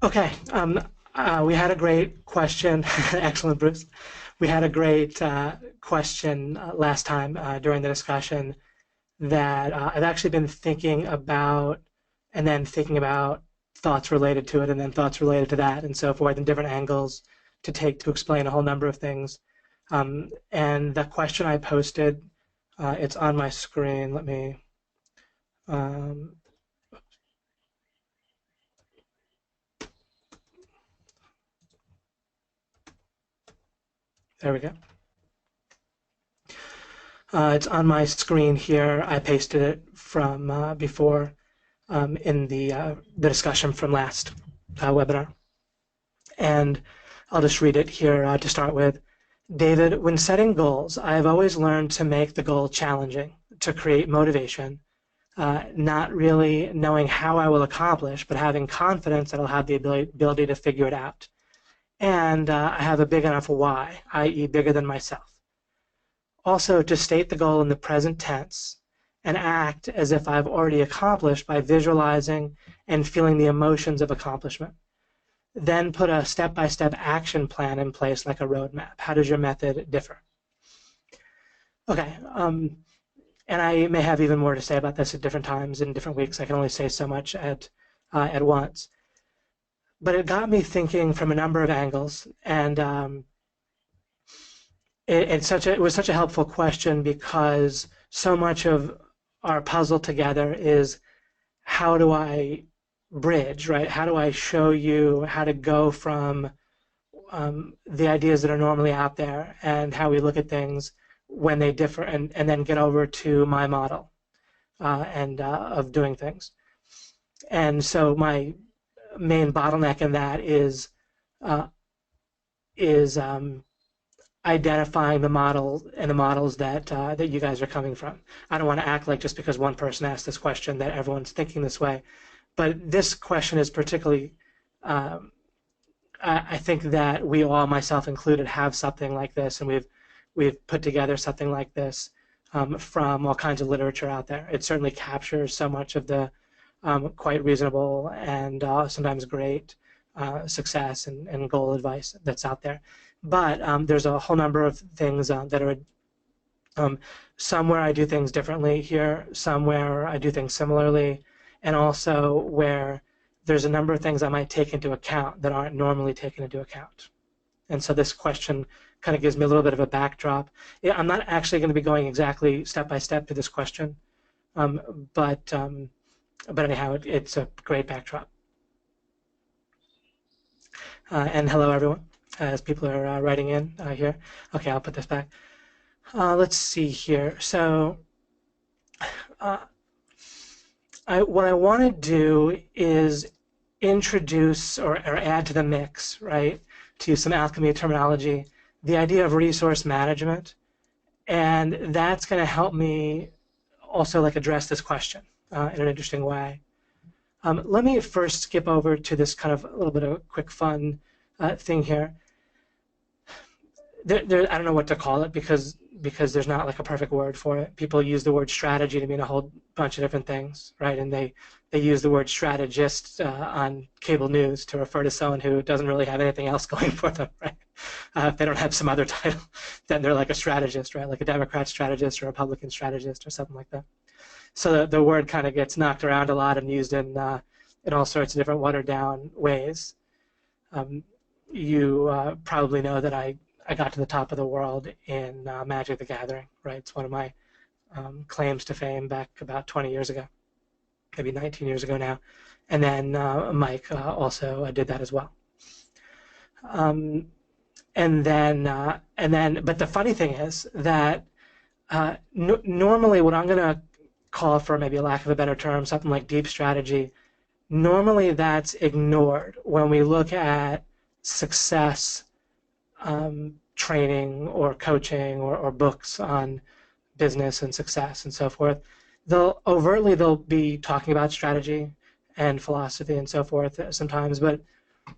Okay, we had a great question. Excellent, Bruce. We had a great question last time during the discussion that I've actually been thinking about and then thinking about thoughts related to it and then thoughts related to that and so forth and different angles to take to explain a whole number of things. And the question I posted, it's on my screen. Let me, um, there we go. It's on my screen here. I pasted it from before in the discussion from last webinar. And I'll just read it here to start with. David, when setting goals, I have always learned to make the goal challenging, to create motivation, not really knowing how I will accomplish, but having confidence that I'll have the ability to figure it out. And I have a big enough why, i.e. bigger than myself. Also, to state the goal in the present tense and act as if I've already accomplished by visualizing and feeling the emotions of accomplishment. Then put a step-by-step action plan in place like a roadmap. How does your method differ? Okay, and I may have even more to say about this at different times in different weeks. I can only say so much at once. But it got me thinking from a number of angles, and it was such a helpful question because so much of our puzzle together is how do I bridge, right? How do I show you how to go from the ideas that are normally out there and how we look at things when they differ and then get over to my model of doing things. And so my main bottleneck in that is identifying the model and the models that that you guys are coming from. I don't want to act like just because one person asked this question that everyone's thinking this way, but this question is particularly, I think that we all, myself included, have something like this, and we've put together something like this from all kinds of literature out there. It certainly captures so much of the quite reasonable and sometimes great success and goal advice that's out there. But there's a whole number of things that are somewhere I do things differently here, somewhere I do things similarly, and also where there's a number of things I might take into account that aren't normally taken into account. And so this question kind of gives me a little bit of a backdrop. Yeah, I'm not actually going to be going exactly step by step to this question, but anyhow, it's a great backdrop. And hello, everyone, as people are writing in here. Okay, I'll put this back. Let's see here. So what I want to do is introduce or add to the mix, right, to use some alchemy terminology, the idea of resource management. And that's going to help me also like address this question in an interesting way. Let me first skip over to this kind of a little bit of a quick fun thing here. I don't know what to call it because there's not like a perfect word for it. People use the word strategy to mean a whole bunch of different things, right? And they use the word strategist on cable news to refer to someone who doesn't really have anything else going for them, right? If they don't have some other title, then they're like a strategist, right? Like a Democrat strategist or a Republican strategist or something like that. So the word kind of gets knocked around a lot and used in all sorts of different watered down ways. You probably know that I got to the top of the world in Magic the Gathering, right? It's one of my claims to fame back about 20 years ago, maybe 19 years ago now. And then Mike also did that as well. But the funny thing is that normally what I'm going to call, for maybe a lack of a better term, something like deep strategy, normally that's ignored when we look at success training or coaching or books on business and success and so forth. They'll be talking about strategy and philosophy and so forth sometimes, but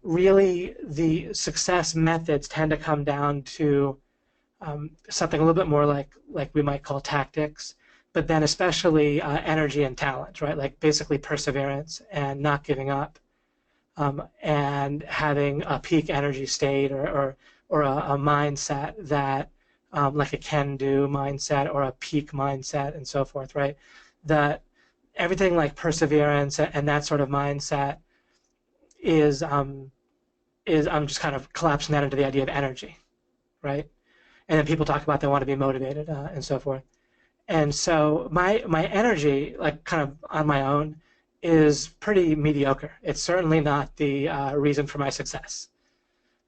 really the success methods tend to come down to something a little bit more like we might call tactics, but then especially energy and talent, right? Like basically perseverance and not giving up. and having a peak energy state or a mindset that like a can-do mindset or a peak mindset and so forth, right? That everything like perseverance and that sort of mindset is I'm just kind of collapsing that into the idea of energy, right? And then people talk about they want to be motivated and so forth. And so my energy, like kind of on my own, is pretty mediocre. It's certainly not the reason for my success.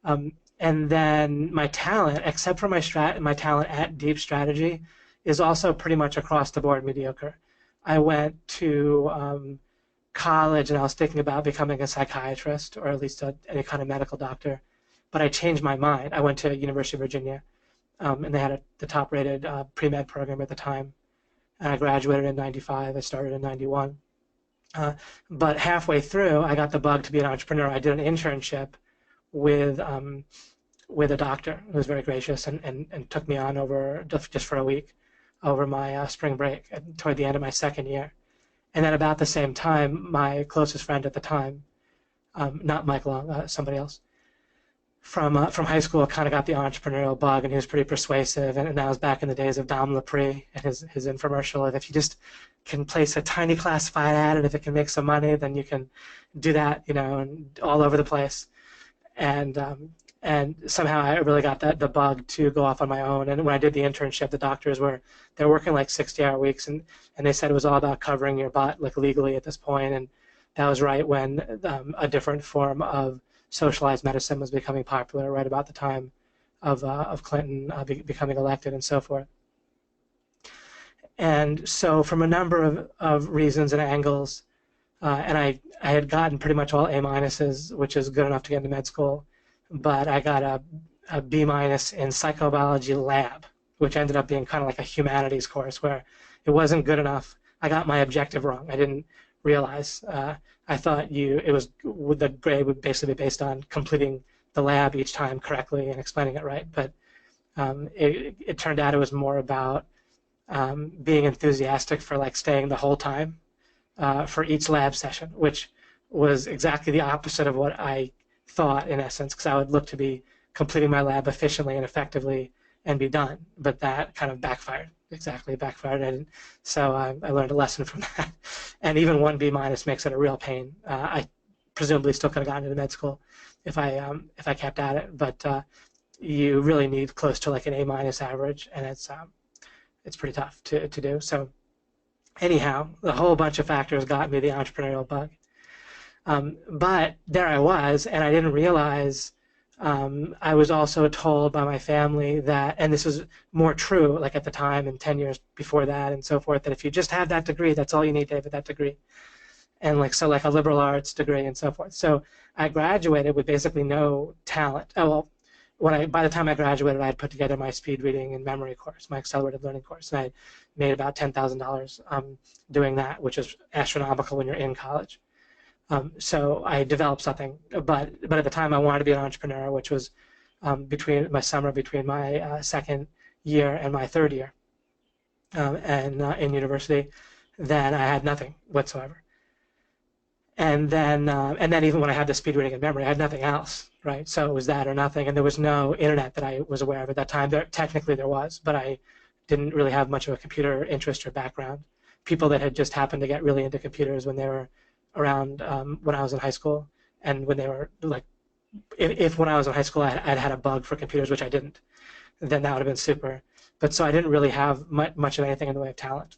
And then my talent, except for my talent at deep strategy, is also pretty much across the board mediocre. I went to college and I was thinking about becoming a psychiatrist or at least any kind of medical doctor, but I changed my mind. I went to University of Virginia, and they had the top-rated pre-med program at the time. And I graduated in '95. I started in '91. But halfway through, I got the bug to be an entrepreneur. I did an internship with a doctor who was very gracious and took me on over just for a week over my spring break and toward the end of my second year. And then about the same time, my closest friend at the time, not Mike Long, somebody else, from high school kind of got the entrepreneurial bug, and he was pretty persuasive. And that was back in the days of Dom Lapre and his infomercial. And if you just can place a tiny classified ad, and if it can make some money, then you can do that, and all over the place. And somehow I really got the bug to go off on my own. And when I did the internship, the doctors they're working like 60-hour weeks, and they said it was all about covering your butt like legally at this point. And that was right when a different form of socialized medicine was becoming popular, right about the time of Clinton becoming elected and so forth. And so from a number of reasons and angles, and I had gotten pretty much all A-minuses, which is good enough to get into med school, but I got a B- in psychobiology lab, which ended up being kind of like a humanities course where it wasn't good enough. I got my objective wrong. I didn't realize. I thought the grade would basically be based on completing the lab each time correctly and explaining it right. But it turned out it was more about being enthusiastic for like staying the whole time for each lab session, which was exactly the opposite of what I thought in essence, because I would look to be completing my lab efficiently and effectively and be done. But that kind of backfired. And so I learned a lesson from that. And even one B- makes it a real pain. I presumably still could have gotten into med school if I kept at it, but you really need close to like an A- average, and it's pretty tough to do. So anyhow, the whole bunch of factors got me the entrepreneurial bug. But there I was, and I didn't realize. I was also told by my family that, and this was more true like at the time and 10 years before that and so forth, that if you just have that degree, that's all you need, David, that degree. And like a liberal arts degree and so forth. So I graduated with basically no talent. Oh, well, by the time I graduated, I had put together my speed reading and memory course, my accelerated learning course, and I made about $10,000 doing that, which is astronomical when you're in college. So I developed something, but at the time I wanted to be an entrepreneur, which was between my second year and my third year, and in university. Then I had nothing whatsoever, and then even when I had the speed reading and memory, I had nothing else, right? So it was that or nothing, and there was no internet that I was aware of at that time. Technically there was, but I didn't really have much of a computer interest or background. People that had just happened to get really into computers when they were around when I was in high school, and when they were like, if when I was in high school I'd had a bug for computers, which I didn't, then that would have been super. But so I didn't really have much of anything in the way of talent,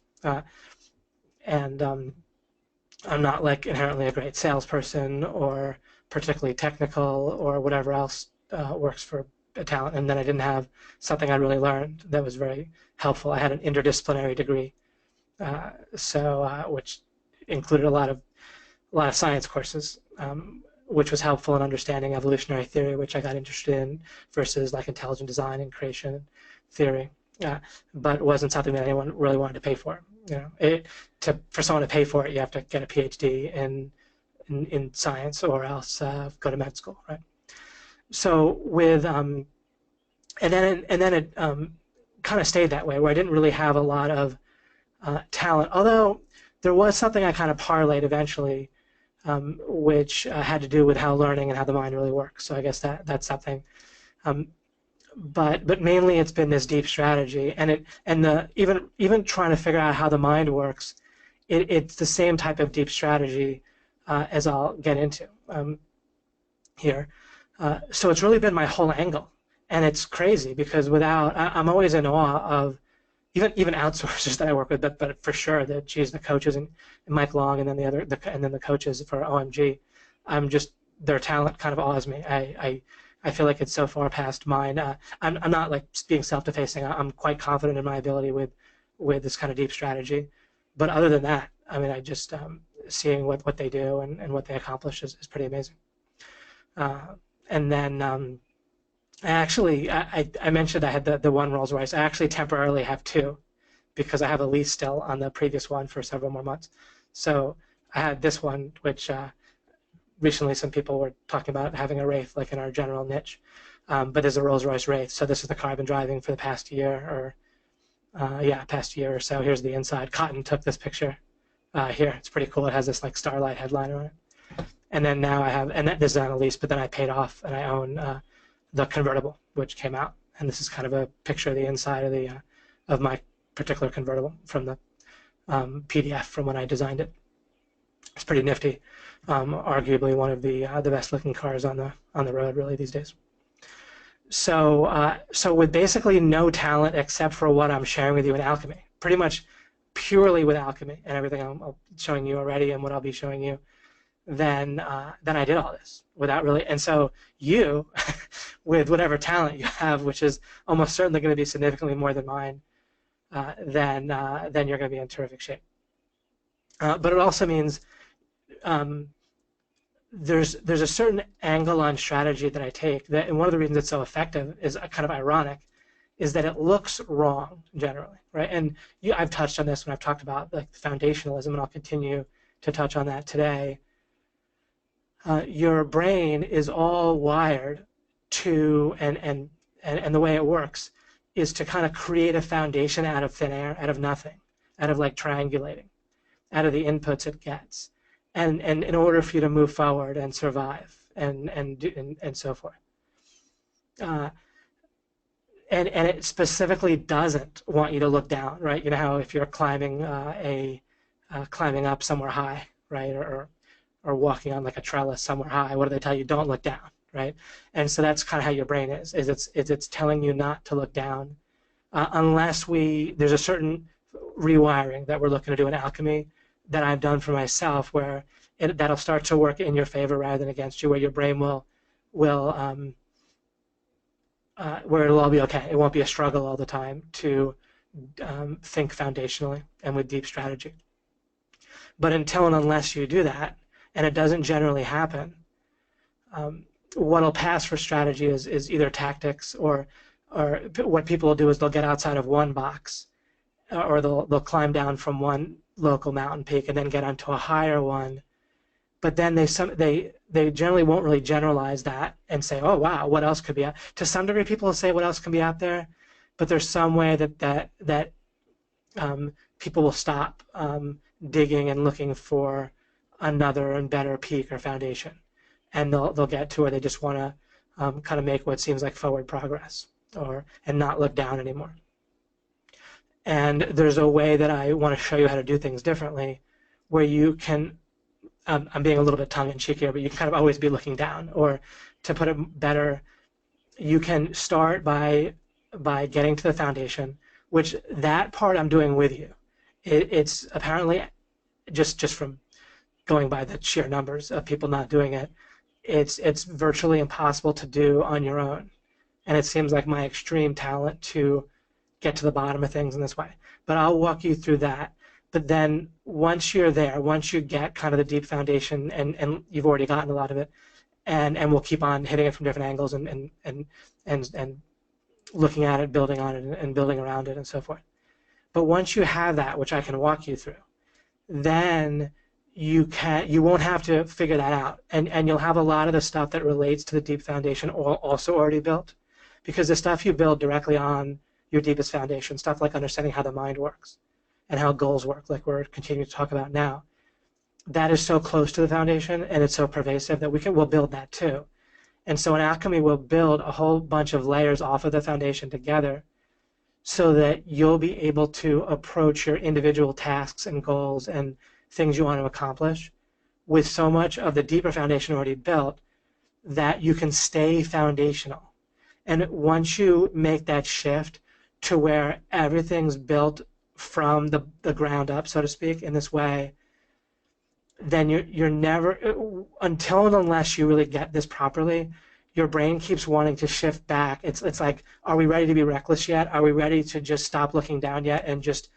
and I'm not like inherently a great salesperson or particularly technical or whatever else works for a talent. And then I didn't have something I really learned that was very helpful. I had an interdisciplinary degree, which included a lot of science courses, which was helpful in understanding evolutionary theory, which I got interested in, versus like intelligent design and creation theory. But it wasn't something that anyone really wanted to pay for. For someone to pay for it, you have to get a PhD in science, or else go to med school, right? So with and then it kind of stayed that way, where I didn't really have a lot of talent, although there was something I kind of parlayed eventually. which had to do with how learning and how the mind really works. So I guess that's something. But mainly it's been this deep strategy, and the even trying to figure out how the mind works, it's the same type of deep strategy as I'll get into here. So it's really been my whole angle, and it's crazy because I'm always in awe of even outsourcers that I work with, but for sure the coaches and Mike Long, and then the coaches for OMG. Their talent kind of awes me. I feel like it's so far past mine. I'm not like being self-defacing. I'm quite confident in my ability with this kind of deep strategy. But other than that, I mean, I just seeing what they do and what they accomplish is pretty amazing. And then I mentioned I had the one Rolls Royce. I actually temporarily have two because I have a lease still on the previous one for several more months. So I had this one, which recently some people were talking about having a Wraith like in our general niche, but there's a Rolls Royce Wraith. So this is the car I've been driving for the past year past year or so. Here's the inside. Cotton took this picture here. It's pretty cool. It has this like starlight headliner on it. And then now this is on a lease, but then I paid off and I own the convertible, which came out. And this is kind of a picture of the inside of my particular convertible from the PDF from when I designed it. It's pretty nifty. Arguably one of the best looking cars on the road really these days. So with basically no talent except for what I'm sharing with you in Alchemy, pretty much purely with Alchemy and everything I'm showing you already and what I'll be showing you, then I did all this without really. And so you, with whatever talent you have, which is almost certainly going to be significantly more than mine, then you're going to be in terrific shape. But it also means there's a certain angle on strategy that I take that, and one of the reasons it's so effective is kind of ironic, is that it looks wrong generally, right? And I've touched on this when I've talked about like foundationalism, and I'll continue to touch on that today. Your brain is all wired to, and the way it works is to kind of create a foundation out of thin air, out of nothing, out of like triangulating, out of the inputs it gets. And in order for you to move forward and survive and so forth, and it specifically doesn't want you to look down, right? You know how if you're climbing climbing up somewhere high, right, or walking on like a trellis somewhere high, what do they tell you? Don't look down, right? And so that's kind of how your brain is it's telling you not to look down, unless there's a certain rewiring that we're looking to do in Alchemy that I've done for myself, where that'll start to work in your favor rather than against you, where your brain will where it'll all be okay. It won't be a struggle all the time to think foundationally and with deep strategy. But until and unless you do that, and it doesn't generally happen, what'll pass for strategy is either tactics or what people will do is they'll get outside of one box, or they'll climb down from one local mountain peak and then get onto a higher one, but then they generally won't really generalize that and say, oh wow, what else could be out? To some degree, people will say what else can be out there, but there's some way that people will stop digging and looking for another and better peak or foundation, and they'll get to where they just want to kind of make what seems like forward progress and not look down anymore. And there's a way that I want to show you how to do things differently, where you can, I'm being a little bit tongue-in-cheek here, but you can kind of always be looking down. Or to put it better, you can start by getting to the foundation, which that part I'm doing with you. It's apparently, just from going by the sheer numbers of people not doing it, it's virtually impossible to do on your own. And it seems like my extreme talent to get to the bottom of things in this way. But I'll walk you through that. But then once you're there, once you get kind of the deep foundation, and you've already gotten a lot of it, and we'll keep on hitting it from different angles and looking at it, building on it, and building around it, and so forth. But once you have that, which I can walk you through, then you won't have to figure that out, and you'll have a lot of the stuff that relates to the deep foundation also already built, because the stuff you build directly on your deepest foundation, stuff like understanding how the mind works and how goals work, like we're continuing to talk about now, that is so close to the foundation and it's so pervasive that we'll build that too. And so in Alchemy, we'll build a whole bunch of layers off of the foundation together so that you'll be able to approach your individual tasks and goals and things you want to accomplish with so much of the deeper foundation already built that you can stay foundational. And once you make that shift to where everything's built from the ground up, so to speak, in this way, then you're never, until and unless you really get this properly, your brain keeps wanting to shift back. It's like, are we ready to be reckless yet? Are we ready to just stop looking down yet and just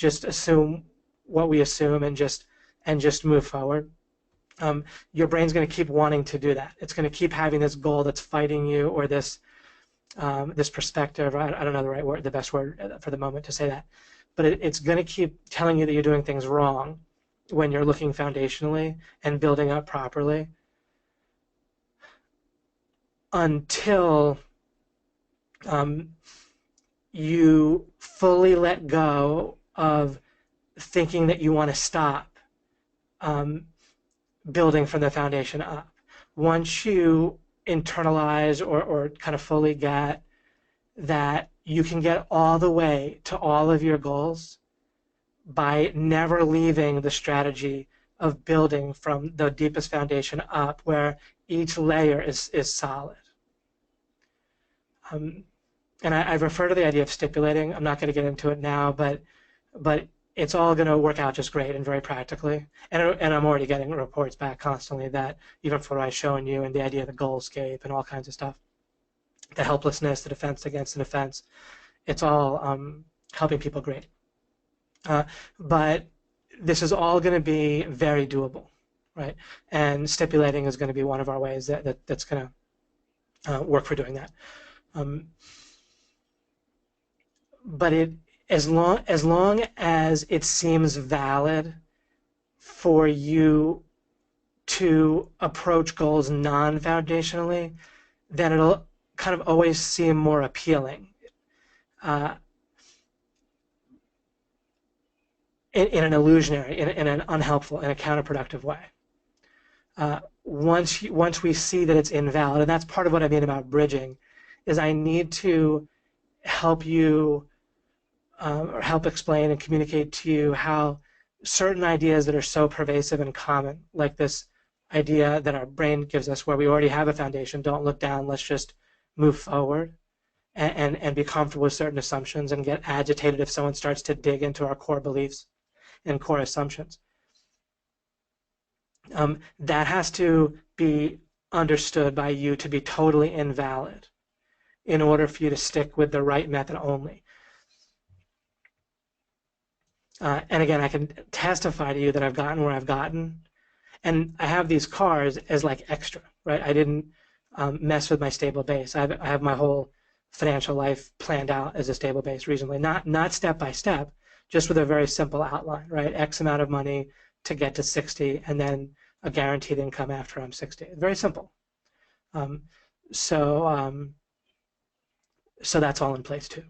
assume what we assume and just move forward? Your brain's going to keep wanting to do that. It's going to keep having this goal that's fighting you, or this perspective. I don't know the best word for the moment to say that, but it's going to keep telling you that you're doing things wrong when you're looking foundationally and building up properly, until you fully let go of thinking that you want to stop building from the foundation up. Once you internalize or kind of fully get that you can get all the way to all of your goals by never leaving the strategy of building from the deepest foundation up, where each layer is solid. And I refer to the idea of stipulating. I'm not going to get into it now, but it's all going to work out just great and very practically. And I'm already getting reports back constantly that even for what I've shown you and the idea of the Goalscape and all kinds of stuff, the helplessness, the defense against an offense, it's all helping people great. But this is all going to be very doable, right? And stipulating is going to be one of our ways that's going to work for doing that. But as long as it seems valid for you to approach goals non-foundationally, then it'll kind of always seem more appealing. In an illusionary, in an unhelpful, in a counterproductive way. Once we see that it's invalid, and that's part of what I mean about bridging, is I need to help you or help explain and communicate to you how certain ideas that are so pervasive and common, like this idea that our brain gives us where we already have a foundation, don't look down, let's just move forward, and be comfortable with certain assumptions and get agitated if someone starts to dig into our core beliefs and core assumptions. That has to be understood by you to be totally invalid in order for you to stick with the right method only. And again, I can testify to you that I've gotten where I've gotten, and I have these cars as like extra, right? I didn't mess with my stable base. I have my whole financial life planned out as a stable base reasonably, not step by step, just with a very simple outline, right? X amount of money to get to 60, and then a guaranteed income after I'm 60. Very simple. So that's all in place too.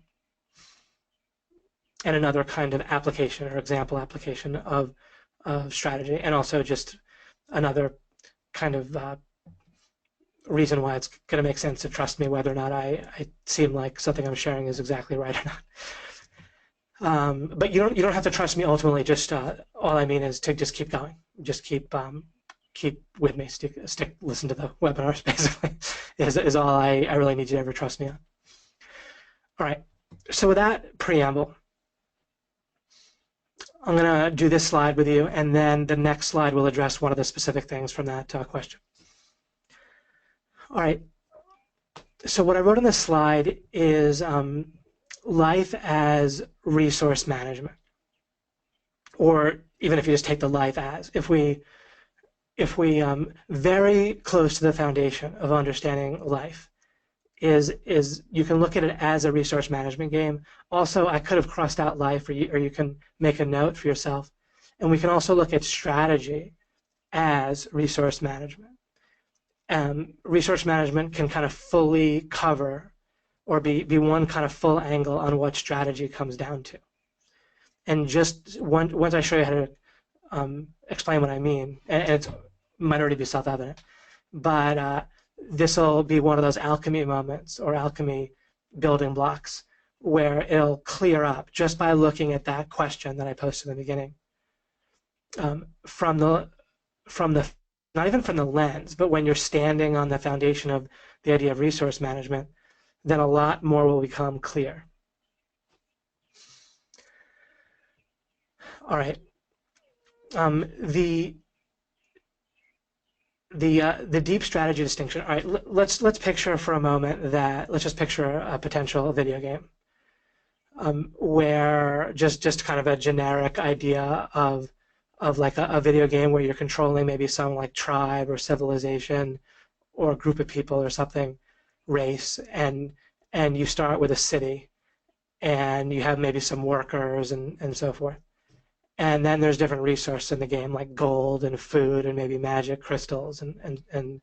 And another kind of application or example application of strategy, and also just another kind of reason why it's going to make sense to trust me whether or not I seem like something I'm sharing is exactly right or not. But you don't have to trust me ultimately. Just all I mean is to just keep going. Just keep with me. Listen to the webinars. Basically, is all I really need you to ever trust me on. All right. So with that preamble, I'm going to do this slide with you, and then the next slide will address one of the specific things from that question. All right. So what I wrote on this slide is life as resource management, or even if you just take the life as, if we very close to the foundation of understanding life is you can look at it as a resource management game. Also, I could have crossed out life, or you can make a note for yourself, and we can also look at strategy as resource management. Resource management can kind of fully cover or be one kind of full angle on what strategy comes down to. And just once I show you how explain what I mean, and it might already be self-evident, but this will be one of those alchemy moments or alchemy building blocks where it'll clear up just by looking at that question that I posted in the beginning, from the not even from the lens, but when you're standing on the foundation of the idea of resource management, then a lot more will become clear. All right. The deep strategy distinction. All right, let's picture for a moment that, let's just picture a potential video game, where just kind of a generic idea of like a video game where you're controlling maybe some like tribe or civilization or a group of people or something, race, and you start with a city, and you have maybe some workers and so forth. And then there's different resources in the game, like gold and food and maybe magic crystals, and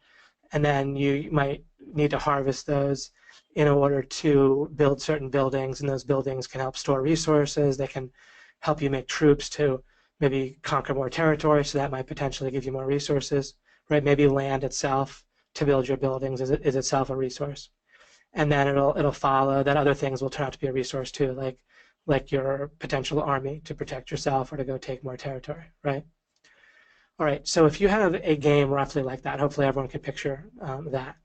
then you might need to harvest those in order to build certain buildings, and those buildings can help store resources. They can help you make troops to maybe conquer more territory, so that might potentially give you more resources, right? Maybe land itself to build your buildings is itself a resource. And then it'll follow that other things will turn out to be a resource too, like your potential army to protect yourself or to go take more territory, right? All right, so if you have a game roughly like that, hopefully everyone can picture that.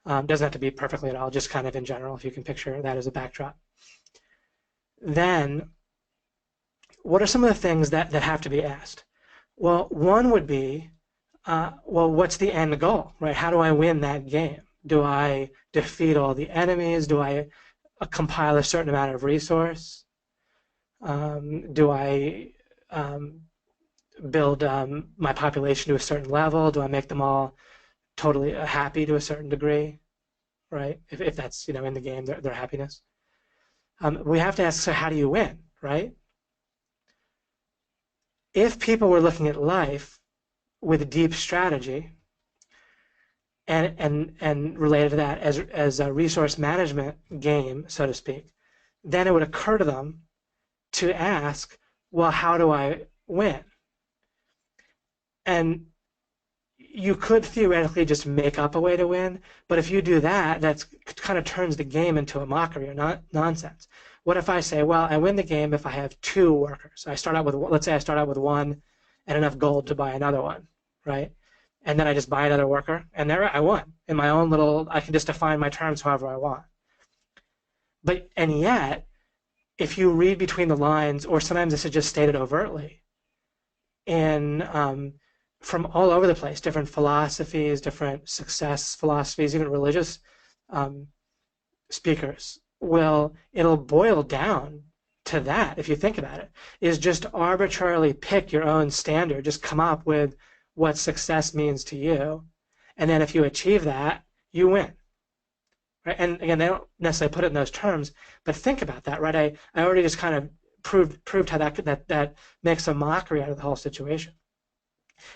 Doesn't have to be perfectly at all, just kind of in general, if you can picture that as a backdrop. Then, what are some of the things that have to be asked? Well, one would be, well, what's the end goal, right? How do I win that game? Do I defeat all the enemies? Do I compile a certain amount of resource? Do I build my population to a certain level? Do I make them all totally happy to a certain degree, right? If that's, in the game, their happiness. We have to ask, so how do you win, right? If people were looking at life with deep strategy and related to that as a resource management game, so to speak, then it would occur to them to ask, well, how do I win? And you could theoretically just make up a way to win, but if you do that, that kind of turns the game into a mockery or nonsense. What if I say, well, I win the game if I have 2 workers? Let's say I start out with 1 and enough gold to buy another one, right? And then I just buy another worker, and there I won. In my own little, I can just define my terms however I want. And yet, if you read between the lines, or sometimes this is just stated overtly, from all over the place, different philosophies, different success philosophies, even religious speakers, it'll boil down to that, if you think about it, is just arbitrarily pick your own standard, just come up with what success means to you, and then if you achieve that, you win. Right? And again, they don't necessarily put it in those terms, but think about that, right? I already just kind of proved how that makes a mockery out of the whole situation.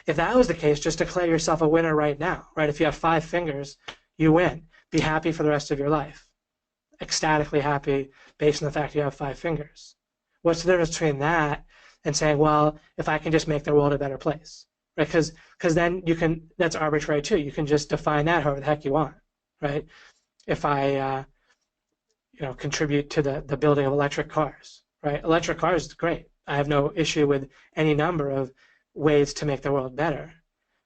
If that was the case, just declare yourself a winner right now, right? If you have 5 fingers, you win. Be happy for the rest of your life. Ecstatically happy based on the fact you have 5 fingers. What's the difference between that and saying, well, if I can just make the world a better place, right? Because then you can, that's arbitrary too. You can just define that however the heck you want, right? If I, contribute to the building of electric cars, right? Electric cars is great. I have no issue with any number of ways to make the world better.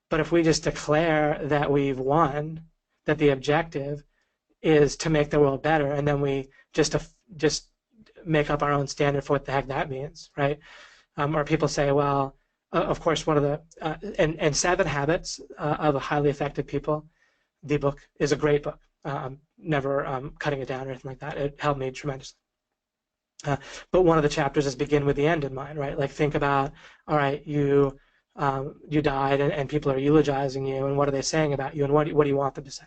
But if we just declare that we've won, that the objective is to make the world better, and then we just make up our own standard for what the heck that means, right? Or people say, well, of course, one of the and 7 Habits of Highly Effective People, the book is a great book. Never cutting it down or anything like that. It helped me tremendously. But one of the chapters is begin with the end in mind, right? Like think about, all right, you died and people are eulogizing you, and what are they saying about you, and what do you want them to say?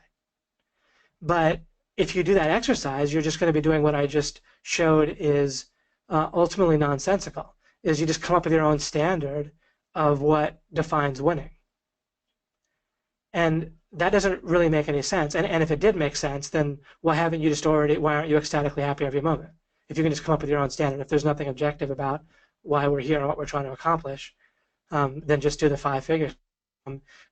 But if you do that exercise, you're just going to be doing what I just showed is ultimately nonsensical, is you just come up with your own standard of what defines winning. And that doesn't really make any sense. And if it did make sense, then why aren't you ecstatically happy every moment? If you can just come up with your own standard, if there's nothing objective about why we're here and what we're trying to accomplish, than just do the 5 figures.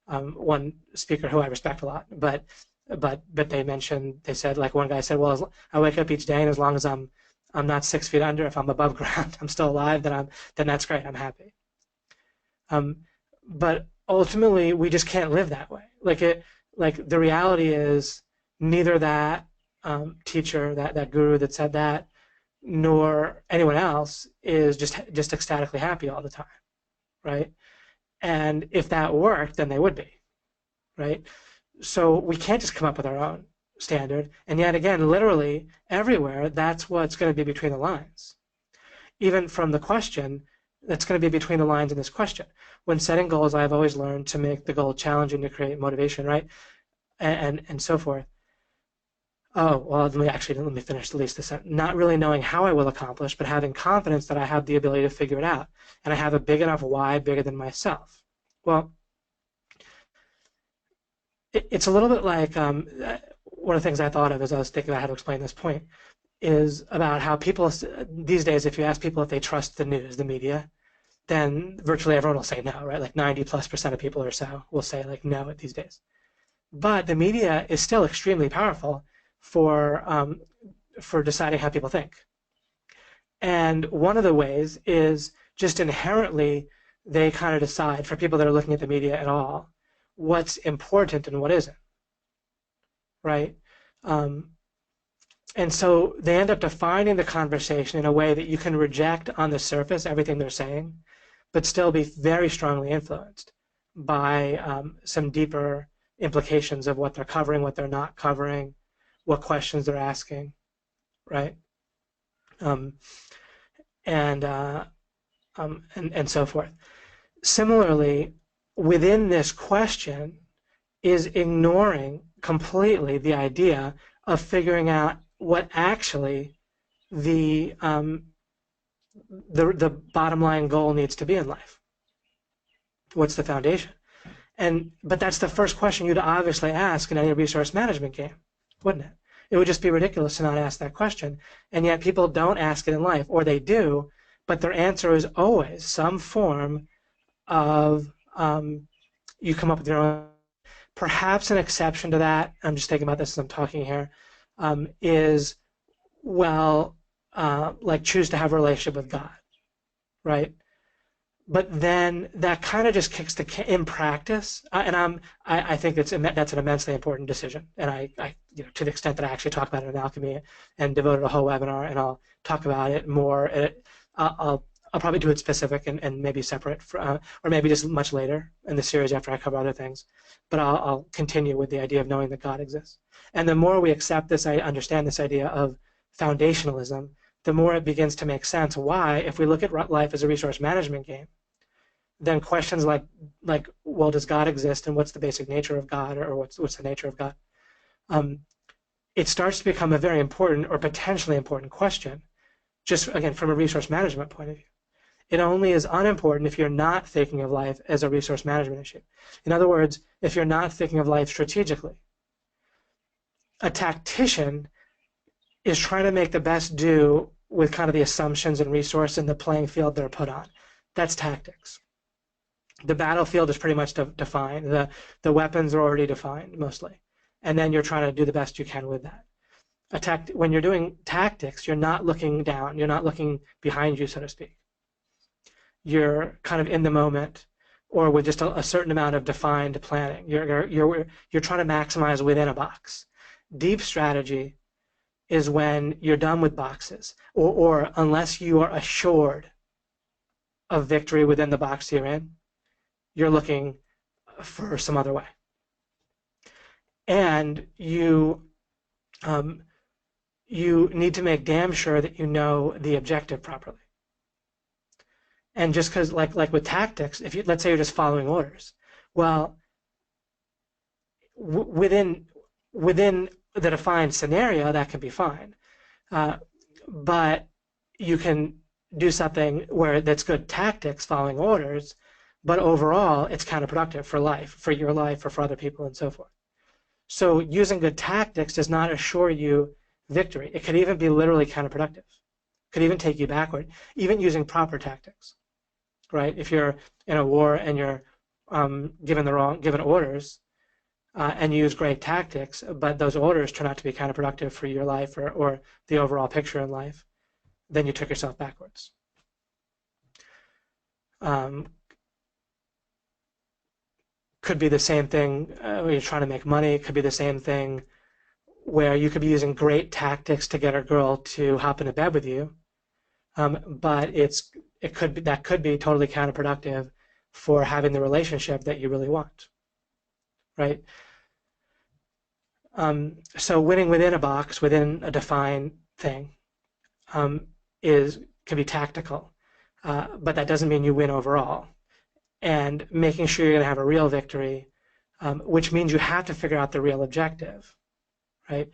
One speaker who I respect a lot, but they said, like, one guy said, well, I wake up each day, and as long as I'm not 6 feet under, if I'm above ground, I'm still alive, then that's great. I'm happy. But ultimately, we just can't live that way. Like the reality is, neither that teacher, that guru that said that, nor anyone else is just ecstatically happy all the time, right? And if that worked, then they would be, right? So we can't just come up with our own standard. And yet again, literally everywhere, that's what's going to be between the lines. Even from the question, that's going to be between the lines in this question. When setting goals, I've always learned to make the goal challenging to create motivation, right? And so forth. Oh, well, let me finish at least this sentence. Not really knowing how I will accomplish, but having confidence that I have the ability to figure it out. And I have a big enough why, bigger than myself. Well, it's a little bit like one of the things I thought of as I was thinking about how to explain this point is about how people these days, if you ask people if they trust the news, the media, then virtually everyone will say no, right? Like 90+% of people or so will say like no these days. But the media is still extremely powerful for deciding how people think. And one of the ways is just inherently they kind of decide, for people that are looking at the media at all, what's important and what isn't, right? And so they end up defining the conversation in a way that you can reject on the surface everything they're saying, but still be very strongly influenced by some deeper implications of what they're covering, what they're not covering, what questions they're asking, right? And so forth. Similarly, within this question is ignoring completely the idea of figuring out what actually the bottom line goal needs to be in life. What's the foundation? But that's the first question you'd obviously ask in any resource management game, wouldn't it? It would just be ridiculous to not ask that question. And yet people don't ask it in life, or they do, but their answer is always some form of you come up with your own. Perhaps an exception to that, I'm just thinking about this as I'm talking here, is, well, like choose to have a relationship with God, right? But then that kind of just kicks the in practice, and I think that's an immensely important decision. And I to the extent that I actually talk about it in Alchemy and devoted a whole webinar, and I'll talk about it more. I'll probably do it specific and maybe separate, or maybe just much later in the series after I cover other things. But I'll continue with the idea of knowing that God exists. And the more we accept this, I understand this idea of foundationalism, the more it begins to make sense why, if we look at life as a resource management game, then questions like, well, does God exist, and what's the basic nature of God, or what's the nature of God? It starts to become a very important or potentially important question, just again from a resource management point of view. It only is unimportant if you're not thinking of life as a resource management issue. In other words, if you're not thinking of life strategically. A tactician is trying to make the best do with kind of the assumptions and resource in the playing field they're put on. That's tactics. The battlefield is pretty much defined. The weapons are already defined mostly. And then you're trying to do the best you can with that. When you're doing tactics, you're not looking down. You're not looking behind you, so to speak. You're kind of in the moment, or with just a certain amount of defined planning. You're trying to maximize within a box. Deep strategy is when you're done with boxes, or unless you are assured of victory within the box you're in, you're looking for some other way. And you need to make damn sure that you know the objective properly. And just because, like with tactics, let's say you're just following orders, well, within the defined scenario, that can be fine. But you can do something where that's good tactics, following orders, but overall it's counterproductive for life, for your life, or for other people, and so forth. So using good tactics does not assure you victory. It could even be literally counterproductive. It could even take you backward, even using proper tactics. right? If you're in a war and you're given orders and you use great tactics, but those orders turn out to be counterproductive for your life or the overall picture in life, then you took yourself backwards. Could be the same thing when you're trying to make money. It could be the same thing where you could be using great tactics to get a girl to hop into bed with you, but that could be totally counterproductive for having the relationship that you really want, right? So winning within a box, within a defined thing, can be tactical, but that doesn't mean you win overall. And making sure you're going to have a real victory, which means you have to figure out the real objective, right?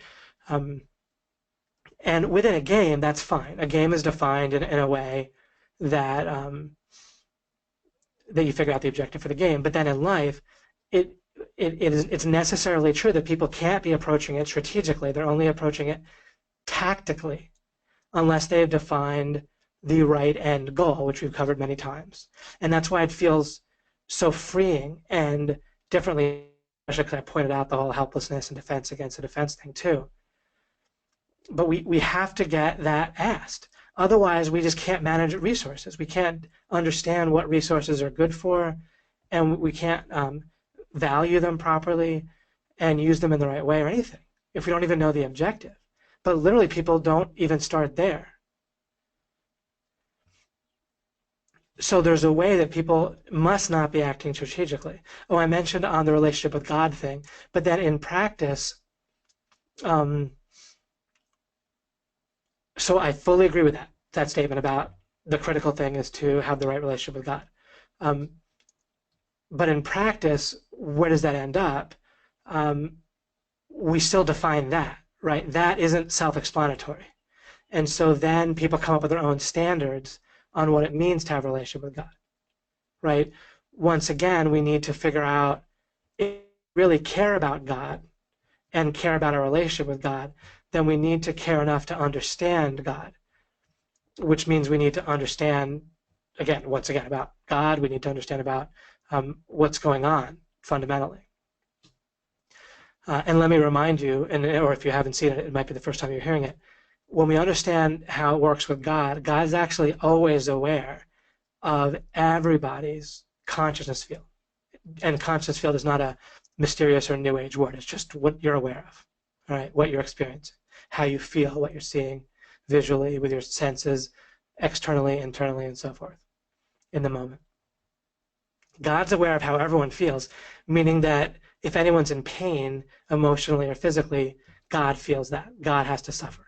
And within a game, that's fine. A game is defined in a way that that you figure out the objective for the game. But then in life, it's necessarily true that people can't be approaching it strategically. They're only approaching it tactically, unless they've defined the right end goal, which we've covered many times. And that's why it feels so freeing and differently, especially because I pointed out the whole helplessness and defense against the defense thing too. But we have to get that asked. Otherwise, we just can't manage resources. We can't understand what resources are good for, and we can't value them properly and use them in the right way or anything if we don't even know the objective. But literally, people don't even start there. So there's a way that people must not be acting strategically. Oh, I mentioned on the relationship with God thing, but then in practice, so I fully agree with that statement about the critical thing is to have the right relationship with God. But in practice, where does that end up? We still define that, right? That isn't self-explanatory. And so then people come up with their own standards on what it means to have a relationship with God, right? Once again, we need to figure out if we really care about God and care about our relationship with God, then we need to care enough to understand God, which means we need to understand, once again, about God. We need to understand about what's going on fundamentally. And let me remind you, or if you haven't seen it, it might be the first time you're hearing it. When we understand how it works with God, God's actually always aware of everybody's consciousness field. And consciousness field is not a mysterious or new age word. It's just what you're aware of, all right? What you're experiencing, how you feel, what you're seeing visually with your senses, externally, internally, and so forth in the moment. God's aware of how everyone feels, meaning that if anyone's in pain emotionally or physically, God feels that. God has to suffer.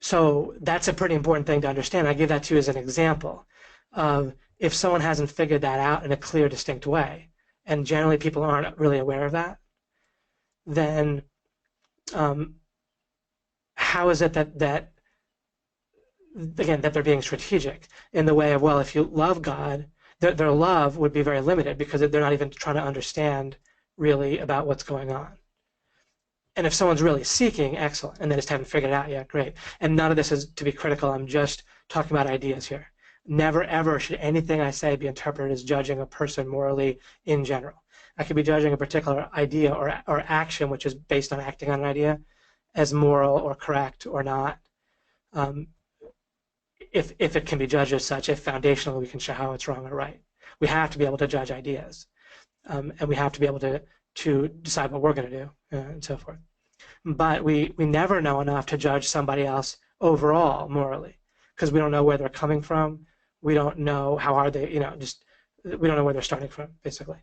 So that's a pretty important thing to understand. I give that to you as an example of if someone hasn't figured that out in a clear, distinct way, and generally people aren't really aware of that, then how is it that they're being strategic in the way of, well, if you love God, their love would be very limited because they're not even trying to understand really about what's going on. And if someone's really seeking, excellent, and they just haven't figured it out yet, great. And none of this is to be critical. I'm just talking about ideas here. Never, ever should anything I say be interpreted as judging a person morally in general. I could be judging a particular idea or action, which is based on acting on an idea, as moral or correct or not. If it can be judged as such, if foundationally we can show how it's wrong or right. We have to be able to judge ideas, and we have to be able to decide what we're going to do, and so forth. But we never know enough to judge somebody else overall morally, because we don't know where they're coming from. We don't know how hard they, we don't know where they're starting from, basically.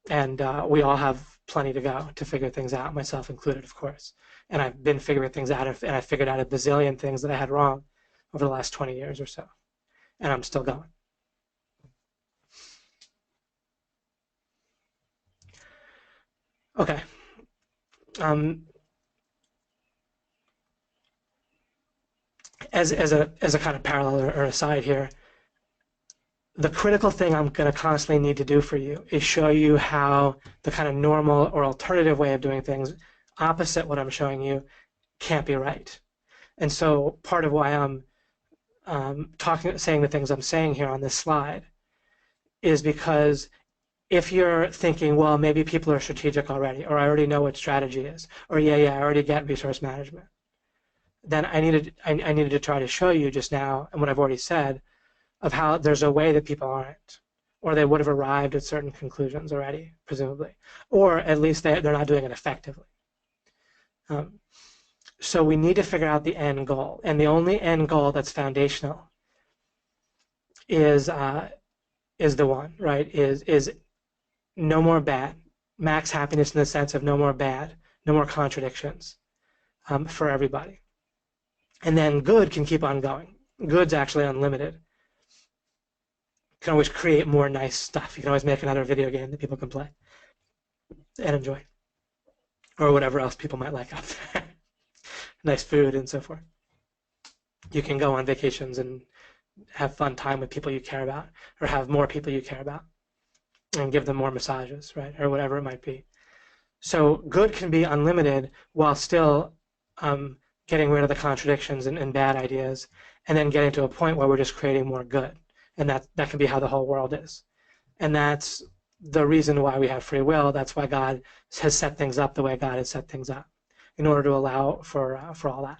And we all have plenty to go to figure things out, myself included, of course. And I've been figuring things out, and I figured out a bazillion things that I had wrong over the last 20 years or so. And I'm still going. Okay. As a kind of parallel or aside here, the critical thing I'm going to constantly need to do for you is show you how the kind of normal or alternative way of doing things, opposite what I'm showing you, can't be right. And so part of why I'm saying the things I'm saying here on this slide is because if you're thinking, well, maybe people are strategic already, or I already know what strategy is, or yeah, I already get resource management, then I needed to try to show you just now, and what I've already said, of how there's a way that people aren't, or they would have arrived at certain conclusions already, presumably, or at least they're not doing it effectively. So we need to figure out the end goal, and the only end goal that's foundational is the one, right? Is no more bad, max happiness in the sense of no more bad, no more contradictions for everybody. And then good can keep on going. Good's actually unlimited. You can always create more nice stuff. You can always make another video game that people can play and enjoy, or whatever else people might like out there. Nice food and so forth. You can go on vacations and have fun time with people you care about, or have more people you care about, and give them more massages, right, or whatever it might be. So good can be unlimited while still getting rid of the contradictions and bad ideas, and then getting to a point where we're just creating more good. And that can be how the whole world is. And that's the reason why we have free will. That's why God has set things up the way God has set things up, in order to allow for all that.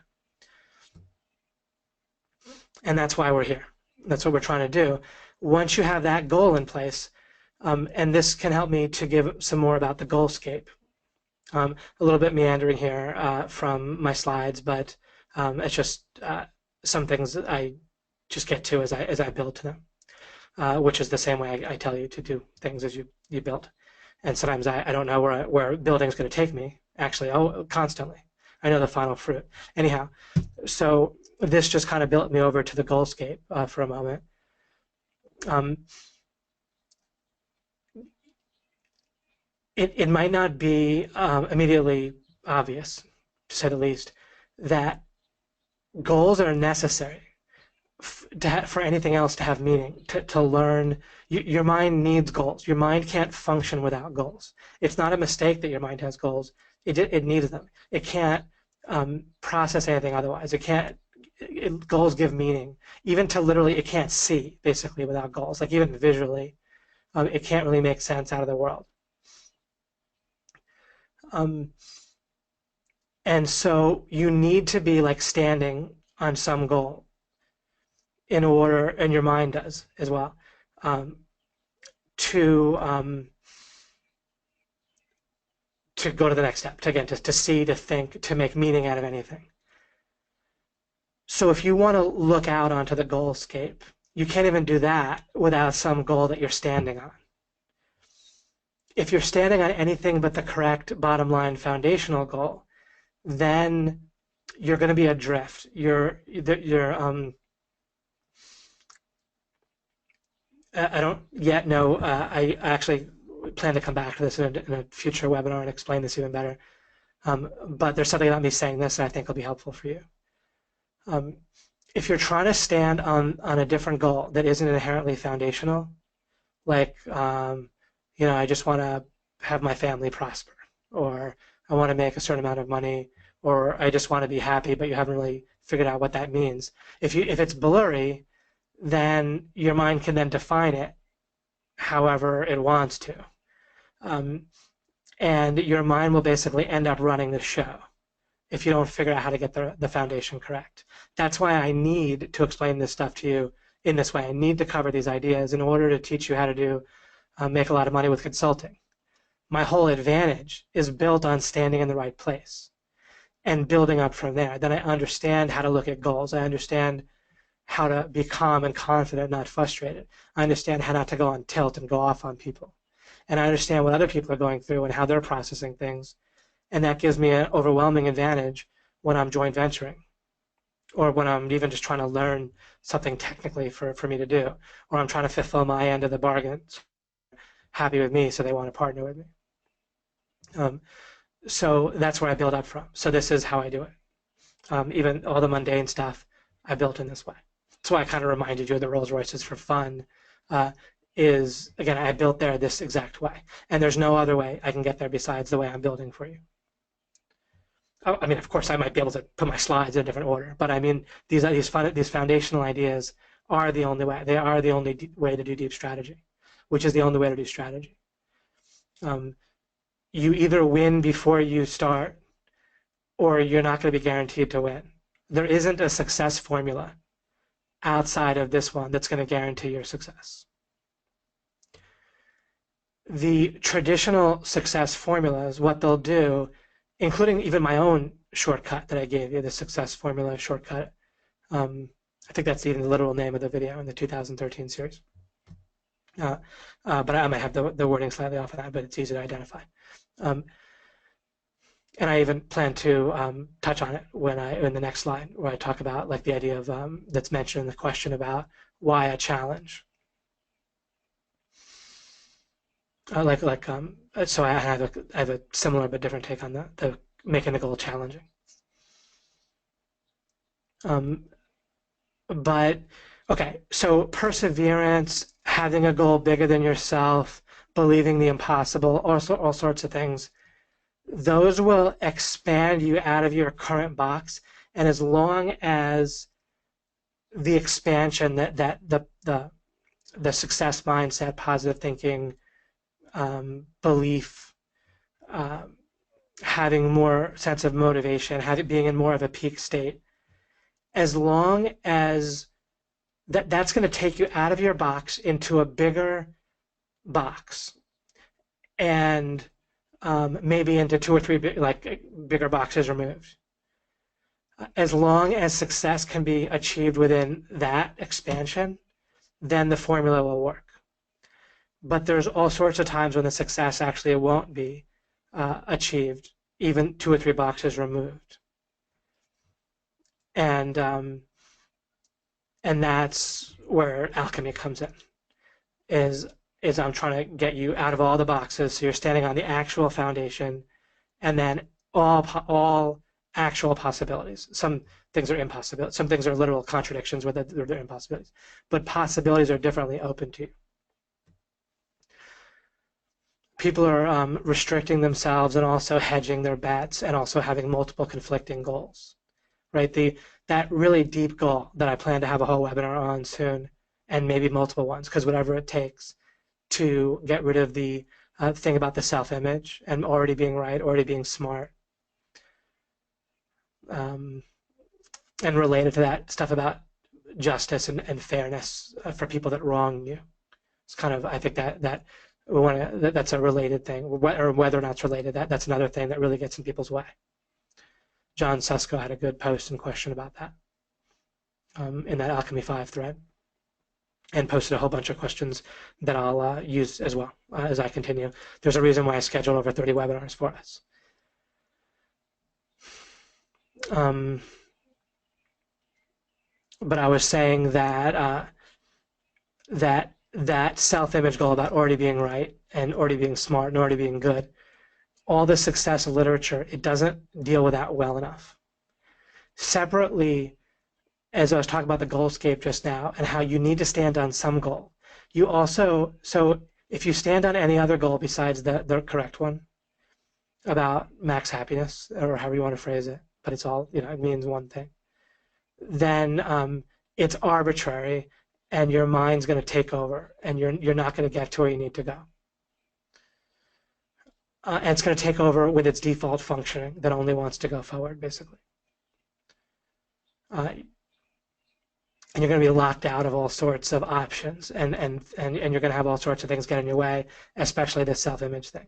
And that's why we're here. That's what we're trying to do. Once you have that goal in place, and this can help me to give some more about the Goalscape. A little bit meandering here from my slides, but it's just some things that I just get to as I build to them, which is the same way I tell you to do things as you build. And sometimes I don't know where building is going to take me. Actually, constantly. I know the final fruit. Anyhow, so this just kind of built me over to the Goalscape for a moment. It might not be immediately obvious, to say the least, that goals are necessary for anything else to have meaning, to learn. Your mind needs goals. Your mind can't function without goals. It's not a mistake that your mind has goals. It needs them. It can't process anything otherwise. Goals give meaning. Even to literally, it can't see, basically, without goals. Like even visually, it can't really make sense out of the world. And so you need to be like standing on some goal in order, and your mind does as well, to go to the next step, to see, to think, to make meaning out of anything. So if you want to look out onto the Goalscape, you can't even do that without some goal that you're standing on. If you're standing on anything but the correct bottom line foundational goal, then you're going to be adrift. I don't yet know. I actually plan to come back to this in a future webinar and explain this even better. But there's something about me saying this that I think will be helpful for you. If you're trying to stand on a different goal that isn't inherently foundational, like I just want to have my family prosper, or I want to make a certain amount of money, or I just want to be happy, but you haven't really figured out what that means. If it's blurry, then your mind can then define it however it wants to. And your mind will basically end up running the show if you don't figure out how to get the foundation correct. That's why I need to explain this stuff to you in this way. I need to cover these ideas in order to teach you how to make a lot of money with consulting. My whole advantage is built on standing in the right place and building up from there. Then I understand how to look at goals. I understand how to be calm and confident, not frustrated. I understand how not to go on tilt and go off on people. And I understand what other people are going through and how they're processing things. And that gives me an overwhelming advantage when I'm joint venturing, or when I'm even just trying to learn something technically for me to do, or I'm trying to fulfill my end of the bargain. Happy with me, so they want to partner with me. So that's where I build up from. So this is how I do it. Even all the mundane stuff I built in this way. That's why I kind of reminded you of the Rolls Royces for fun. Is, again, I built there this exact way. And there's no other way I can get there besides the way I'm building for you. I mean, of course, I might be able to put my slides in a different order, but I mean, these foundational ideas are the only way. They are the only way to do deep strategy, which is the only way to do strategy. You either win before you start, or you're not going to be guaranteed to win. There isn't a success formula outside of this one that's going to guarantee your success. The traditional success formulas, what they'll do, including even my own shortcut that I gave you, the success formula shortcut. I think that's even the literal name of the video in the 2013 series. But I might have the wording slightly off of that, but it's easy to identify. And I even plan to touch on it in the next slide, where I talk about like the idea of that's mentioned in the question about why a challenge. So I have a similar but different take on the making the goal challenging. But okay, so perseverance, having a goal bigger than yourself, believing the impossible, also all sorts of things. Those will expand you out of your current box, and as long as the expansion that the success mindset, positive thinking, belief, having more sense of motivation, being in more of a peak state, as long as that's going to take you out of your box into a bigger box, and maybe into 2 or 3 bigger boxes removed. As long as success can be achieved within that expansion, then the formula will work. But there's all sorts of times when the success actually won't be achieved, even 2 or 3 boxes removed. And that's where alchemy comes in. Is I'm trying to get you out of all the boxes, so you're standing on the actual foundation, and then all actual possibilities. Some things are impossibilities. Some things are literal contradictions where they're impossibilities. But possibilities are differently open to you. People are restricting themselves and also hedging their bets and also having multiple conflicting goals, right? That really deep goal that I plan to have a whole webinar on soon, and maybe multiple ones, because whatever it takes to get rid of the thing about the self-image and already being right, already being smart, and related to that stuff about justice and fairness for people that wrong you. It's kind of, I think that's a related thing, or whether or not it's related, that's another thing that really gets in people's way. John Susko had a good post and question about that in that Alchemy 5 thread, and posted a whole bunch of questions that I'll use as well as I continue. There's a reason why I scheduled over 30 webinars for us. But I was saying that that self-image goal about already being right and already being smart and already being good, all the success literature, it doesn't deal with that well enough. Separately, as I was talking about the Goalscape just now and how you need to stand on some goal, you also, so if you stand on any other goal besides the correct one about max happiness, or however you want to phrase it, but it's all, it means one thing, then it's arbitrary, and your mind's going to take over, and you're not going to get to where you need to go. And it's going to take over with its default functioning that only wants to go forward, basically. And you're going to be locked out of all sorts of options, and you're going to have all sorts of things get in your way, especially this self-image thing.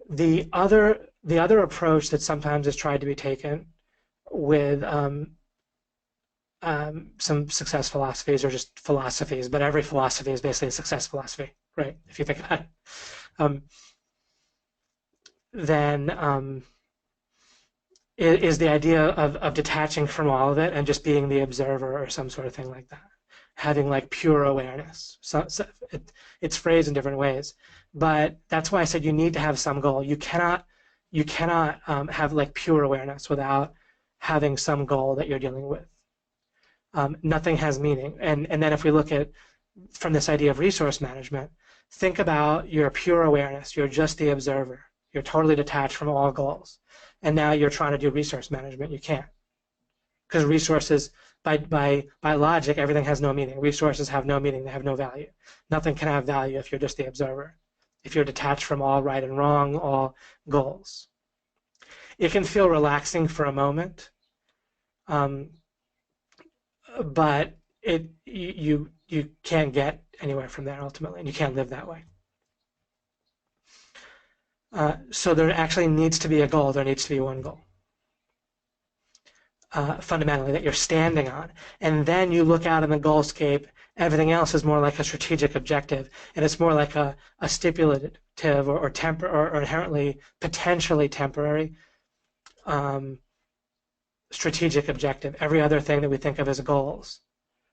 The other approach that sometimes is tried to be taken with some success philosophies, or just philosophies, but every philosophy is basically a success philosophy, right? If you think about it, then is the idea of detaching from all of it and just being the observer, or some sort of thing like that, having like pure awareness. So it's phrased in different ways, but that's why I said you need to have some goal. You cannot have like pure awareness without having some goal that you're dealing with. Nothing has meaning. And then if we look at from this idea of resource management, think about your pure awareness. You're just the observer. You're totally detached from all goals. And now you're trying to do resource management. You can't. Because resources, by logic, everything has no meaning. Resources have no meaning. They have no value. Nothing can have value if you're just the observer, if you're detached from all right and wrong, all goals. It can feel relaxing for a moment, but you can't get anywhere from there ultimately, and you can't live that way. So there actually needs to be a goal. There needs to be one goal, fundamentally, that you're standing on. And then you look out in the goalscape. Everything else is more like a strategic objective, and it's more like a stipulative or inherently potentially temporary strategic objective. Every other thing that we think of as goals,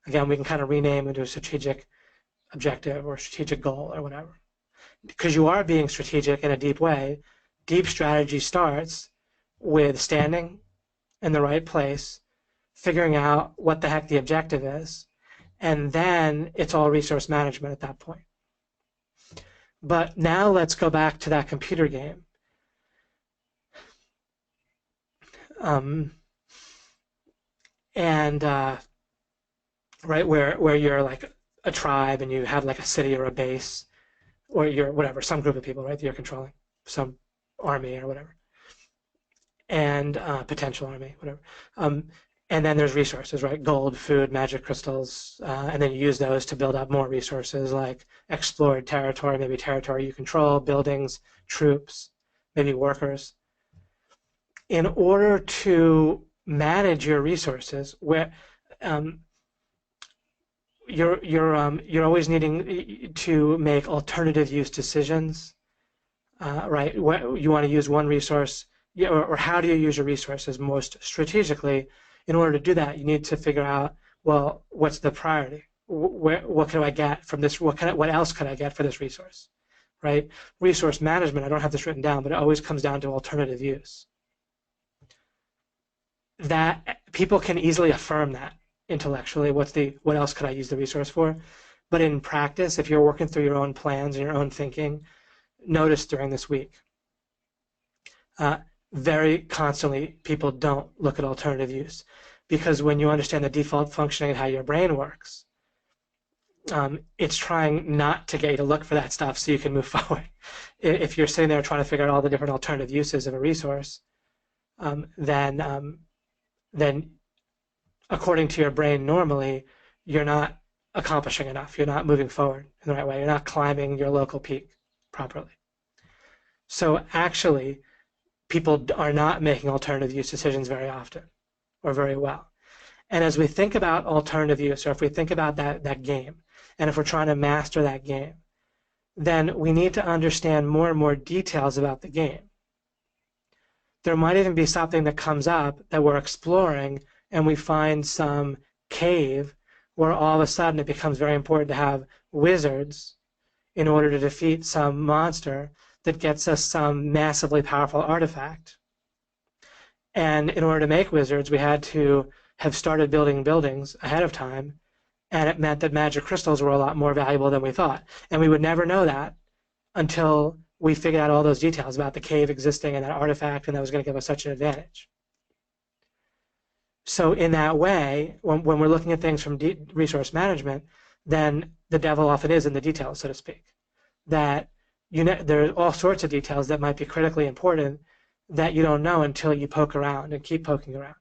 again, we can kind of rename into a strategic objective or strategic goal or whatever. Because you are being strategic in a deep way. Deep strategy starts with standing in the right place, figuring out what the heck the objective is, and then it's all resource management at that point. But now let's go back to that computer game. Right, where you're like a tribe and you have like a city or a base, or you're whatever, some group of people, right, that you're controlling, some army or whatever, and potential army, whatever. And then there's resources, right? Gold, food, magic crystals, and then you use those to build up more resources like explored territory, maybe territory you control, buildings, troops, maybe workers. In order to manage your resources, where you're always needing to make alternative use decisions, right? You want to use one resource, or how do you use your resources most strategically? In order to do that, you need to figure out, well, what's the priority? What can I get from this? What else could I get for this resource, right? Resource management, I don't have this written down, but it always comes down to alternative use. That people can easily affirm that intellectually. What else could I use the resource for? But in practice, if you're working through your own plans and your own thinking, notice during this week, very constantly people don't look at alternative use, because when you understand the default functioning of how your brain works, it's trying not to get you to look for that stuff so you can move forward. If you're sitting there trying to figure out all the different alternative uses of a resource, then according to your brain normally, you're not accomplishing enough. You're not moving forward in the right way. You're not climbing your local peak properly. So actually, people are not making alternative use decisions very often or very well. And as we think about alternative use, or if we think about that game, and if we're trying to master that game, then we need to understand more and more details about the game. There might even be something that comes up that we're exploring, and we find some cave where all of a sudden it becomes very important to have wizards in order to defeat some monster that gets us some massively powerful artifact. And in order to make wizards, we had to have started building buildings ahead of time, and it meant that magic crystals were a lot more valuable than we thought. And we would never know that until we figured out all those details about the cave existing and that artifact, and that was going to give us such an advantage. So in that way, when we're looking at things from resource management, then the devil often is in the details, so to speak. That there are all sorts of details that might be critically important that you don't know until you poke around and keep poking around.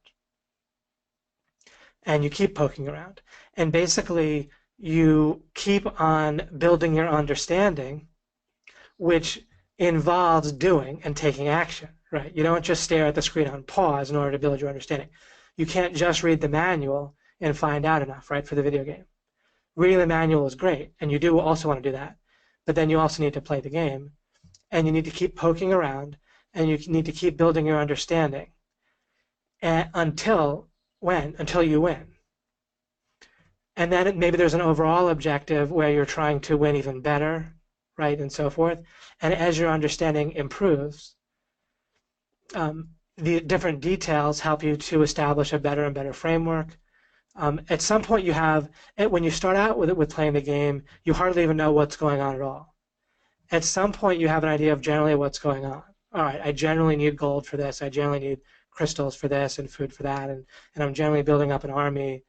And you keep poking around. And basically, you keep on building your understanding, which involves doing and taking action, right? You don't just stare at the screen on pause in order to build your understanding. You can't just read the manual and find out enough, right, for the video game. Reading the manual is great, and you do also want to do that. But then you also need to play the game, and you need to keep poking around, and you need to keep building your understanding until you win. And then maybe there's an overall objective where you're trying to win even better, right, and so forth. And as your understanding improves, the different details help you to establish a better and better framework. At some point when you start out with playing the game, you hardly even know what's going on at all. At some point you have an idea of generally what's going on. all right, I generally need gold for this, I generally need crystals for this and food for that, and I'm generally building up an army,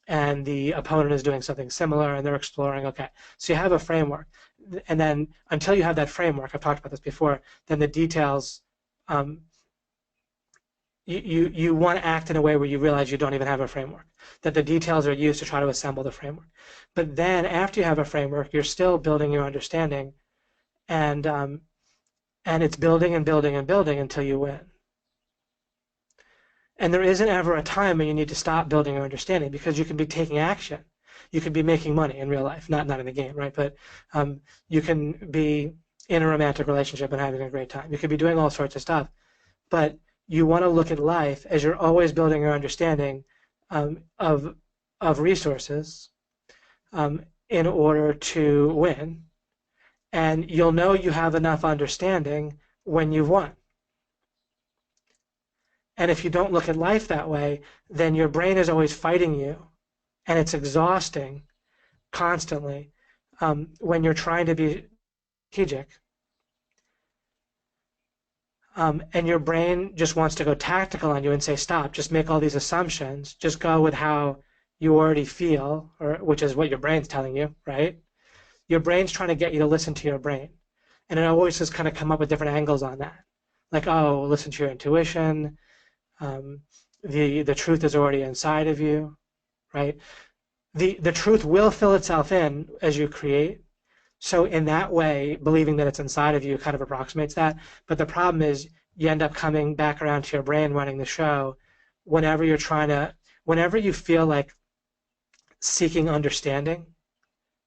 and the opponent is doing something similar and they're exploring. Okay, so you have a framework, and then until you have that framework, I've talked about this before, then the details, you want to act in a way where you realize you don't even have a framework, that the details are used to try to assemble the framework. But then after you have a framework, you're still building your understanding, and it's building and building and building until you win. And there isn't ever a time when you need to stop building your understanding, because you can be taking action. You could be making money in real life, not in the game, right? But you can be in a romantic relationship and having a great time. You could be doing all sorts of stuff. But you want to look at life as you're always building your understanding of resources in order to win. And you'll know you have enough understanding when you've won. And if you don't look at life that way, then your brain is always fighting you, and it's exhausting constantly when you're trying to be strategic. And your brain just wants to go tactical on you and say, stop, just make all these assumptions, just go with how you already feel, or which is what your brain's telling you, right? Your brain's trying to get you to listen to your brain. And it always just kind of come up with different angles on that. Like, oh, listen to your intuition. The truth is already inside of you, right? The truth will fill itself in as you create. So in that way, believing that it's inside of you kind of approximates that. But the problem is you end up coming back around to your brain running the show whenever you feel like seeking understanding,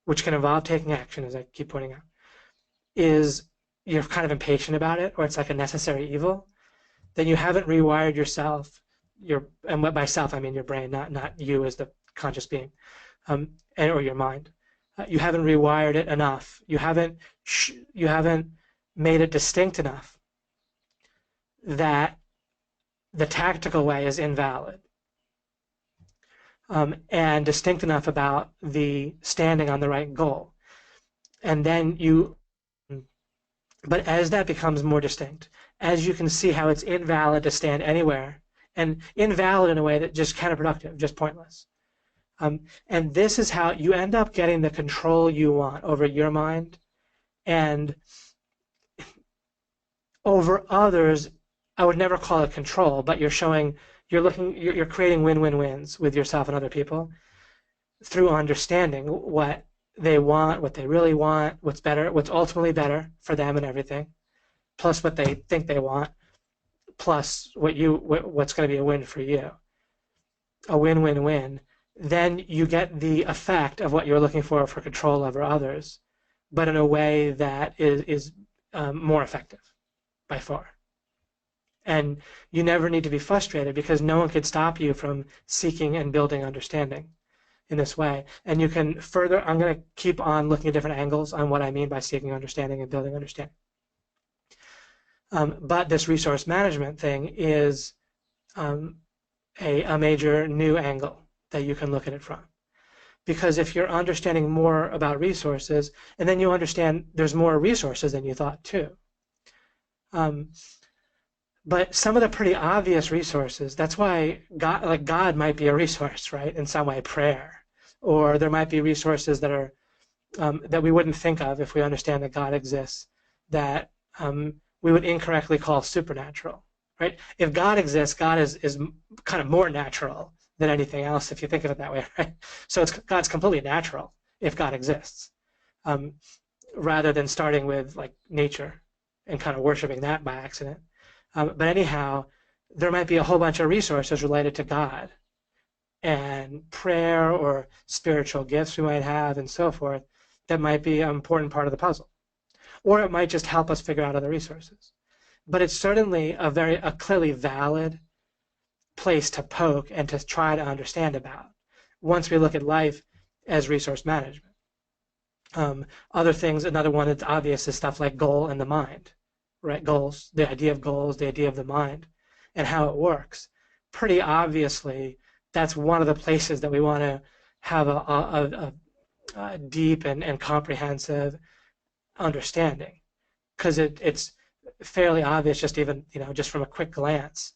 which can involve taking action, as I keep pointing out, is you're kind of impatient about it, or it's like a necessary evil, then you haven't rewired yourself, and by self I mean your brain, not you as the conscious being, or your mind. You haven't rewired it enough. You haven't made it distinct enough that the tactical way is invalid, and distinct enough about the standing on the right goal. And then but as that becomes more distinct, as you can see how it's invalid to stand anywhere, and invalid in a way that just counterproductive, just pointless. And this is how you end up getting the control you want over your mind and over others. I would never call it control, but you're creating win-win-wins with yourself and other people through understanding what they want, what they really want, what's better, what's ultimately better for them and everything, plus what they think they want, plus what's going to be a win for you, a win-win-win. Then you get the effect of what you're looking for control over others, but in a way that is more effective by far. And you never need to be frustrated, because no one could stop you from seeking and building understanding in this way. And you can further, I'm going to keep on looking at different angles on what I mean by seeking understanding and building understanding. But this resource management thing is a major new angle that you can look at it from. Because if you're understanding more about resources, and then you understand there's more resources than you thought too. But some of the pretty obvious resources, that's why God might be a resource, right? In some way, prayer. Or there might be resources that are that we wouldn't think of if we understand that God exists, that we would incorrectly call supernatural, right? If God exists, God is kind of more natural than anything else, if you think of it that way, right? So God's completely natural if God exists, rather than starting with like nature and kind of worshiping that by accident. But anyhow, there might be a whole bunch of resources related to God and prayer or spiritual gifts we might have and so forth that might be an important part of the puzzle. Or it might just help us figure out other resources. But it's certainly a clearly valid place to poke and to try to understand about once we look at life as resource management. Other things, another one that's obvious is stuff like goal and the mind, right? Goals, the idea of goals, the idea of the mind, and how it works. Pretty obviously, that's one of the places that we want to have a deep and comprehensive understanding, because it's fairly obvious, just even, just from a quick glance,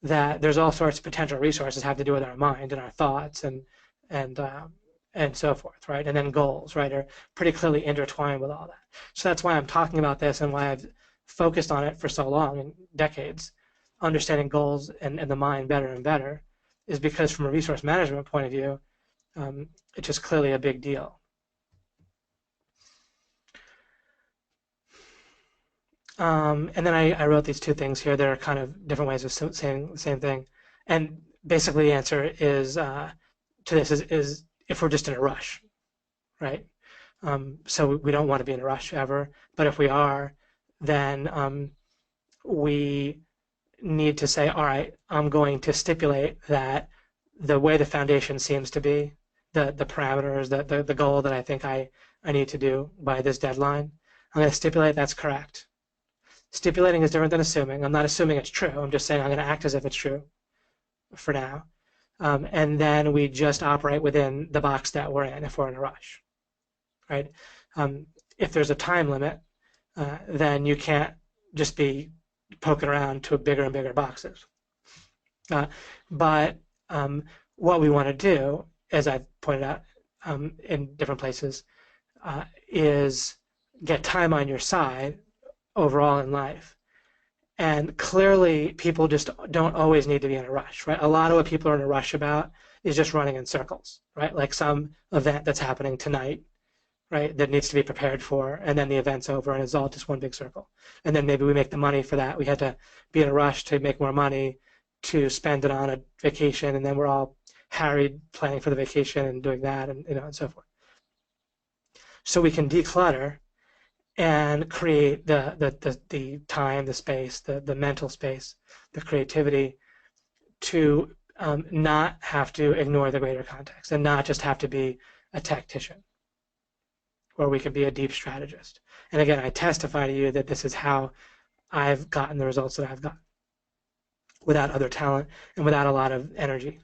that there's all sorts of potential resources have to do with our mind and our thoughts and and so forth, right? And then goals, right, are pretty clearly intertwined with all that. So that's why I'm talking about this and why I've focused on it for so long, in decades, understanding goals and the mind better and better, is because from a resource management point of view, it's just clearly a big deal. And then I wrote these two things here that are kind of different ways of saying the same thing. And basically the answer is to this is if we're just in a rush, right? So we don't want to be in a rush ever. But if we are, then we need to say, all right, I'm going to stipulate that the way the foundation seems to be, the parameters, the goal that I think I need to do by this deadline, I'm going to stipulate that's correct. Stipulating is different than assuming. I'm not assuming it's true. I'm just saying I'm going to act as if it's true for now. And then we just operate within the box that we're in if we're in a rush, right? If there's a time limit, then you can't just be poking around to bigger and bigger boxes. But what we want to do, as I've pointed out in different places, is get time on your side overall in life. And clearly, people just don't always need to be in a rush, right? A lot of what people are in a rush about is just running in circles, right? Like some event that's happening tonight, right, that needs to be prepared for, and then the event's over and it's all just one big circle. And then maybe we make the money for that. We had to be in a rush to make more money to spend it on a vacation, and then we're all harried planning for the vacation and doing that, and and so forth. So we can declutter and create the time, the space, the mental space, the creativity to not have to ignore the greater context and not just have to be a tactician, or we can be a deep strategist. And again, I testify to you that this is how I've gotten the results that I've gotten without other talent and without a lot of energy.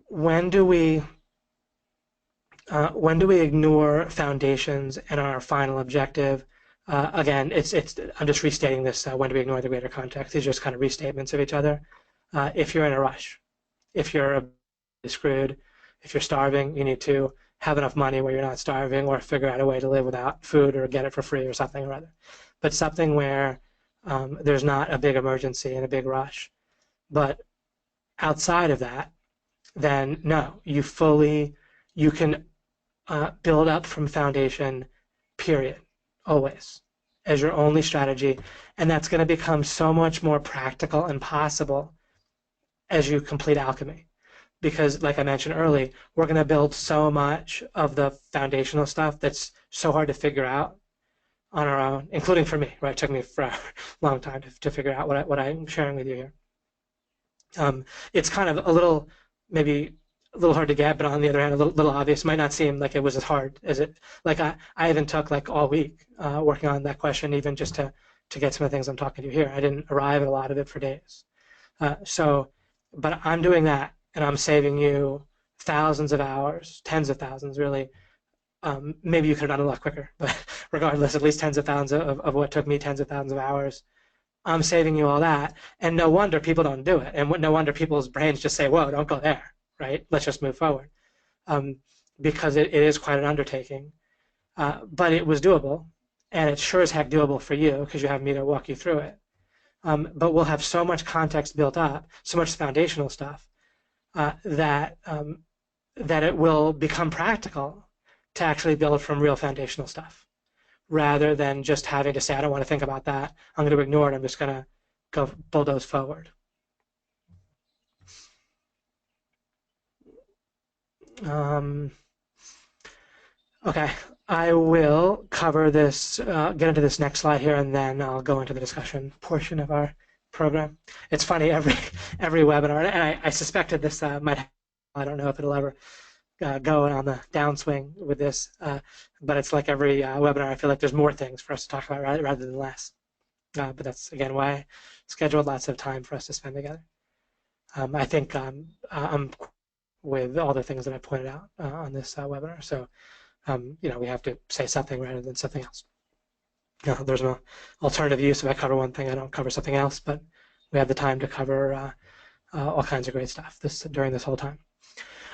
When do we ignore foundations and our final objective? Again, I'm just restating this. When do we ignore the greater context? These are just kind of restatements of each other. If you're in a rush, if you're screwed, if you're starving, you need to have enough money where you're not starving, or figure out a way to live without food, or get it for free, or something or other. But something where there's not a big emergency and a big rush. But outside of that, then no, you can build up from foundation, period, always, as your only strategy. And that's going to become so much more practical and possible as you complete alchemy. Because, like I mentioned earlier, we're going to build so much of the foundational stuff that's so hard to figure out on our own, including for me, right? It took me for a long time to figure out what I'm sharing with you here. It's kind of a little, maybe a little hard to get, but on the other hand, a little obvious. It might not seem like it was as hard as it. Like I even took like all week working on that question, even just to get some of the things I'm talking to you here. I didn't arrive at a lot of it for days. But I'm doing that, and I'm saving you thousands of hours, tens of thousands, really. Maybe you could have done it a lot quicker, but regardless, at least tens of thousands of what took me tens of thousands of hours. I'm saving you all that, and no wonder people don't do it, and no wonder people's brains just say, "Whoa, don't go there." Right? Let's just move forward, because it is quite an undertaking, but it was doable, and it's sure as heck doable for you because you have me to walk you through it. But we'll have so much context built up, so much foundational stuff that it will become practical to actually build from real foundational stuff, rather than just having to say, "I don't want to think about that. I'm going to ignore it. I'm just going to go bulldoze forward." Okay, I will cover this, get into this next slide here, and then I'll go into the discussion portion of our program. It's funny, every webinar, and I suspected this might, I don't know if it'll ever go on the downswing with this, but it's like every webinar, I feel like there's more things for us to talk about rather than less. But that's, again, why I scheduled lots of time for us to spend together. I think I'm with all the things that I pointed out on this webinar. So, we have to say something rather than something else. There's no alternative use. If I cover one thing, I don't cover something else, but we have the time to cover all kinds of great stuff during this whole time.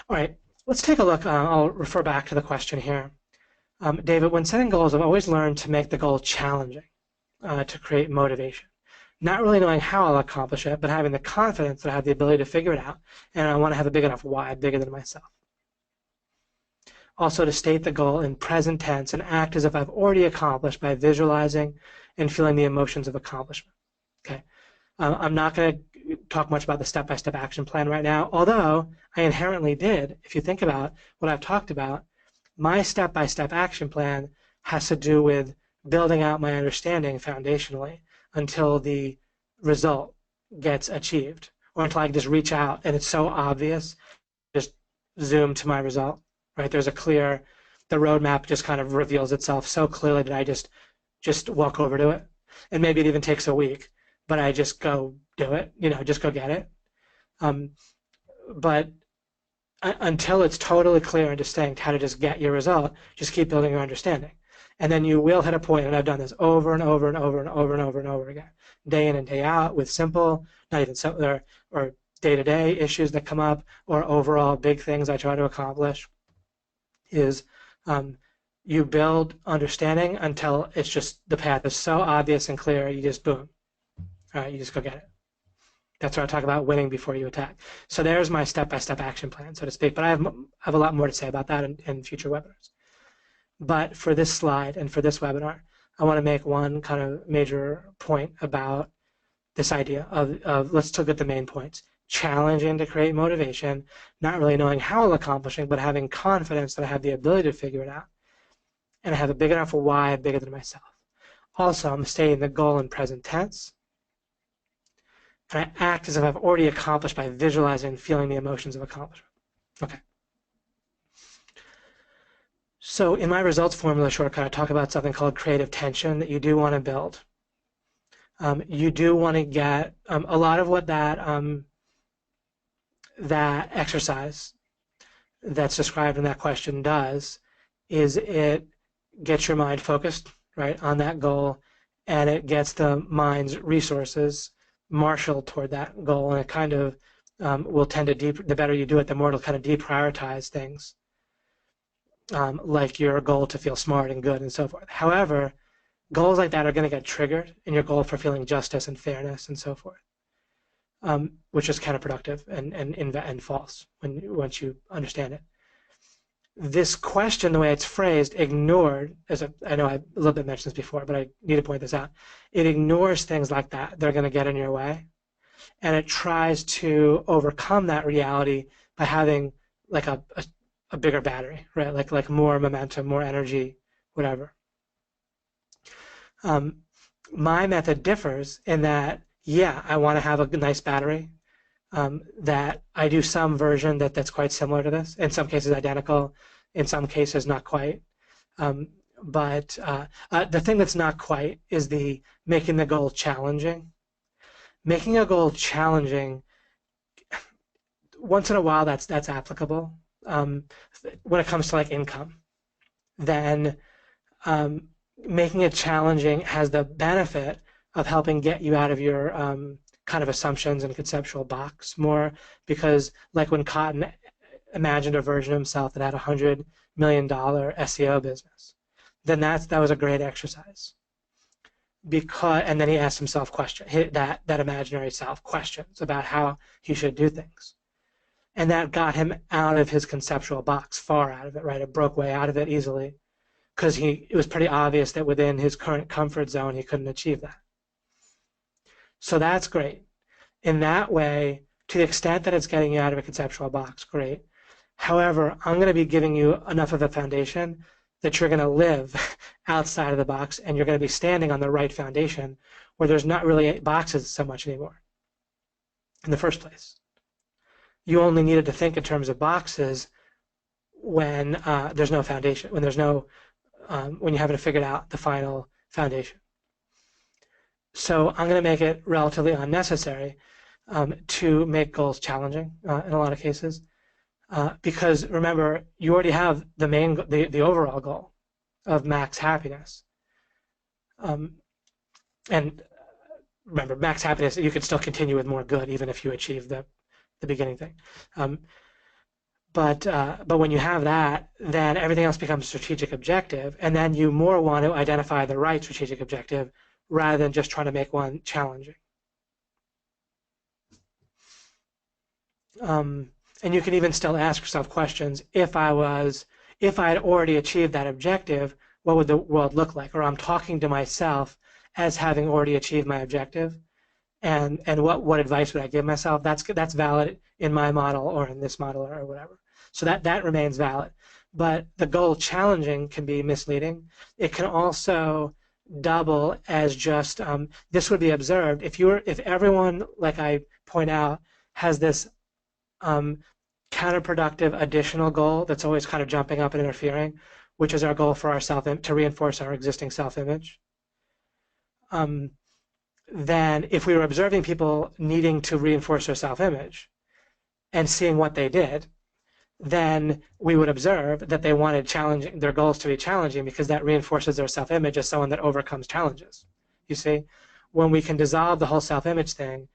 All right, let's take a look. I'll refer back to the question here. David, when setting goals, I've always learned to make the goal challenging to create motivation. Not really knowing how I'll accomplish it, but having the confidence that I have the ability to figure it out, and I want to have a big enough why, bigger than myself. Also, to state the goal in present tense and act as if I've already accomplished by visualizing and feeling the emotions of accomplishment. Okay, I'm not going to talk much about the step-by-step action plan right now, although I inherently did. If you think about what I've talked about, my step-by-step action plan has to do with building out my understanding foundationally until the result gets achieved, or until I can just reach out and it's so obvious, just zoom to my result, right? There's the roadmap just kind of reveals itself so clearly that I just walk over to it. And maybe it even takes a week, but I just go do it, just go get it. But until it's totally clear and distinct how to just get your result, just keep building your understanding. And then you will hit a point, and I've done this over and over and over and over and over and over again, day in and day out, with simple, not even simple, or day-to-day issues that come up, or overall big things I try to accomplish, is you build understanding until it's just, the path is so obvious and clear, you just boom. All right, you just go get it. That's what I talk about, winning before you attack. So there's my step-by-step action plan, so to speak. But I have a lot more to say about that in future webinars. But for this slide and for this webinar, I want to make one kind of major point about this idea of let's look at the main points. Challenging to create motivation, not really knowing how I'll accomplish it, but having confidence that I have the ability to figure it out. And I have a big enough why, bigger than myself. Also, I'm stating the goal in present tense. And I act as if I've already accomplished by visualizing and feeling the emotions of accomplishment. Okay. So in my results formula shortcut, I talk about something called creative tension that you do want to build. You do want to get a lot of what that exercise that's described in that question does is it gets your mind focused, right, on that goal, and it gets the mind's resources marshaled toward that goal, and it kind of will tend to the better you do it, the more it'll kind of deprioritize things, like your goal to feel smart and good and so forth. However, goals like that are going to get triggered in your goal for feeling justice and fairness and so forth, which is counterproductive and false once you understand it. This question, the way it's phrased, ignored, I know I a little bit mentioned this before, but I need to point this out. It ignores things like that. They're going to get in your way. And it tries to overcome that reality by having like a bigger battery, right? Like more momentum, more energy, whatever. My method differs in that, yeah, I want to have a nice battery, that I do some version that's quite similar to this, in some cases identical, in some cases not quite. But the thing that's not quite is the making the goal challenging. Making a goal challenging, once in a while that's applicable. When it comes to like income, then making it challenging has the benefit of helping get you out of your kind of assumptions and conceptual box more, because like when Cotton imagined a version of himself that had $100 million SEO business, then that was a great exercise. And then he asked himself that imaginary self questions about how he should do things. And that got him out of his conceptual box, far out of it, right? It broke way out of it easily, because it was pretty obvious that within his current comfort zone he couldn't achieve that. So that's great. In that way, to the extent that it's getting you out of a conceptual box, great. However, I'm going to be giving you enough of a foundation that you're going to live outside of the box, and you're going to be standing on the right foundation where there's not really boxes so much anymore in the first place. You only needed to think in terms of boxes when there's no foundation, when you haven't figured out the final foundation. So I'm going to make it relatively unnecessary to make goals challenging in a lot of cases. because remember, you already have the overall goal of max happiness. And remember, max happiness, you can still continue with more good even if you achieve the beginning thing. But when you have that, then everything else becomes a strategic objective, and then you more want to identify the right strategic objective rather than just trying to make one challenging. And you can even still ask yourself questions. If I had already achieved that objective, what would the world look like? Or I'm talking to myself as having already achieved my objective, and what advice would I give myself? That's valid in my model or in this model or whatever. So that remains valid. But the goal challenging can be misleading. It can also double as just this would be observed if everyone, like I point out, has this counterproductive additional goal that's always kind of jumping up and interfering, which is our goal for our to reinforce our existing self-image. Then if we were observing people needing to reinforce their self-image and seeing what they did, then we would observe that they wanted their goals to be challenging because that reinforces their self-image as someone that overcomes challenges. You see, when we can dissolve the whole self-image thing,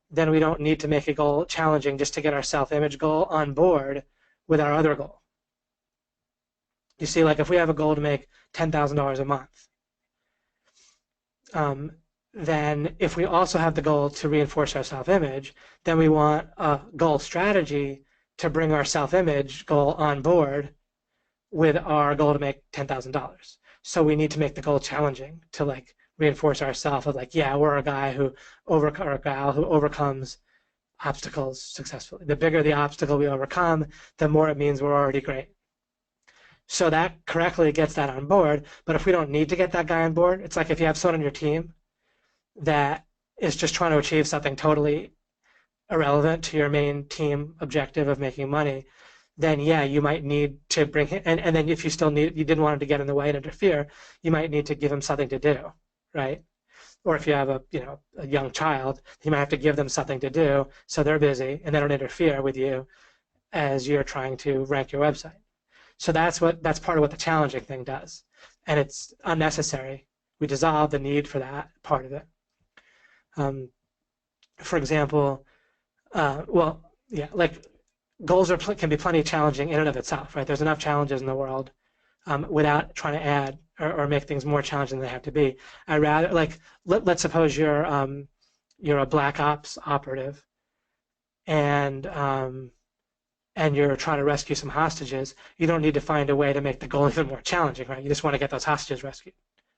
then we don't need to make a goal challenging just to get our self-image goal on board with our other goal. You see, like if we have a goal to make $10,000 a month, then if we also have the goal to reinforce our self-image, then we want a goal strategy to bring our self-image goal on board with our goal to make $10,000. So we need to make the goal challenging to like reinforce ourselves of like, yeah, we're a guy or a gal who overcomes obstacles successfully. The bigger the obstacle we overcome, the more it means we're already great. So that correctly gets that on board. But if we don't need to get that guy on board, it's like if you have someone on your team that is just trying to achieve something totally irrelevant to your main team objective of making money, then yeah, you might need to bring him, and then if you didn't want him to get in the way and interfere, you might need to give him something to do, right? Or if you have a young child, you might have to give them something to do so they're busy and they don't interfere with you as you're trying to rank your website. So that's part of what the challenging thing does, and it's unnecessary. We dissolve the need for that part of it. For example, like goals can be plenty challenging in and of itself, right? There's enough challenges in the world without trying to add or make things more challenging than they have to be. I rather like let's suppose you're a black ops operative, and you're trying to rescue some hostages. You don't need to find a way to make the goal even more challenging, right? You just want to get those hostages rescued.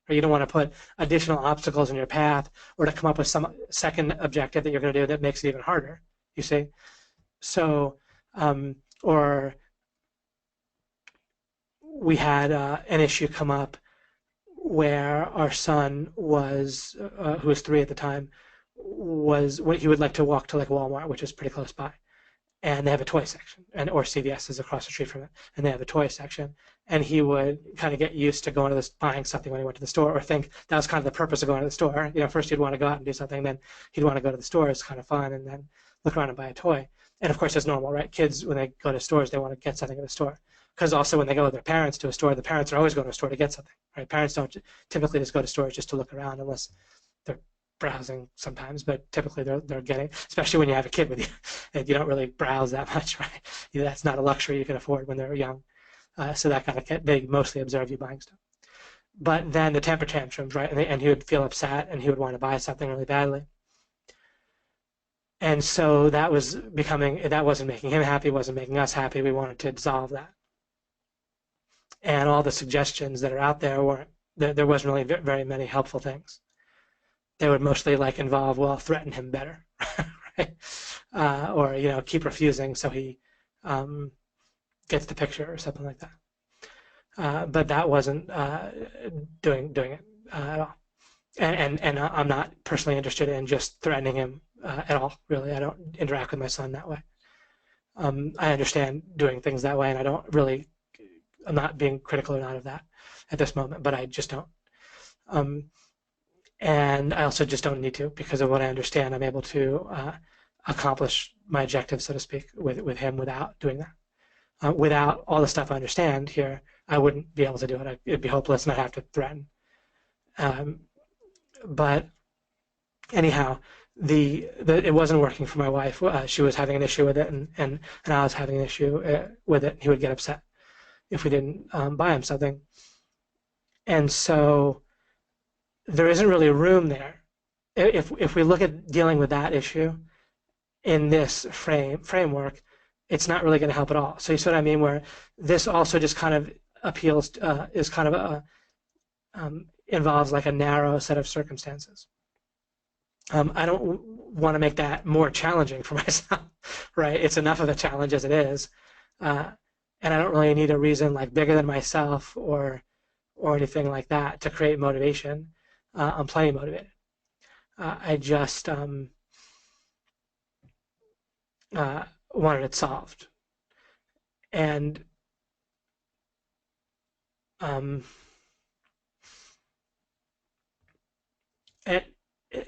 Or you don't want to put additional obstacles in your path or to come up with some second objective that you're going to do that makes it even harder, you see? So, or we had an issue come up where our son was, who was 3 at the time, he would like to walk to like Walmart, which is pretty close by. And they have a toy section, or CVS is across the street from it, and they have a toy section. And he would kind of get used to going to this, buying something when he went to the store, or think that was kind of the purpose of going to the store. First he'd want to go out and do something, then he'd want to go to the store. It's kind of fun, and then look around and buy a toy. And of course, it's normal, right? Kids, when they go to stores, they want to get something at the store. Because also when they go with their parents to a store, the parents are always going to a store to get something, right? Parents don't typically just go to stores just to look around unless they're browsing sometimes, but typically they're getting, especially when you have a kid with you, and you don't really browse that much, right? That's not a luxury you can afford when they're young. So that kind of, they mostly observe you buying stuff. But then the temper tantrums, right? And he would feel upset and he would want to buy something really badly. And so that wasn't making him happy, wasn't making us happy. We wanted to dissolve that. And all the suggestions that are out there there wasn't really very many helpful things. They would mostly involve, well, threaten him better, right? Or keep refusing so he gets the picture or something like that. But that wasn't doing it at all. And I'm not personally interested in just threatening him at all. Really, I don't interact with my son that way. I understand doing things that way, and I'm not being critical or not of that at this moment, but I just don't. And I also just don't need to, because of what I understand. I'm able to accomplish my objective, so to speak, with him without doing that. Without all the stuff I understand here, I wouldn't be able to do it. It'd be hopeless, and I'd have to threaten. But anyhow, it wasn't working for my wife. She was having an issue with it, and I was having an issue with it. He would get upset if we didn't buy him something. And so there isn't really room there. If we look at dealing with that issue in this framework, it's not really going to help at all. So you see what I mean? Where this also just kind of appeals, is kind of involves like a narrow set of circumstances. I don't want to make that more challenging for myself, right? It's enough of a challenge as it is. And I don't really need a reason like bigger than myself or anything like that to create motivation. I'm plenty motivated. I just wanted it solved. And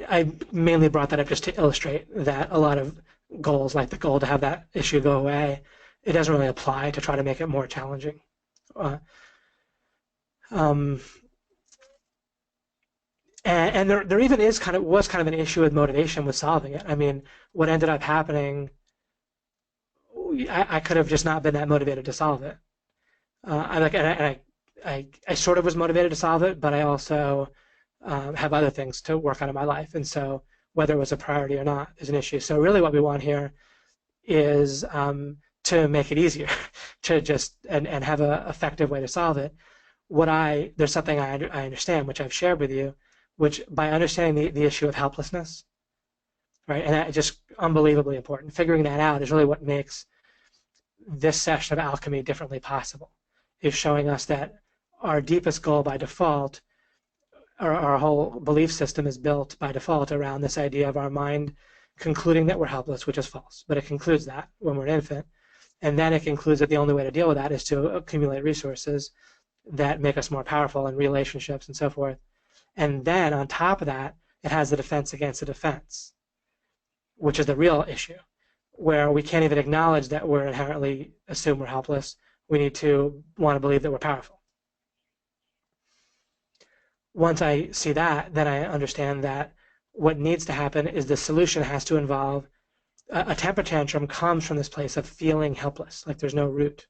I mainly brought that up just to illustrate that a lot of goals, like the goal to have that issue go away, it doesn't really apply to try to make it more challenging. And there even was kind of an issue with motivation with solving it. I mean, what ended up happening, I could have just not been that motivated to solve it. I sort of was motivated to solve it, but I also have other things to work on in my life, and so whether it was a priority or not is an issue. So really, what we want here is to make it easier to just and have an effective way to solve it. There's something I understand, which I've shared with you, which by understanding the issue of helplessness, right, and that's just unbelievably important. Figuring that out is really what makes this session of alchemy differently possible. Is showing us that our deepest goal by default, our whole belief system is built by default around this idea of our mind concluding that we're helpless, which is false. But it concludes that when we're an infant. And then it concludes that the only way to deal with that is to accumulate resources that make us more powerful in relationships and so forth. And then on top of that, it has the defense against the defense, which is the real issue, where we can't even acknowledge that we're inherently assume we're helpless. We need to want to believe that we're powerful. Once I see that, then I understand that what needs to happen is the solution has to involve a temper tantrum comes from this place of feeling helpless, like there's no root.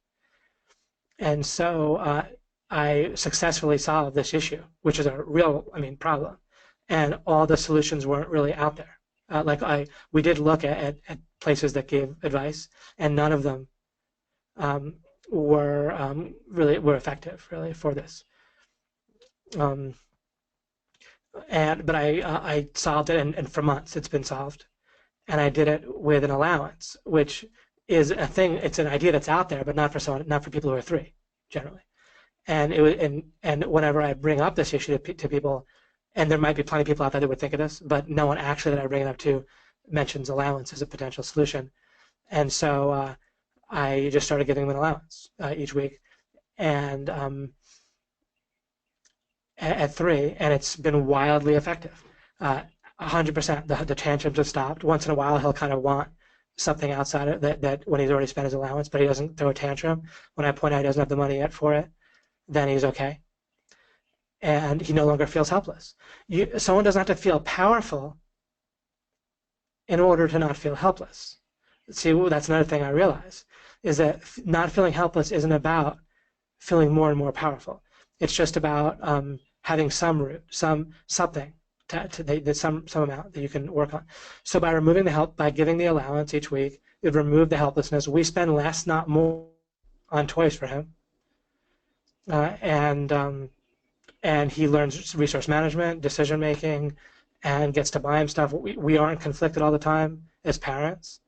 And so I successfully solved this issue, which is a real, problem. And all the solutions weren't really out there. We did look at places that gave advice, and none of them were effective really for this. But I solved it, and for months it's been solved, and I did it with an allowance, which is a thing. It's an idea that's out there, but not for people who are 3 generally. And whenever I bring up this issue to people, and there might be plenty of people out there that would think of this, but no one actually that I bring it up to mentions allowance as a potential solution. And so I just started giving them an allowance each week, and at 3, and it's been wildly effective. 100%. The tantrums have stopped. Once in a while, he'll kind of want something outside of that when he's already spent his allowance, but he doesn't throw a tantrum. When I point out he doesn't have the money yet for it, then he's okay. And he no longer feels helpless. Someone doesn't have to feel powerful in order to not feel helpless. See, that's another thing I realize, is that not feeling helpless isn't about feeling more and more powerful. It's just about having some root, something, some amount that you can work on. So by removing by giving the allowance each week, it removed the helplessness. We spend less, not more, on toys for him, and he learns resource management, decision making, and gets to buy him stuff. We aren't conflicted all the time as parents,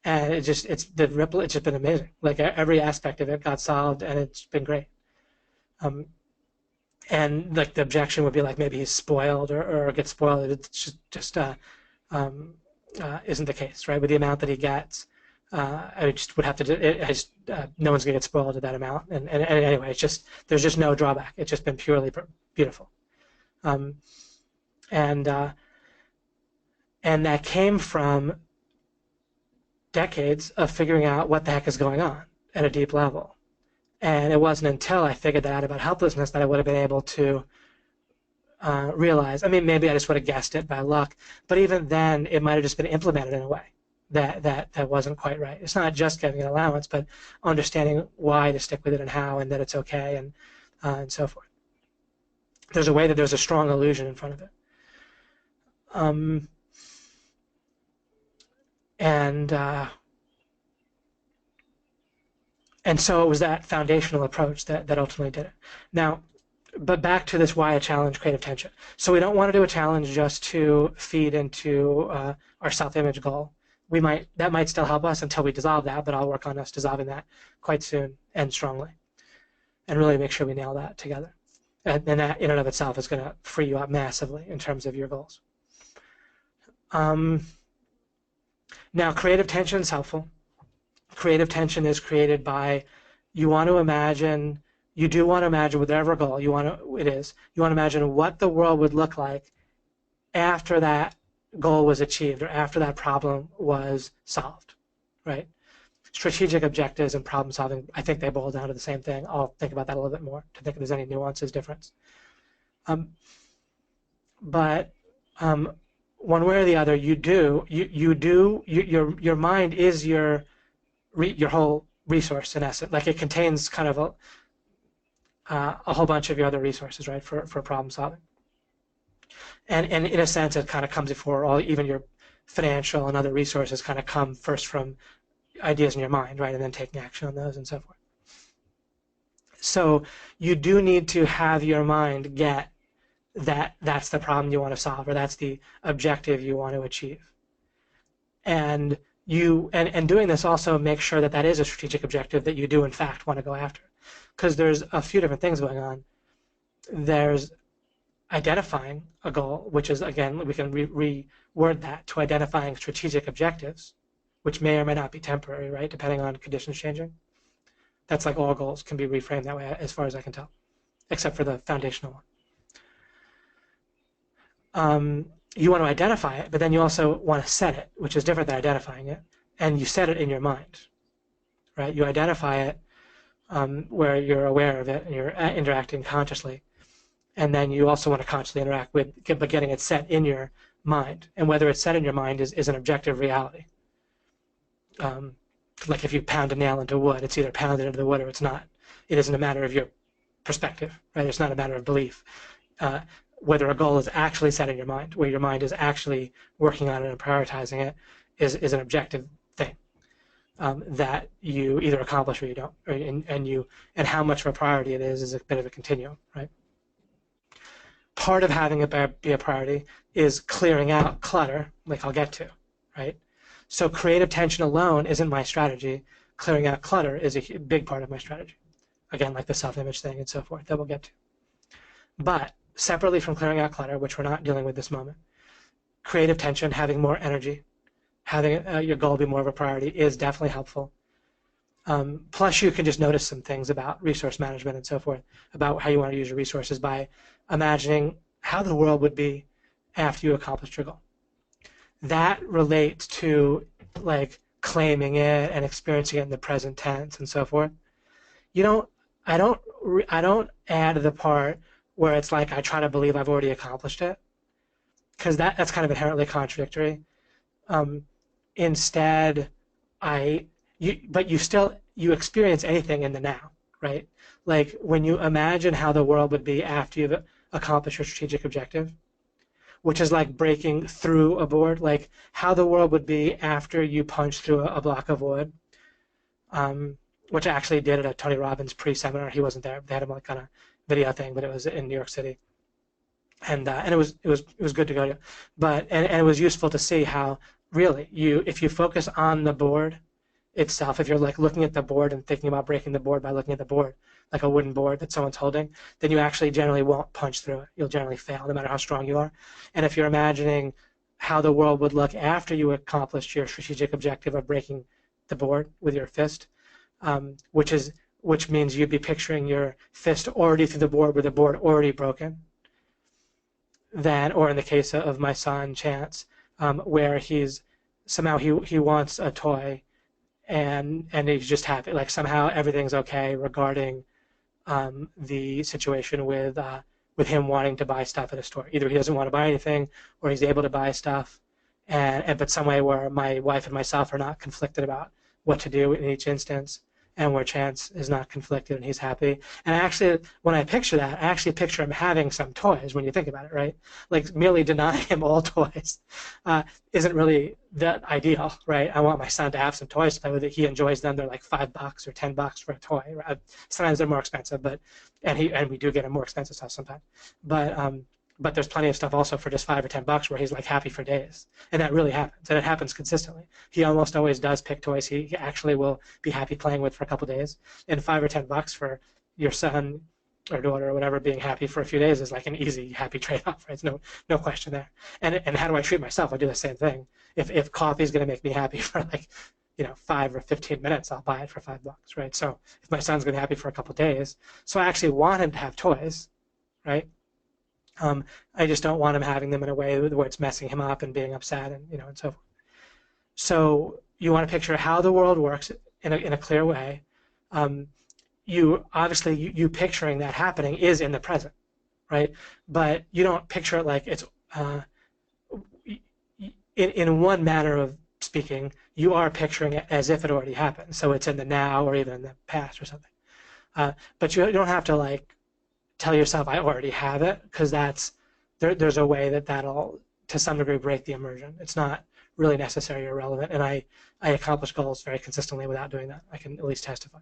and it's just been amazing. Like every aspect of it got solved, and it's been great. And like the objection would be like maybe he's spoiled or gets spoiled. It's just isn't the case, right? With the amount that he gets, I just would have to. No one's gonna get spoiled at that amount. And anyway, there's just no drawback. It's just been purely beautiful. And that came from decades of figuring out what the heck is going on. at a deep level. And it wasn't until I figured that out about helplessness that I would have been able to realize. I mean, maybe I just would have guessed it by luck, but even then, it might have just been implemented in a way that wasn't quite right. It's not just giving an allowance, but understanding why to stick with it and how, and that it's okay, and so forth. There's a way that there's a strong illusion in front of it. And so it was that foundational approach that ultimately did it. Now, but back to this why a challenge, creative tension. So we don't want to do a challenge just to feed into our self-image goal. That might still help us until we dissolve that, but I'll work on us dissolving that quite soon and strongly, and really make sure we nail that together. And that in and of itself is going to free you up massively in terms of your goals. Now, creative tension is helpful. Creative tension is created by you do want to imagine whatever goal you want to imagine what the world would look like after that goal was achieved or after that problem was solved, right? Strategic objectives and problem solving, I think they boil down to the same thing. I'll think about that a little bit more to think if there's any nuances, difference. But one way or the other, your mind is your whole resource in essence. Like it contains kind of a whole bunch of your other resources, right, for problem solving. And in a sense, it kind of comes before even your financial and other resources kind of come first from ideas in your mind, right, and then taking action on those and so forth. So you do need to have your mind get that's the problem you want to solve, or that's the objective you want to achieve. And doing this also makes sure that is a strategic objective that you do in fact want to go after, because there's a few different things going on. There's identifying a goal, which is, again, we can reword that to identifying strategic objectives, which may or may not be temporary, right, depending on conditions changing. That's like all goals can be reframed that way, as far as I can tell, except for the foundational one. You want to identify it, but then you also want to set it, which is different than identifying it, and you set it in your mind, right? You identify it where you're aware of it and you're interacting consciously, and then you also want to consciously interact with, but getting it set in your mind, and whether it's set in your mind is an objective reality. Like if you pound a nail into wood, it's either pounded into the wood or it's not. It isn't a matter of your perspective, right? It's not a matter of belief. Whether a goal is actually set in your mind, where your mind is actually working on it and prioritizing it, is an objective thing that you either accomplish or you don't, and how much of a priority it is a bit of a continuum, right? Part of having it be a priority is clearing out clutter, like I'll get to, right? So creative tension alone isn't my strategy. Clearing out clutter is a big part of my strategy. Again, like the self-image thing and so forth that we'll get to. But separately from clearing out clutter, which we're not dealing with this moment, creative tension, having more energy, having your goal be more of a priority is definitely helpful. Plus, you can just notice some things about resource management and so forth, about how you want to use your resources by imagining how the world would be after you accomplished your goal. That relates to like claiming it and experiencing it in the present tense and so forth. I don't add the part where it's like I try to believe I've already accomplished it, because that's kind of inherently contradictory. Instead, you experience anything in the now, right? Like when you imagine how the world would be after you've accomplished your strategic objective, which is like breaking through a board, like how the world would be after you punch through a block of wood, which I actually did at a Tony Robbins pre-seminar. He wasn't there. They had him like on a video thing, but it was in New York City, and it was good to go to. But and it was useful to see how really if you focus on the board itself, if you're like looking at the board and thinking about breaking the board by looking at the board, like a wooden board that someone's holding, then you actually generally won't punch through it. You'll generally fail, no matter how strong you are. And if you're imagining how the world would look after you accomplished your strategic objective of breaking the board with your fist, which means you'd be picturing your fist already through the board with the board already broken. Then, or in the case of my son Chance, where he wants a toy, and he's just happy. Like somehow everything's okay regarding the situation with him wanting to buy stuff at a store. Either he doesn't want to buy anything, or he's able to buy stuff, and but some way where my wife and myself are not conflicted about what to do in each instance, and where Chance is not conflicted and he's happy. And actually, when I picture that, I actually picture him having some toys when you think about it, right? Like merely denying him all toys isn't really that ideal, right? I want my son to have some toys to play with. It. He enjoys them. They're like $5 or $10 for a toy. Right? Sometimes they're more expensive, but and we do get him more expensive stuff sometimes. But there's plenty of stuff also for just $5 or $10 where he's like happy for days, and that really happens, and it happens consistently. He almost always does pick toys he actually will be happy playing with for a couple of days, and $5 or $10 for your son or daughter or whatever being happy for a few days is like an easy, happy trade-off, right? No question there. And how do I treat myself? I do the same thing. If coffee is going to make me happy for like 5 or 15 minutes, I'll buy it for $5, right? So if my son's going to be happy for a couple of days, so I actually want him to have toys, right? I just don't want him having them in a way where it's messing him up and being upset and and so forth. So you want to picture how the world works in a clear way. You obviously you picturing that happening is in the present, right? But you don't picture it like it's in one manner of speaking. You are picturing it as if it already happened, so it's in the now or even in the past or something. But you don't have to like tell yourself I already have it, because there's a way that'll to some degree break the immersion. It's not really necessary or relevant, and I accomplish goals very consistently without doing that. I can at least testify,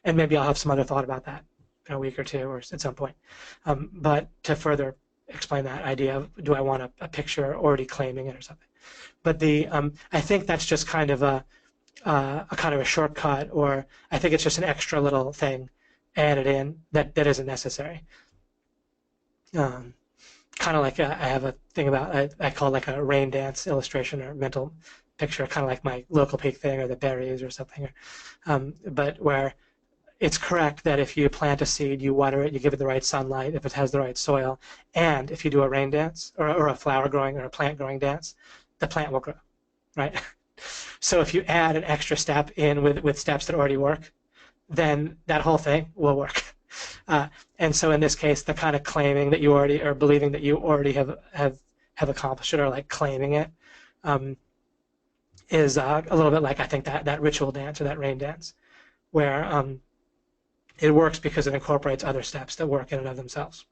and maybe I'll have some other thought about that in a week or two or at some point. But to further explain that idea of do I want a picture already claiming it or something. But I think that's just kind of a kind of a shortcut, or I think it's just an extra little thing added in that isn't necessary. Kind of like I have a thing about I call like a rain dance illustration or mental picture, kind of like my local peak thing or the berries or something. But where it's correct that if you plant a seed, you water it, you give it the right sunlight, if it has the right soil, and if you do a rain dance or a flower growing or a plant growing dance, the plant will grow, right? So if you add an extra step in with steps that already work, then that whole thing will work. And so in this case, the kind of claiming that you already, or believing that you already have accomplished it, or like claiming it, is a little bit like I think that ritual dance or that rain dance, where it works because it incorporates other steps that work in and of themselves.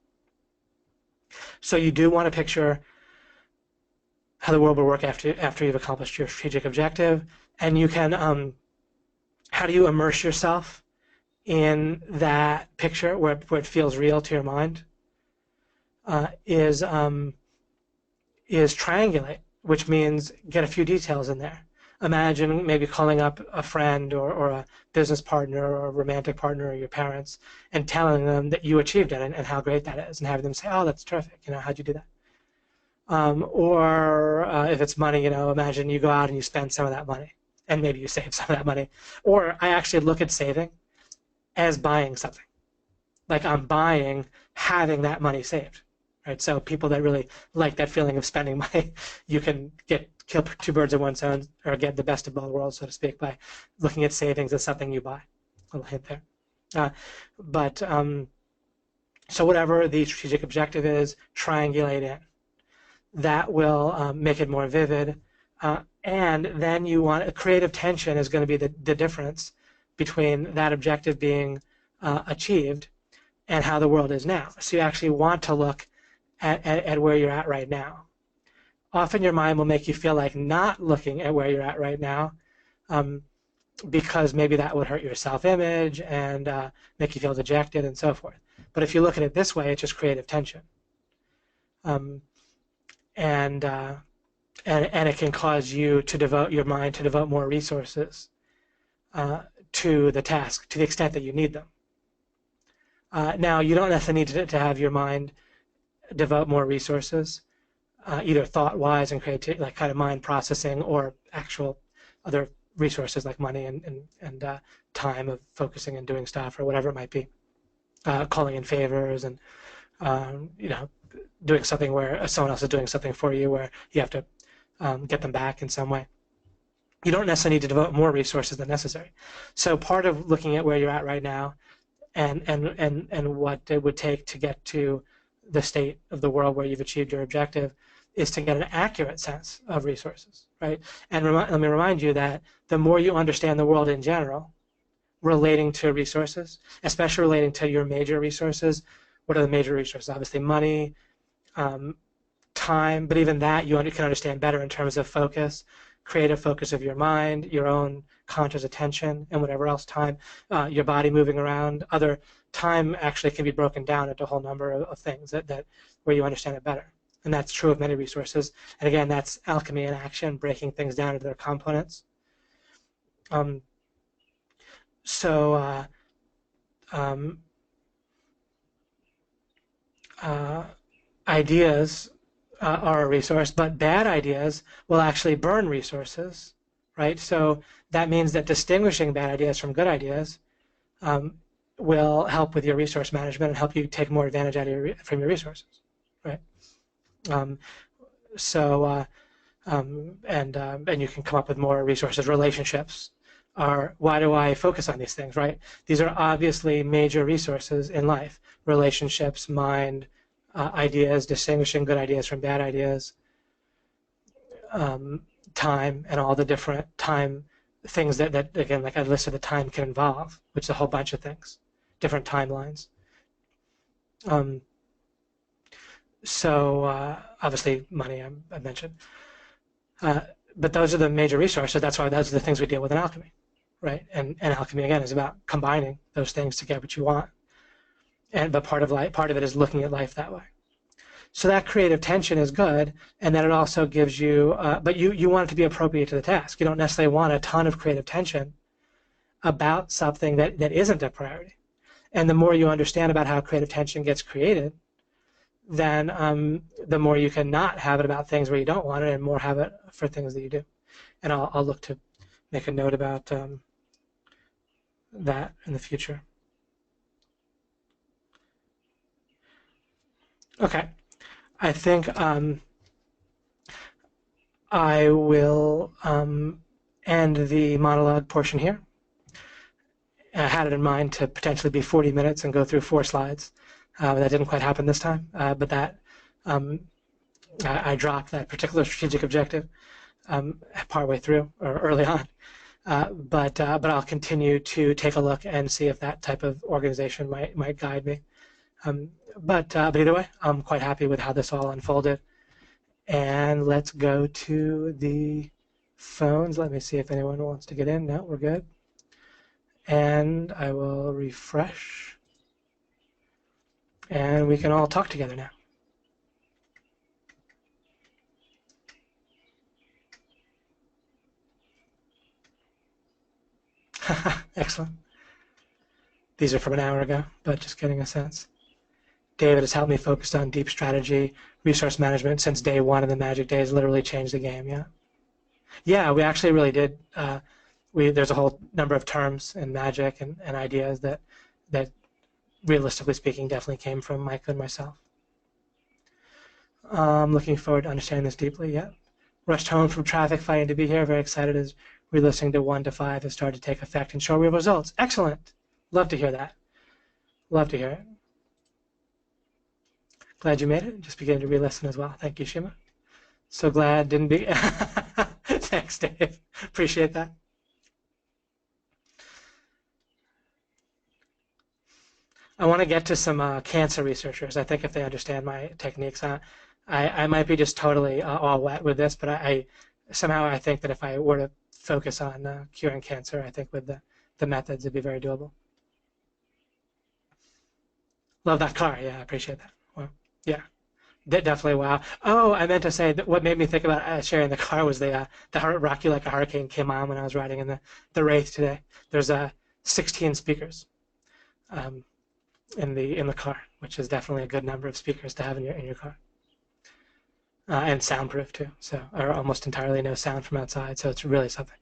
So you do want to picture how the world will work after you've accomplished your strategic objective, and you can how do you immerse yourself in that picture where it feels real to your mind? Is triangulate, which means get a few details in there. Imagine maybe calling up a friend or a business partner or a romantic partner or your parents and telling them that you achieved it and how great that is, and having them say, "Oh, that's terrific. How'd you do that?" Or if it's money, imagine you go out and you spend some of that money, and maybe you save some of that money. Or I actually look at saving as buying something. Like I'm buying having that money saved, right? So people that really like that feeling of spending money, you can kill two birds with one stone, or get the best of both worlds, so to speak, by looking at savings as something you buy. A little hint there. So whatever the strategic objective is, triangulate in. That will make it more vivid. And then you want creative tension is going to be the difference between that objective being achieved and how the world is now. So you actually want to look at where you're at right now. Often your mind will make you feel like not looking at where you're at right now, because maybe that would hurt your self-image and make you feel dejected and so forth. But if you look at it this way, it's just creative tension. And it can cause you to devote your mind to devote more resources to the task, to the extent that you need them. Now, you don't necessarily need to have your mind devote more resources, either thought-wise and creative, like kind of mind processing, or actual other resources like money and time of focusing and doing stuff or whatever it might be, calling in favors and doing something where someone else is doing something for you where you have to get them back in some way. you don't necessarily need to devote more resources than necessary. So part of looking at where you're at right now and what it would take to get to the state of the world where you've achieved your objective is to get an accurate sense of resources, right? And let me remind you that the more you understand the world in general, relating to resources, especially relating to your major resources, what are the major resources? Obviously money, time, but even that you can understand better in terms of focus, creative focus of your mind, your own conscious attention, and whatever else time, your body moving around. Other time actually can be broken down into a whole number of things that where you understand it better. And that's true of many resources. And again, that's alchemy in action, breaking things down into their components. Ideas are a resource, but bad ideas will actually burn resources, right? So that means that distinguishing bad ideas from good ideas will help with your resource management and help you take more advantage out of from your resources, right? And you can come up with more resources. Relationships are, why do I focus on these things, right? These are obviously major resources in life. Relationships, mind, ideas, distinguishing good ideas from bad ideas, time, and all the different time things that again, like I listed, the time can involve, which is a whole bunch of things, different timelines. Obviously money I mentioned. But those are the major resources. That's why those are the things we deal with in alchemy, right? And alchemy, again, is about combining those things to get what you want. But part of it is looking at life that way. So that creative tension is good, and then it also gives you, but you want it to be appropriate to the task. You don't necessarily want a ton of creative tension about something that isn't a priority. And the more you understand about how creative tension gets created, then the more you can not have it about things where you don't want it and more have it for things that you do. And I'll look to make a note about that in the future. Okay, I think I will end the monologue portion here. I had it in mind to potentially be 40 minutes and go through 4 slides. That didn't quite happen this time, but that I dropped that particular strategic objective partway through or early on. But I'll continue to take a look and see if that type of organization might guide me. But either way, I'm quite happy with how this all unfolded. And let's go to the phones. Let me see if anyone wants to get in. No, we're good. And I will refresh. And we can all talk together now. Excellent. These are from an hour ago, but just getting a sense. David has helped me focus on deep strategy, resource management since day one, and the magic days literally changed the game. Yeah. Yeah, we actually really did. There's a whole number of terms in magic and ideas that realistically speaking definitely came from Mike and myself. Looking forward to understanding this deeply. Yeah. Rushed home from traffic, fighting to be here. Very excited as re-listening to 1 to 5 has started to take effect and show real results. Excellent. Love to hear that. Love to hear it. Glad you made it. Just beginning to re-listen as well. Thank you, Shima. So glad didn't be. Thanks, Dave. Appreciate that. I want to get to some cancer researchers. I think if they understand my techniques, I might be just totally all wet with this, but I think that if I were to focus on curing cancer, I think with the methods, it'd be very doable. Love that car. Yeah, I appreciate that. Well, yeah, definitely. Wow. Oh, I meant to say that what made me think about sharing the car was the Rock You Like a Hurricane came on when I was riding in the Wraith today. There's 16 speakers in the car, which is definitely a good number of speakers to have in your car. And soundproof too, so or almost entirely no sound from outside, so it's really something.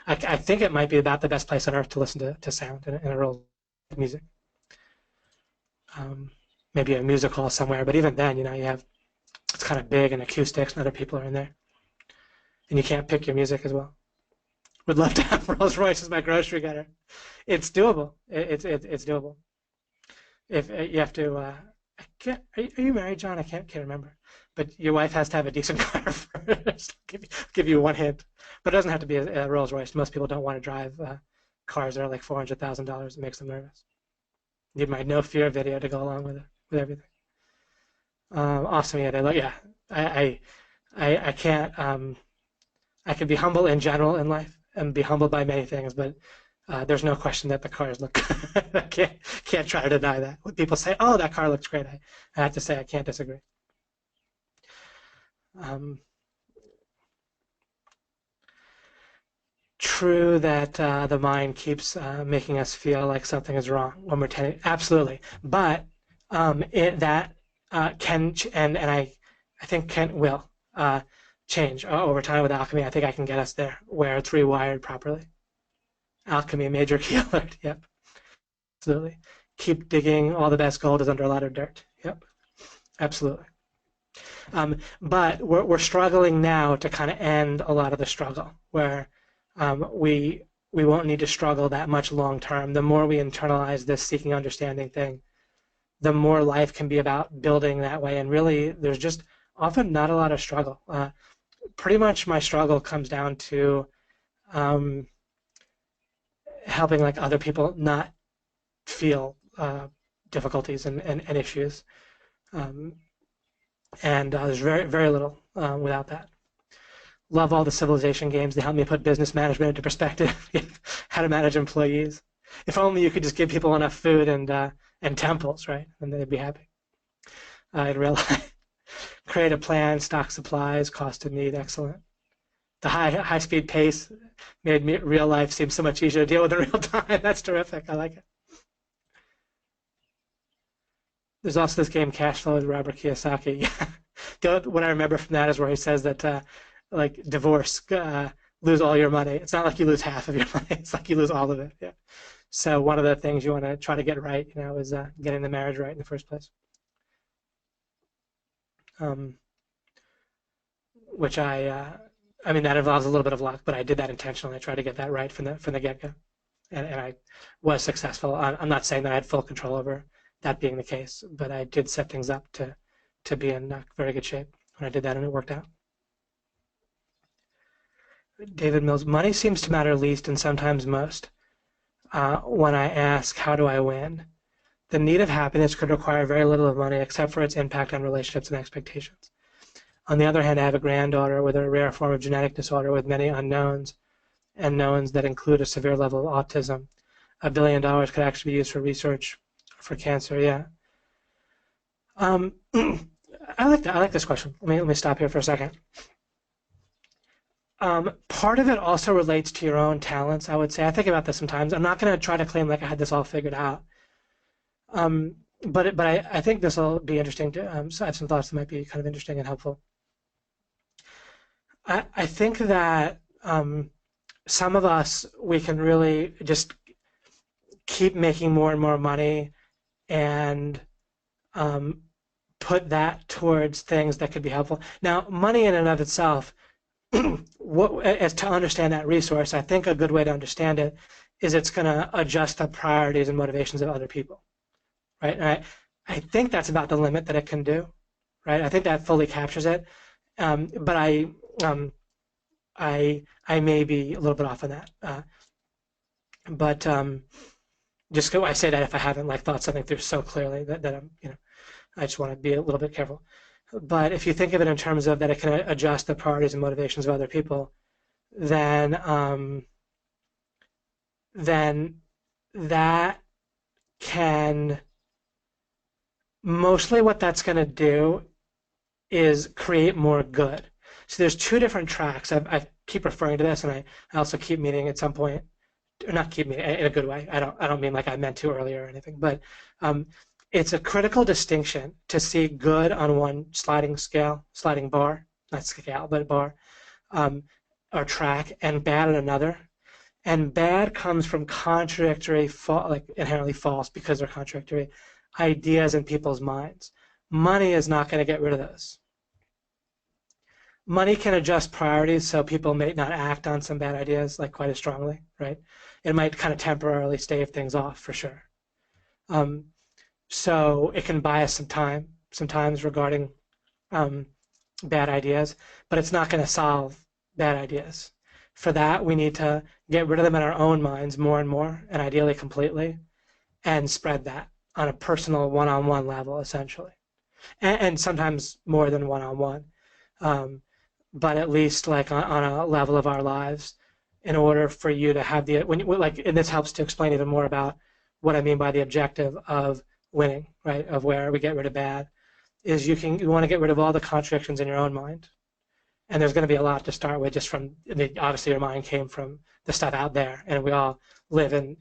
I think it might be about the best place on earth to listen to sound in a real music. Maybe a music hall somewhere, but even then, you have it's kind of big and acoustics, and other people are in there, and you can't pick your music as well. Would love to have Rolls Royce as my grocery getter. It's doable. It's doable. If you have to, I can't. Are you married, John? I can't remember. But your wife has to have a decent car first. Give you one hint. But it doesn't have to be a Rolls Royce. Most people don't want to drive cars that are like $400,000. It makes them nervous. Need my no fear video to go along with it, with everything. Awesome. Yeah. I can't. I can be humble in general in life and be humbled by many things, but there's no question that the cars look good. I can't try to deny that. When people say, "Oh, that car looks great," I have to say I can't disagree. True that the mind keeps making us feel like something is wrong when we're tending. Absolutely, but that can and I think will change over time with alchemy. I think I can get us there where it's rewired properly. Alchemy, major key alert. Yep, absolutely. Keep digging. All the best gold is under a lot of dirt. Yep, absolutely. But we're struggling now to kind of end a lot of the struggle, where we won't need to struggle that much long term. The more we internalize this seeking understanding thing, the more life can be about building that way. And really, there's just often not a lot of struggle. Pretty much my struggle comes down to helping like other people not feel difficulties and issues. And there's very little without that. Love all the civilization games. They help me put business management into perspective, how to manage employees. If only you could just give people enough food and temples, right? And they'd be happy. In real life, create a plan, stock supplies, cost of need, excellent. The high speed pace made real life seem so much easier to deal with in real time. That's terrific. I like it. There's also this game Cash Flow with Robert Kiyosaki. What I remember from that is where he says that like divorce, lose all your money. It's not like you lose half of your money. It's like you lose all of it. Yeah. So one of the things you want to try to get right, is getting the marriage right in the first place. Which I mean that involves a little bit of luck, but I did that intentionally. I tried to get that right from the get-go, and I was successful. I'm not saying that I had full control over that being the case, but I did set things up to be in very good shape when I did that, and it worked out. David Mills, money seems to matter least and sometimes most when I ask, how do I win? The need of happiness could require very little of money except for its impact on relationships and expectations. On the other hand, I have a granddaughter with a rare form of genetic disorder with many unknowns and knowns that include a severe level of autism. $1 billion could actually be used for research for cancer, yeah. I like this question. Let me stop here for a second. Part of it also relates to your own talents, I would say. I think about this sometimes. I'm not going to try to claim like I had this all figured out. But I think this will be interesting. So I have some thoughts that might be kind of interesting and helpful. I think that some of us, we can really just keep making more and more money and put that towards things that could be helpful. Now, money in and of itself, as to understand that resource, I think a good way to understand it is it's going to adjust the priorities and motivations of other people, right? And I think that's about the limit that it can do, right? I think that fully captures it, but I may be a little bit off on that. But just I say that if I haven't like thought something through so clearly that I'm, I just want to be a little bit careful. But if you think of it in terms of that it can adjust the priorities and motivations of other people, then that can mostly what that's going to do is create more good. So there's two different tracks. I keep referring to this, and I also keep meaning at some point, or not keep meaning in a good way. I don't mean like I meant to earlier or anything, but it's a critical distinction to see good on one sliding bar, not scale, but bar, or track, and bad on another. And bad comes from contradictory, like inherently false because they're contradictory, ideas in people's minds. Money is not going to get rid of those. Money can adjust priorities, so people may not act on some bad ideas like quite as strongly, right? It might kind of temporarily stave things off for sure. Um, so it can buy us some time sometimes regarding um, bad ideas, but it's not going to solve bad ideas. For that, we need to get rid of them in our own minds more and more, and ideally completely, and spread that on a personal one-on-one level, essentially, and sometimes more than one-on-one, but at least like on a level of our lives, in order for you to have the and this helps to explain even more about what I mean by the objective of winning, right? Of where we get rid of bad, is you want to get rid of all the contradictions in your own mind, and there's going to be a lot to start with just from obviously your mind came from the stuff out there, and we all live in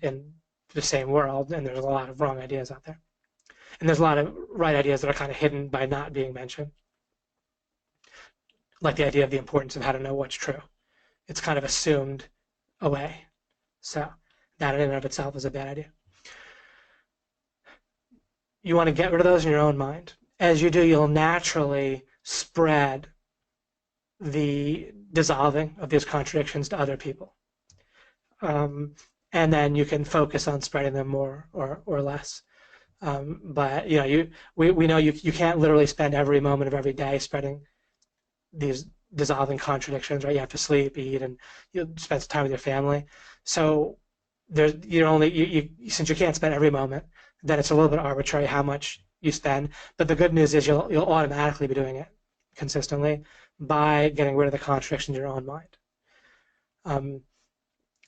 the same world, and there's a lot of wrong ideas out there, and there's a lot of right ideas that are kind of hidden by not being mentioned, like the idea of the importance of how to know what's true. It's kind of assumed away, so that in and of itself is a bad idea. You want to get rid of those in your own mind. As you do, you'll naturally spread the dissolving of these contradictions to other people. And then you can focus on spreading them more or less. But we know you can't literally spend every moment of every day spreading these dissolving contradictions, right? You have to sleep, eat, and you spend time with your family. So since you can't spend every moment, then it's a little bit arbitrary how much you spend. But the good news is you'll automatically be doing it consistently by getting rid of the contradictions in your own mind.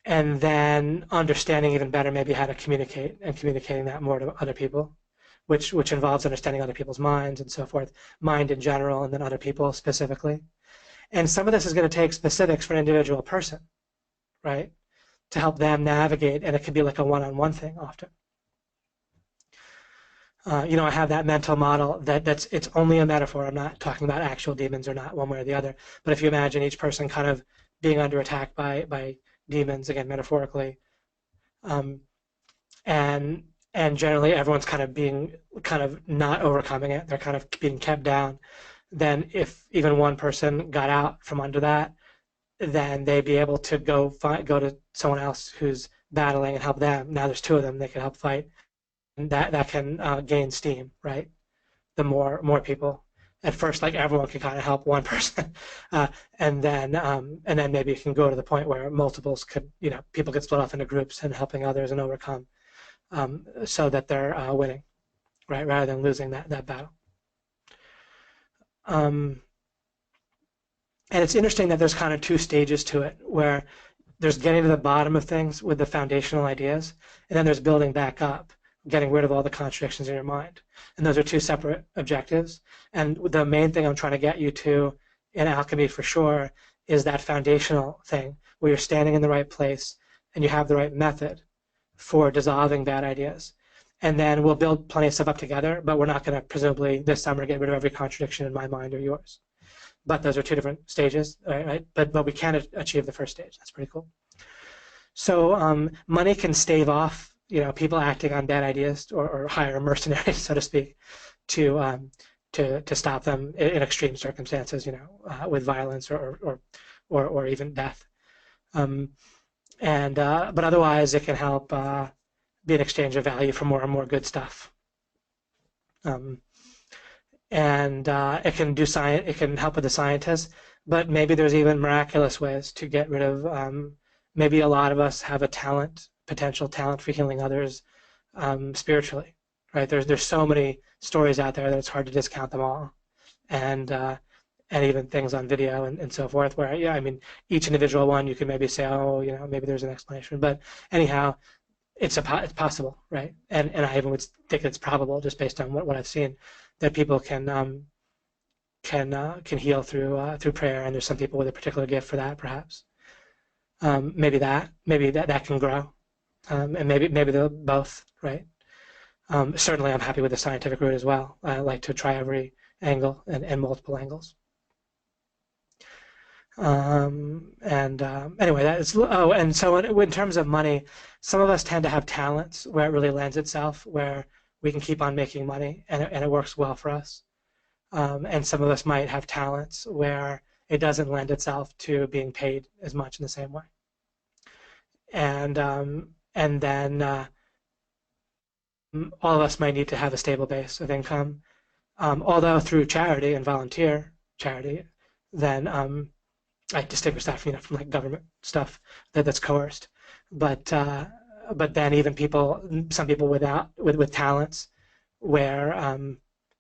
And then understanding even better maybe how to communicate and communicating that more to other people, which involves understanding other people's minds and so forth, mind in general and then other people specifically. And some of this is going to take specifics for an individual person, right, to help them navigate, and it can be like a one-on-one thing often. I have that mental model it's only a metaphor. I'm not talking about actual demons or not one way or the other. But if you imagine each person kind of being under attack by demons, again, metaphorically, and generally everyone's kind of not overcoming it. They're kind of being kept down. Then if even one person got out from under that, then they'd be able to go to someone else who's battling and help them. Now there's two of them, they can help fight. And that can gain steam, right? The more people. At first, like everyone can kind of help one person, and then maybe it can go to the point where multiples people get split off into groups and helping others and overcome, so that they're winning, right? Rather than losing that battle. And it's interesting that there's kind of two stages to it, where there's getting to the bottom of things with the foundational ideas, and then there's building back up, getting rid of all the contradictions in your mind. And those are two separate objectives. And the main thing I'm trying to get you to in Alchemy for sure is that foundational thing where you're standing in the right place and you have the right method for dissolving bad ideas. And then we'll build plenty of stuff up together, but we're not going to presumably this summer get rid of every contradiction in my mind or yours. But those are two different stages, right? But we can achieve the first stage. That's pretty cool. So money can stave off people acting on bad ideas or hire mercenaries, so to speak, to stop them in extreme circumstances, with violence or even death. But otherwise, it can help be an exchange of value for more and more good stuff. It can do science. It can help with the scientists, but maybe there's even miraculous ways to get rid of. Maybe a lot of us have a potential talent for healing others spiritually, right? There's so many stories out there that it's hard to discount them all, and even things on video and so forth. Where each individual one you can maybe say, maybe there's an explanation, but anyhow, it's possible, right? And I even would think it's probable just based on what I've seen that people can heal through prayer, and there's some people with a particular gift for that, perhaps. Maybe that can grow. And maybe they're both, right? Certainly I'm happy with the scientific route as well. I like to try every angle and multiple angles. Anyway, that is, and so in terms of money, some of us tend to have talents where it really lends itself, where we can keep on making money and it works well for us. And some of us might have talents where it doesn't lend itself to being paid as much in the same way. And then all of us might need to have a stable base of income, although through charity and volunteer charity, then I distinguish that from from like government stuff that's coerced. But then even some people with talents, where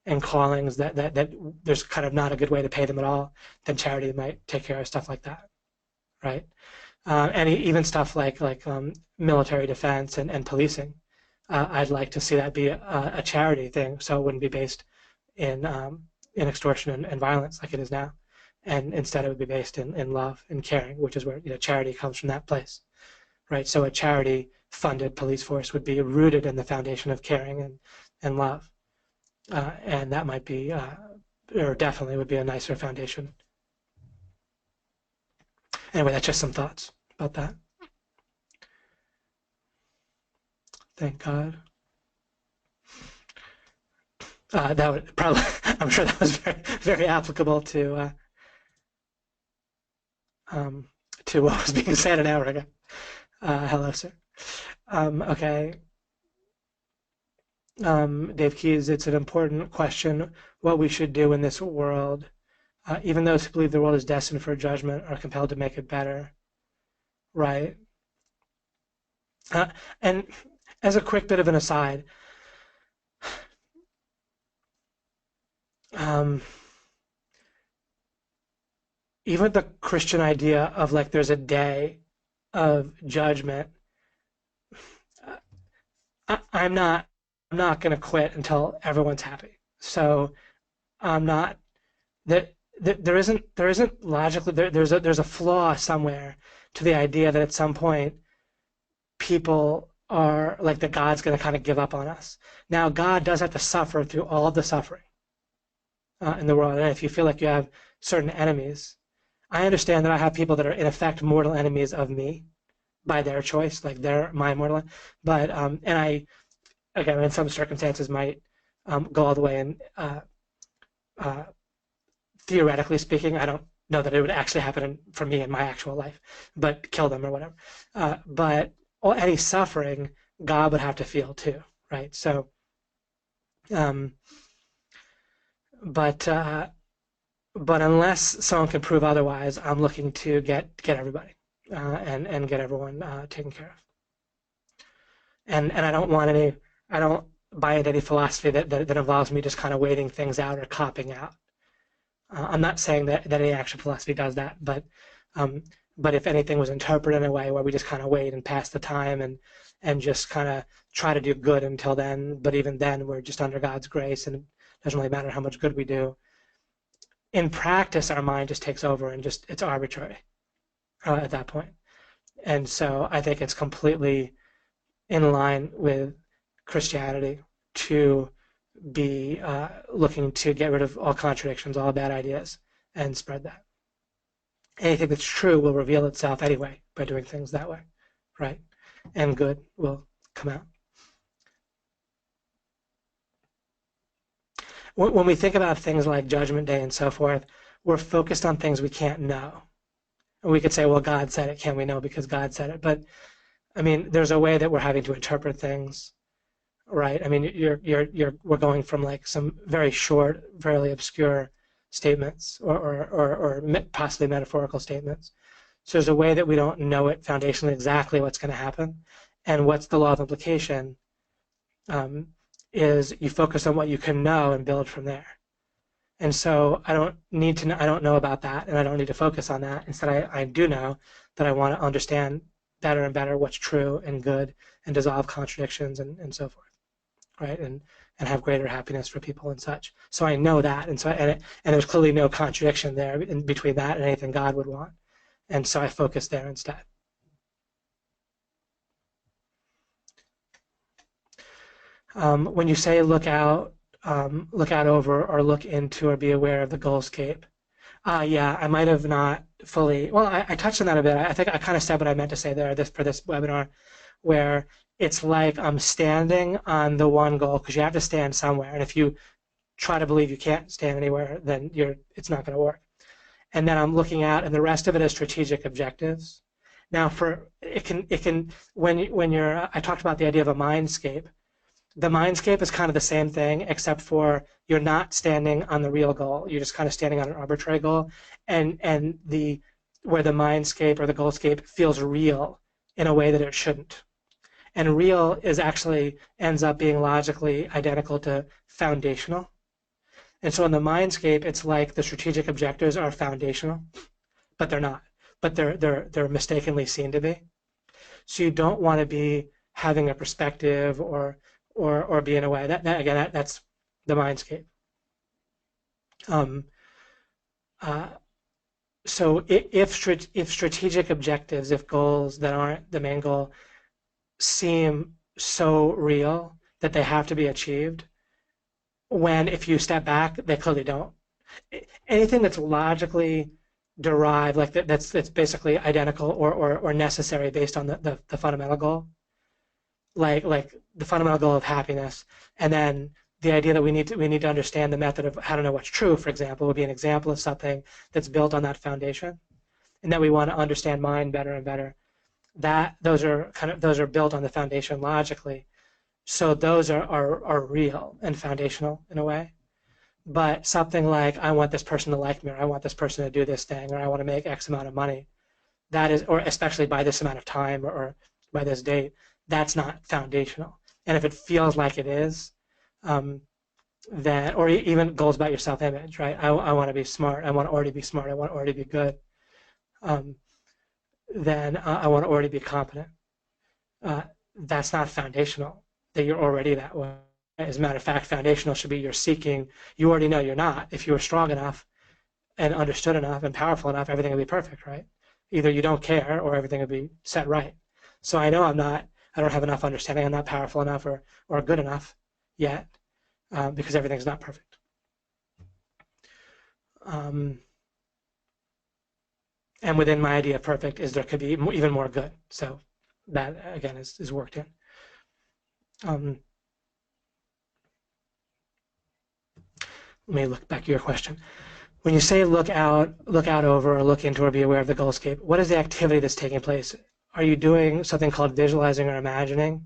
and callings that there's kind of not a good way to pay them at all, then charity might take care of stuff like that, right? And even stuff like military defense and policing. I'd like to see that be a charity thing, so it wouldn't be based in extortion and violence like it is now, and instead it would be based in love and caring, which is where charity comes from, that place, right? So a charity-funded police force would be rooted in the foundation of caring and love, and that might be, or definitely would be, a nicer foundation. Anyway, that's just some thoughts about that. Thank God. That would probably, I'm sure that was very, very applicable to what was being said an hour ago. Hello, sir. Okay. Dave Keyes, it's an important question what we should do in this world. Even those who believe the world is destined for judgment are compelled to make it better. Right. And as a quick bit of an aside, even the Christian idea of like there's a day of judgment, I'm not going to quit until everyone's happy. So I'm not that there isn't logically there's a flaw somewhere to the idea that at some point people are like that God's going to kind of give up on us. Now God does have to suffer through all of the suffering in the world, and if you feel like you have certain enemies, I understand that I have people that are in effect mortal enemies of me by their choice, like they're my mortal, but and I, again, in some circumstances might go all the way, and theoretically speaking, I don't know that it would actually happen for me in my actual life, but kill them or whatever. But any suffering, God would have to feel too, right? So, but unless someone can prove otherwise, I'm looking to get everybody and get everyone taken care of. And I don't buy into any philosophy that involves me just kind of waiting things out or copping out. I'm not saying that any actual philosophy does that, but if anything was interpreted in a way where we just kind of wait and pass the time and just kind of try to do good until then, but even then we're just under God's grace and it doesn't really matter how much good we do. In practice, our mind just takes over and it's arbitrary at that point. And so I think it's completely in line with Christianity to be looking to get rid of all contradictions, all bad ideas, and spread that. Anything that's true will reveal itself anyway by doing things that way, right? And good will come out. When we think about things like Judgment Day and so forth, we're focused on things we can't know. And we could say, well, God said it, can we know because God said it? But I mean, there's a way that we're having to interpret things, right? I mean, we're going from like some very short, fairly obscure statements or possibly metaphorical statements. So there's a way that we don't know it foundationally exactly what's going to happen. And what's the law of implication is you focus on what you can know and build from there. And so I don't know about that, and I don't need to focus on that. Instead, I do know that I want to understand better and better what's true and good and dissolve contradictions and so forth, right? And have greater happiness for people and such. So I know that, and so and there's clearly no contradiction there in between that and anything God would want. And so I focus there instead. When you say look out over or look into or be aware of the goalscape, yeah, I might have not fully. Well, I touched on that a bit. I think I kind of said what I meant to say there for this webinar, where it's like I'm standing on the one goal because you have to stand somewhere, and if you try to believe you can't stand anywhere, then it's not going to work. and then I'm looking at, and the rest of it is strategic objectives. Now, when you're, I talked about the idea of a mindscape. The mindscape is kind of the same thing, except for you're not standing on the real goal. You're just kind of standing on an arbitrary goal, and where the mindscape or the goalscape feels real in a way that it shouldn't. And real is actually ends up being logically identical to foundational. And so in the mindscape, it's like the strategic objectives are foundational, but they're not. But they're mistakenly seen to be. So you don't want to be having a perspective or be in a way that's the mindscape. So if strategic objectives, if goals that aren't the main goal seem so real that they have to be achieved, when if you step back, they clearly don't. Anything that's logically derived, like that's basically identical or necessary based on the fundamental goal, like the fundamental goal of happiness, and then the idea that we need to understand the method of how to know what's true, for example, would be an example of something that's built on that foundation, and that we want to understand mind better and better. Those are built on the foundation logically, so those are real and foundational in a way. But something like, I want this person to like me, or I want this person to do this thing, or I want to make X amount of money, that is, or especially by this amount of time or by this date, that's not foundational. And if it feels like it is, then, or even goals about your self-image, right? I want to be smart. I want to already be smart. I want to already be good. Then I want to already be competent. That's not foundational, that you're already that way. As a matter of fact, foundational should be you're seeking. You already know you're not. If you were strong enough and understood enough and powerful enough, everything would be perfect, right? Either you don't care or everything would be set right. So I know I don't have enough understanding. I'm not powerful enough or good enough yet, because everything's not perfect. And within my idea of perfect is there could be even more good. So that again is worked in. Let me look back at your question. When you say look out over, or look into, or be aware of the goalscape, what is the activity that's taking place? Are you doing something called visualizing or imagining?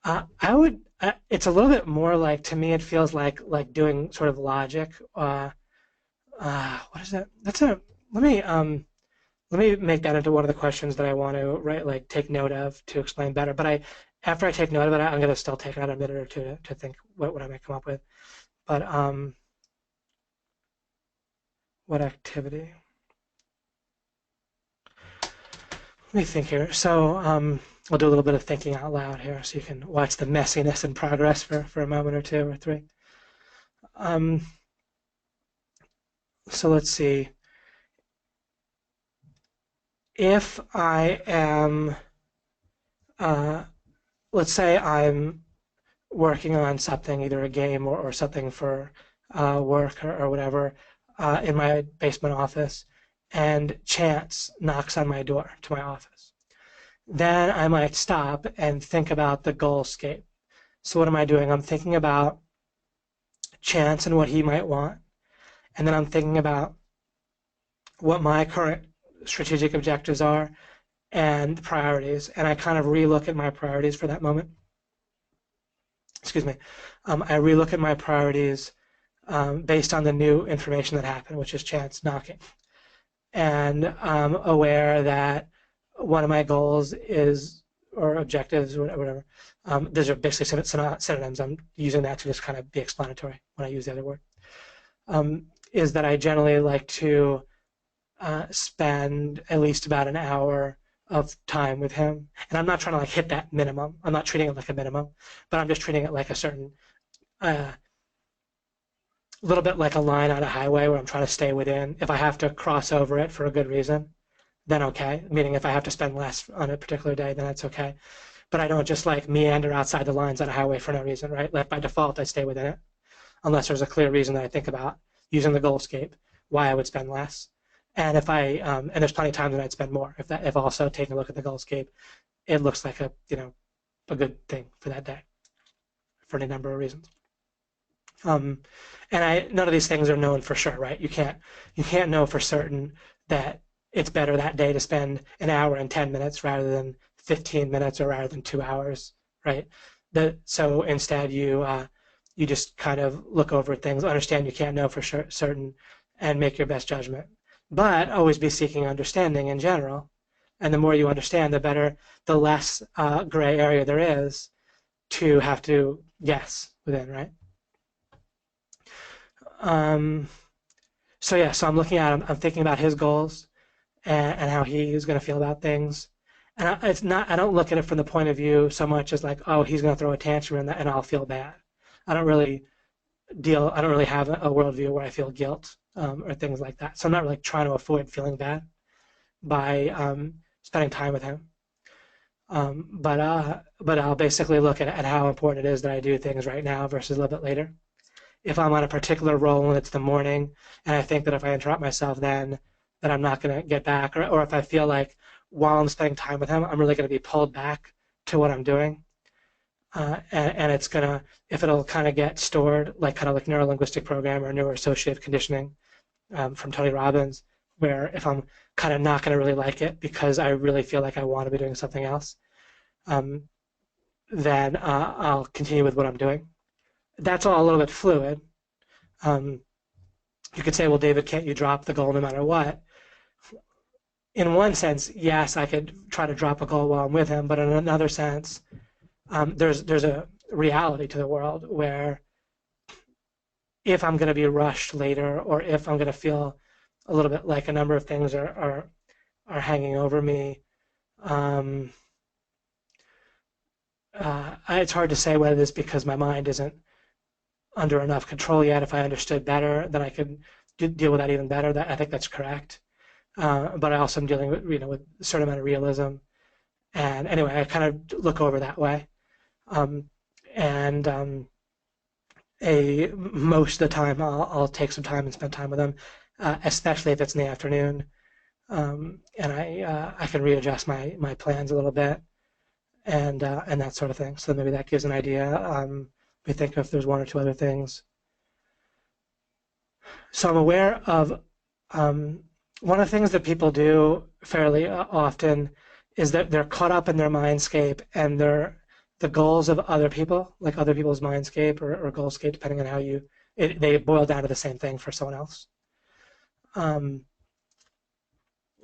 It's a little bit more like, to me, it feels like doing sort of logic. What is that? Let me make that into one of the questions that I want to take note of to explain better. But after I take note of it, I'm going to still take another minute or two to think what I might come up with. But what activity? Let me think here. So we'll do a little bit of thinking out loud here, so you can watch the messiness in progress for a moment or two or three. So let's see. If I am, let's say I'm working on something, either a game or something for work or whatever, in my basement office, and chance knocks on my door to my office. Then I might stop and think about the goalscape. So what am I doing? I'm thinking about chance and what he might want, and then I'm thinking about what my current strategic objectives are and priorities, and I kind of relook at my priorities for that moment. Excuse me. I relook at my priorities based on the new information that happened, which is chance knocking. And I'm aware that one of my goals is, or objectives, or whatever, those are basically synonyms. I'm using that to just kind of be explanatory when I use the other word, is that I generally like to spend at least about an hour of time with him. And I'm not trying to hit that minimum. I'm not treating it like a minimum, but I'm just treating it like a certain, little bit like a line on a highway where I'm trying to stay within. If I have to cross over it for a good reason, then okay. Meaning if I have to spend less on a particular day, then that's okay. But I don't just meander outside the lines on a highway for no reason, right? By default, I stay within it, unless there's a clear reason that I think about using the goalscape, why I would spend less. And if and there's plenty of times when I'd spend more. If also taking a look at the goalscape, it looks like a good thing for that day, for any number of reasons. And none of these things are known for sure, right? You can't know for certain that it's better that day to spend an hour and 10 minutes rather than 15 minutes or rather than 2 hours, right? So instead you just kind of look over things, understand you can't know for certain, and make your best judgment. But always be seeking understanding in general. And the more you understand, the better, the less gray area there is to have to guess within, right? Um, so yeah, so I'm looking at him, I'm thinking about his goals and how he's going to feel about things. And it's not, I don't look at it from the point of view so much as like, oh, he's going to throw a tantrum and I'll feel bad. I don't really I don't really have a worldview where I feel guilt or things like that. So I'm not really trying to avoid feeling bad by spending time with him. But I'll basically look at how important it is that I do things right now versus a little bit later. If I'm on a particular roll and it's the morning, and I think that if I interrupt myself then, that I'm not going to get back, or if I feel like while I'm spending time with him, I'm really going to be pulled back to what I'm doing, and it's gonna, if it'll kind of get stored, like kind of like neuro-linguistic program or neuroassociative conditioning from Tony Robbins, where if I'm kind of not going to really like it because I really feel like I want to be doing something else, um, then I'll continue with what I'm doing. That's all a little bit fluid. Um, you could say, well, David, can't you drop the goal no matter what? In one sense, yes, I could try to drop a goal while I'm with him, but in another sense, there's a reality to the world where if I'm going to be rushed later, or if I'm going to feel a little bit like a number of things are hanging over me, um, it's hard to say whether it's because my mind isn't under enough control yet. If I understood better, then I could deal with that even better. I think that's correct. But I also am dealing with with a certain amount of realism. And anyway, I kind of look over that way. Um, and most of the time, I'll take some time and spend time with them, especially if it's in the afternoon. And I can readjust my plans a little bit and that sort of thing. So maybe that gives an idea. We think if there's one or two other things. So I'm aware of one of the things that people do fairly often is that they're caught up in their mindscape and the goals of other people, like other people's mindscape or goalscape, depending on how they boil down to the same thing for someone else. Um,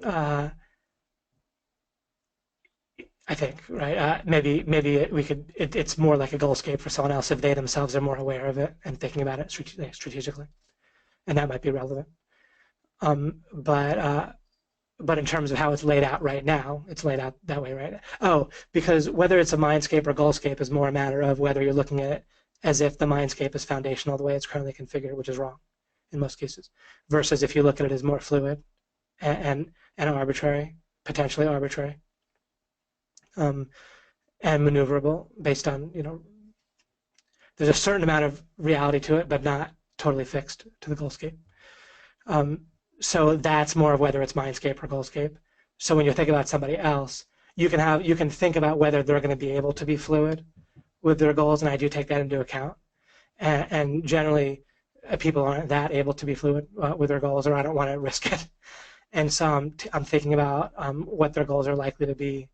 uh, I think, right? Maybe it's more like a goalscape for someone else if they themselves are more aware of it and thinking about it strategically, and that might be relevant. Um, but uh, but in terms of how it's laid out right now, it's laid out that way right now. Oh, because whether it's a mindscape or goalscape is more a matter of whether you're looking at it as if the mindscape is foundational the way it's currently configured, which is wrong in most cases, versus if you look at it as more fluid and arbitrary, potentially arbitrary, um, and maneuverable based on, there's a certain amount of reality to it, but not totally fixed to the goalscape. Um, so that's more of whether it's mindscape or goalscape. So when you think about somebody else, you can think about whether they're going to be able to be fluid with their goals, and I do take that into account. And generally, people aren't that able to be fluid with their goals, or I don't want to risk it. And so I'm thinking about what their goals are likely to be,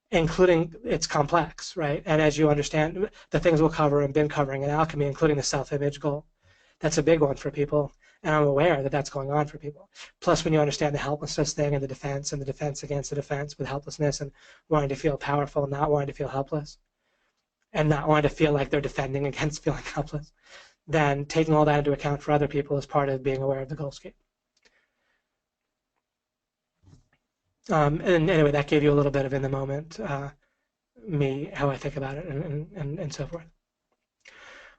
including it's complex, right? And as you understand, the things we'll cover and been covering in Alchemy, including the self-image goal, that's a big one for people. And I'm aware that that's going on for people. Plus, when you understand the helplessness thing and the defense against the defense with helplessness and wanting to feel powerful, not wanting to feel helpless, and not wanting to feel like they're defending against feeling helpless, then taking all that into account for other people is part of being aware of the goalscape. And anyway, that gave you a little bit of in the moment, me, how I think about it, and so forth.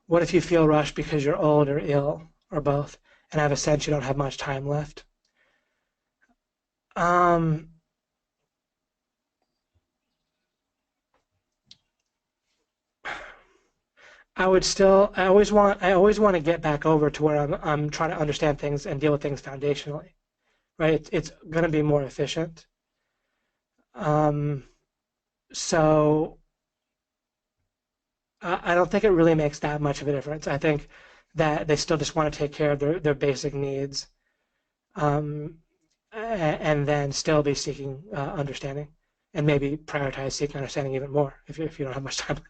What if you feel rushed because you're old or ill or both and have a sense you don't have much time left? Um, I always want to get back over to where I'm trying to understand things and deal with things foundationally, right? It's going to be more efficient. Um, so I don't think it really makes that much of a difference. I think that they still just want to take care of their basic needs, and then still be seeking understanding, and maybe prioritize seeking understanding even more if you don't have much time left.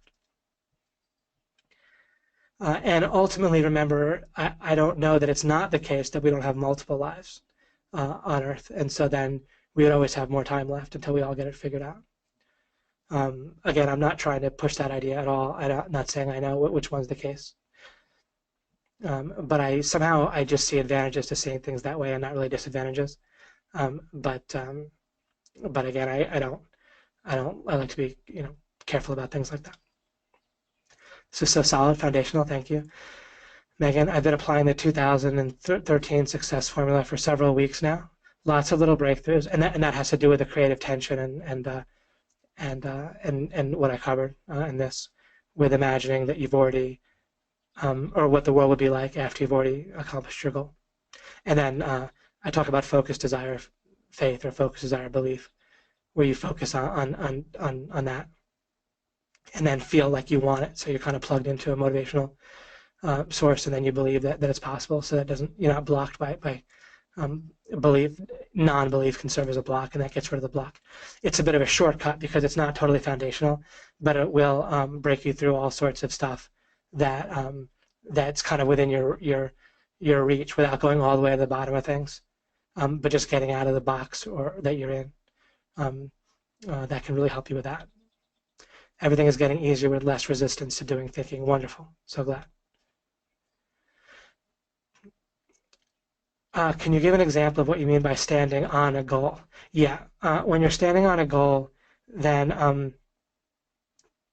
And ultimately, remember, I don't know that it's not the case that we don't have multiple lives on Earth, and so then we would always have more time left until we all get it figured out. Again, I'm not trying to push that idea at all. I'm not saying I know which one's the case. But I just see advantages to seeing things that way and not really disadvantages. But again, I like to be careful about things like that. So solid, foundational. Thank you, Megan. I've been applying the 2013 success formula for several weeks now. Lots of little breakthroughs, and that has to do with the creative tension and what I covered in this, with imagining that you've already or what the world would be like after you've already accomplished your goal. And then I talk about focus, desire, faith, or focus, desire, belief, where you focus on that, and then feel like you want it. So you're kind of plugged into a motivational source, and then you believe that it's possible. So that you're not blocked by belief. Non-belief can serve as a block, and that gets rid of the block. It's a bit of a shortcut because it's not totally foundational, but it will break you through all sorts of stuff that that's kind of within your reach without going all the way to the bottom of things, but just getting out of the box or that you're in. That can really help you with that. Everything is getting easier with less resistance to doing thinking. Wonderful. So glad. Can you give an example of what you mean by standing on a goal? Yeah. When you're standing on a goal, then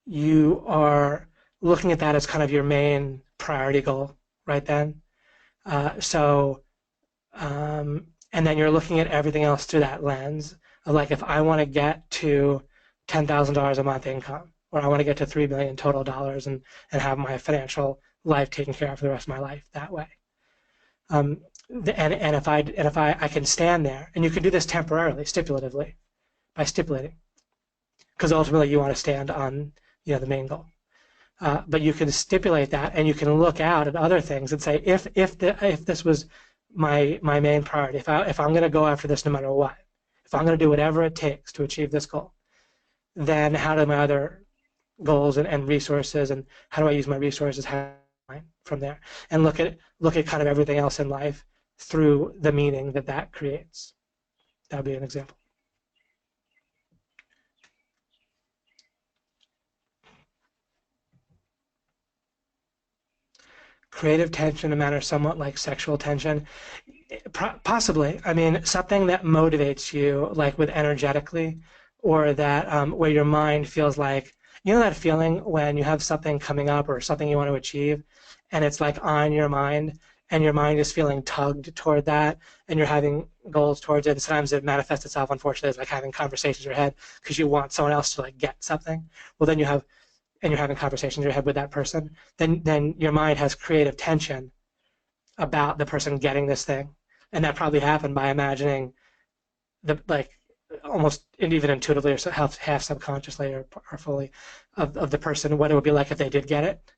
you are looking at that as kind of your main priority goal right then. And then you're looking at everything else through that lens of, like, if I want to get to $10,000 a month income, or I want to get to $3 million total dollars and have my financial life taken care of for the rest of my life that way. And if I can stand there, and you can do this temporarily, stipulatively, by stipulating, because ultimately you want to stand on the main goal. But you can stipulate that, and you can look out at other things and say, if this was my main priority, if I'm going to go after this no matter what, if I'm going to do whatever it takes to achieve this goal, then how do my other goals and resources, and how do I use my resources from there, and look at kind of everything else in life through the meaning that creates. That would be an example. Creative tension, a manner somewhat like sexual tension, possibly. I mean, something that motivates you, like with energetically, or that where your mind feels like, that feeling when you have something coming up or something you want to achieve, and it's like on your mind, and your mind is feeling tugged toward that, and you're having goals towards it. And sometimes it manifests itself, unfortunately, as like having conversations in your head because you want someone else to like get something. Well, then you're having conversations in your head with that person. Then your mind has creative tension about the person getting this thing, and that probably happened by imagining almost even intuitively or half subconsciously or fully of the person, what it would be like if they did get it,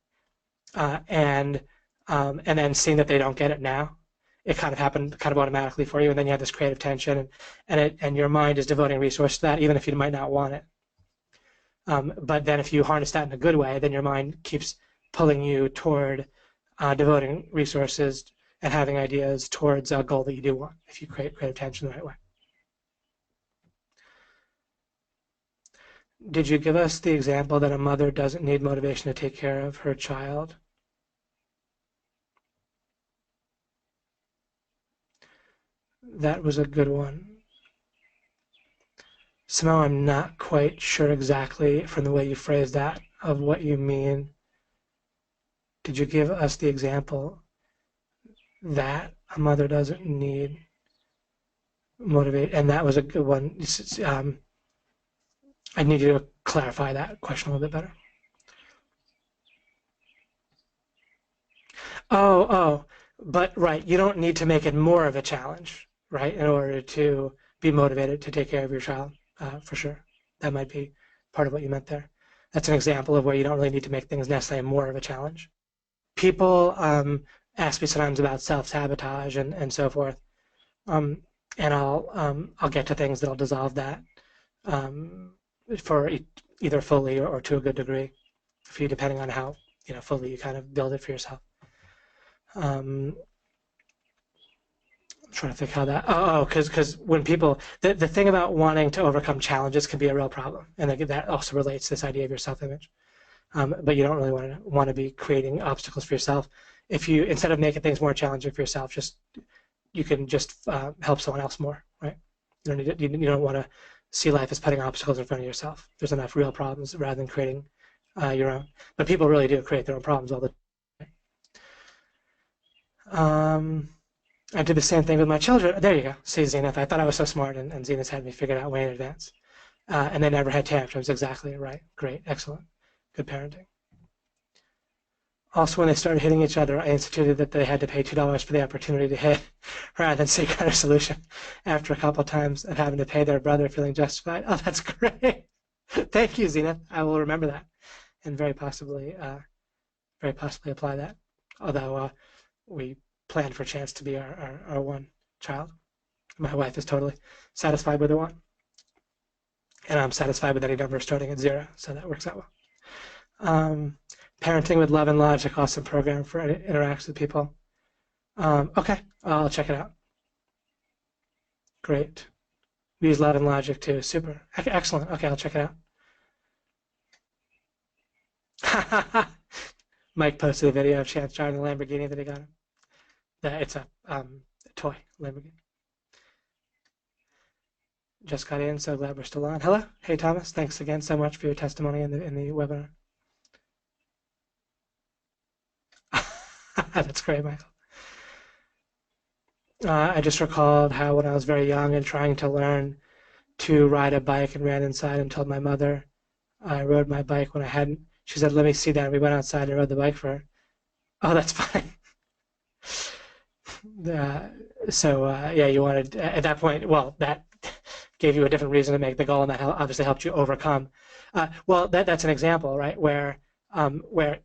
and then seeing that they don't get it now. It kind of happened kind of automatically for you, and then you have this creative tension, and your mind is devoting resources to that, even if you might not want it. But then if you harness that in a good way, then your mind keeps pulling you toward devoting resources and having ideas towards a goal that you do want, if you create creative tension the right way. Did you give us the example that a mother doesn't need motivation to take care of her child? That was a good one. Somehow I'm not quite sure exactly from the way you phrased that of what you mean. Did you give us the example that a mother doesn't need motivate? And that was a good one. I need you to clarify that question a little bit better. But right, you don't need to make it more of a challenge, right, in order to be motivated to take care of your child, for sure. That might be part of what you meant there. That's an example of where you don't really need to make things necessarily more of a challenge. People ask me sometimes about self-sabotage and so forth. Um, and I'll get to things that'll dissolve that um, for either fully or to a good degree, for you, depending on how fully you kind of build it for yourself. I'm trying to think how that. Because when people, the thing about wanting to overcome challenges can be a real problem, and that also relates to this idea of your self-image. But you don't really want to be creating obstacles for yourself. If you, instead of making things more challenging for yourself, you can just help someone else more, right? You don't need to, you don't want to see life as putting obstacles in front of yourself. There's enough real problems rather than creating your own. But people really do create their own problems all the time. I did the same thing with my children. There you go. See, Zenith, I thought I was so smart, and Zenith had me figured out way in advance. And they never had tantrums. Exactly right. Great. Excellent. Good parenting. Also, when they started hitting each other, I instituted that they had to pay $2 for the opportunity to hit, rather than seek out a solution. After a couple of times of having to pay their brother, feeling justified. Oh, that's great. Thank you, Zenith. I will remember that, and very possibly apply that. Although we planned for a chance to be our one child. My wife is totally satisfied with the one, and I'm satisfied with any number starting at 0, so that works out well. Parenting with Love and Logic, awesome program for interacts with people. Okay, I'll check it out. Great. We use Love and Logic too. Super. Excellent. Okay, I'll check it out. Mike posted a video of Chance driving the Lamborghini that he got him. It's a toy Lamborghini. Just got in, so glad we're still on. Hello. Hey, Thomas. Thanks again so much for your testimony in the webinar. That's great, Michael. I just recalled how when I was very young and trying to learn to ride a bike and ran inside and told my mother I rode my bike when I hadn't. She said, "Let me see that." And we went outside and rode the bike for her. Oh, that's fine. Yeah, you wanted at that point. Well, that gave you a different reason to make the goal, and that obviously helped you overcome. Well, that's an example, right? Where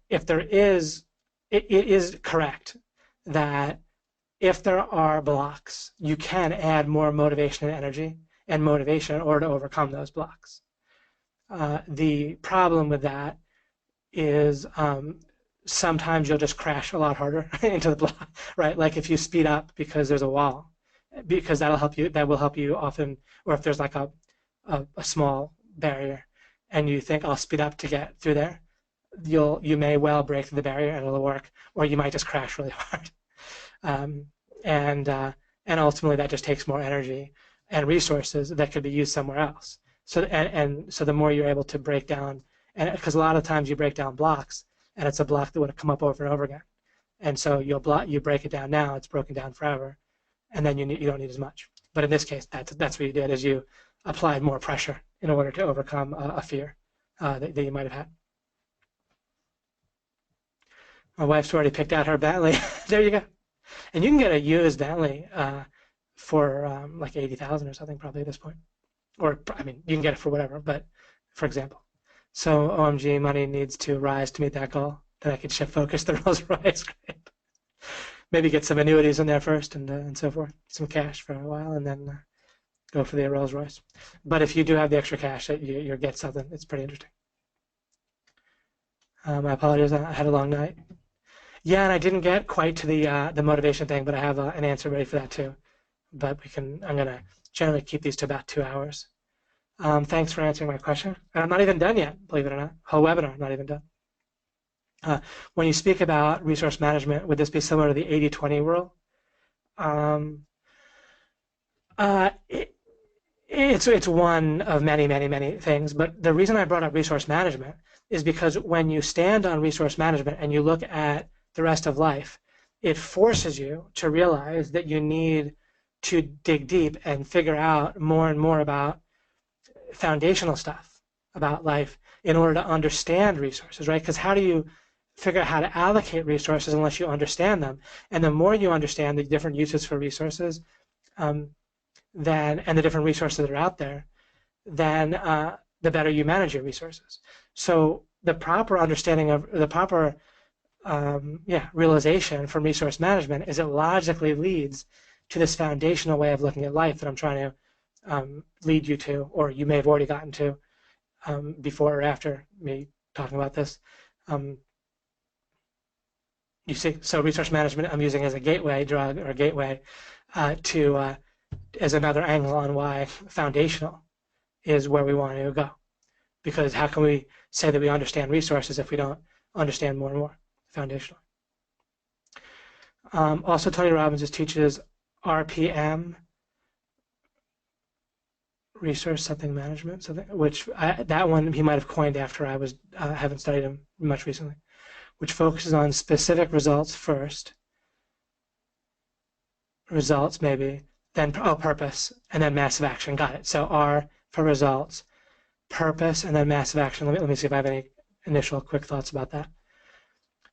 if there is, it is correct that if there are blocks, you can add more motivation and energy and motivation in order to overcome those blocks. The problem with that is sometimes you'll just crash a lot harder into the block, right? Like if you speed up because there's a wall, because that will help you often, or if there's like a small barrier and you think I'll speed up to get through there, you may well break through the barrier and it'll work, or you might just crash really hard. And ultimately that just takes more energy and resources that could be used somewhere else. So so the more you're able to break down, and because a lot of times you break down blocks and it's a block that would have come up over and over again, and so you break it down now, it's broken down forever, and then you don't need as much. But in this case, that's what you did, is you applied more pressure in order to overcome a fear that you might have had. My wife's already picked out her Bentley. There you go. And you can get a used Bentley for like 80,000 or something probably at this point. Or I mean, you can get it for whatever. But for example, so OMG, money needs to rise to meet that goal. Then I could shift focus the Rolls Royce. Maybe get some annuities in there first and so forth, some cash for a while, and then go for the Rolls Royce. But if you do have the extra cash, you'll get something. It's pretty interesting. My apologies. I had a long night. Yeah, and I didn't get quite to the motivation thing, but I have an answer ready for that too. But I'm gonna generally keep these to about 2 hours. Thanks for answering my question. And I'm not even done yet, believe it or not. Whole webinar, not even done. When you speak about resource management, would this be similar to the 80-20 rule? It's one of many things, but the reason I brought up resource management is because when you stand on resource management and you look at the rest of life, it forces you to realize that you need to dig deep and figure out more and more about foundational stuff about life in order to understand resources, right? Because how do you figure out how to allocate resources unless you understand them? And the more you understand the different uses for resources, and the different resources that are out there, then the better you manage your resources. So the proper understanding of the proper realization from resource management is it logically leads to this foundational way of looking at life that I'm trying to lead you to, or you may have already gotten to before or after me talking about this. You see, so resource management I'm using as a gateway drug or gateway to as another angle on why foundational is where we want to go. Because how can we say that we understand resources if we don't understand more and more foundational? Also, Tony Robbins teaches RPM, resource something management, something, which that one he might have coined after I haven't studied him much recently, which focuses on specific results first, results maybe, then purpose, and then massive action. Got it. So R for results, purpose, and then massive action. Let me see if I have any initial quick thoughts about that.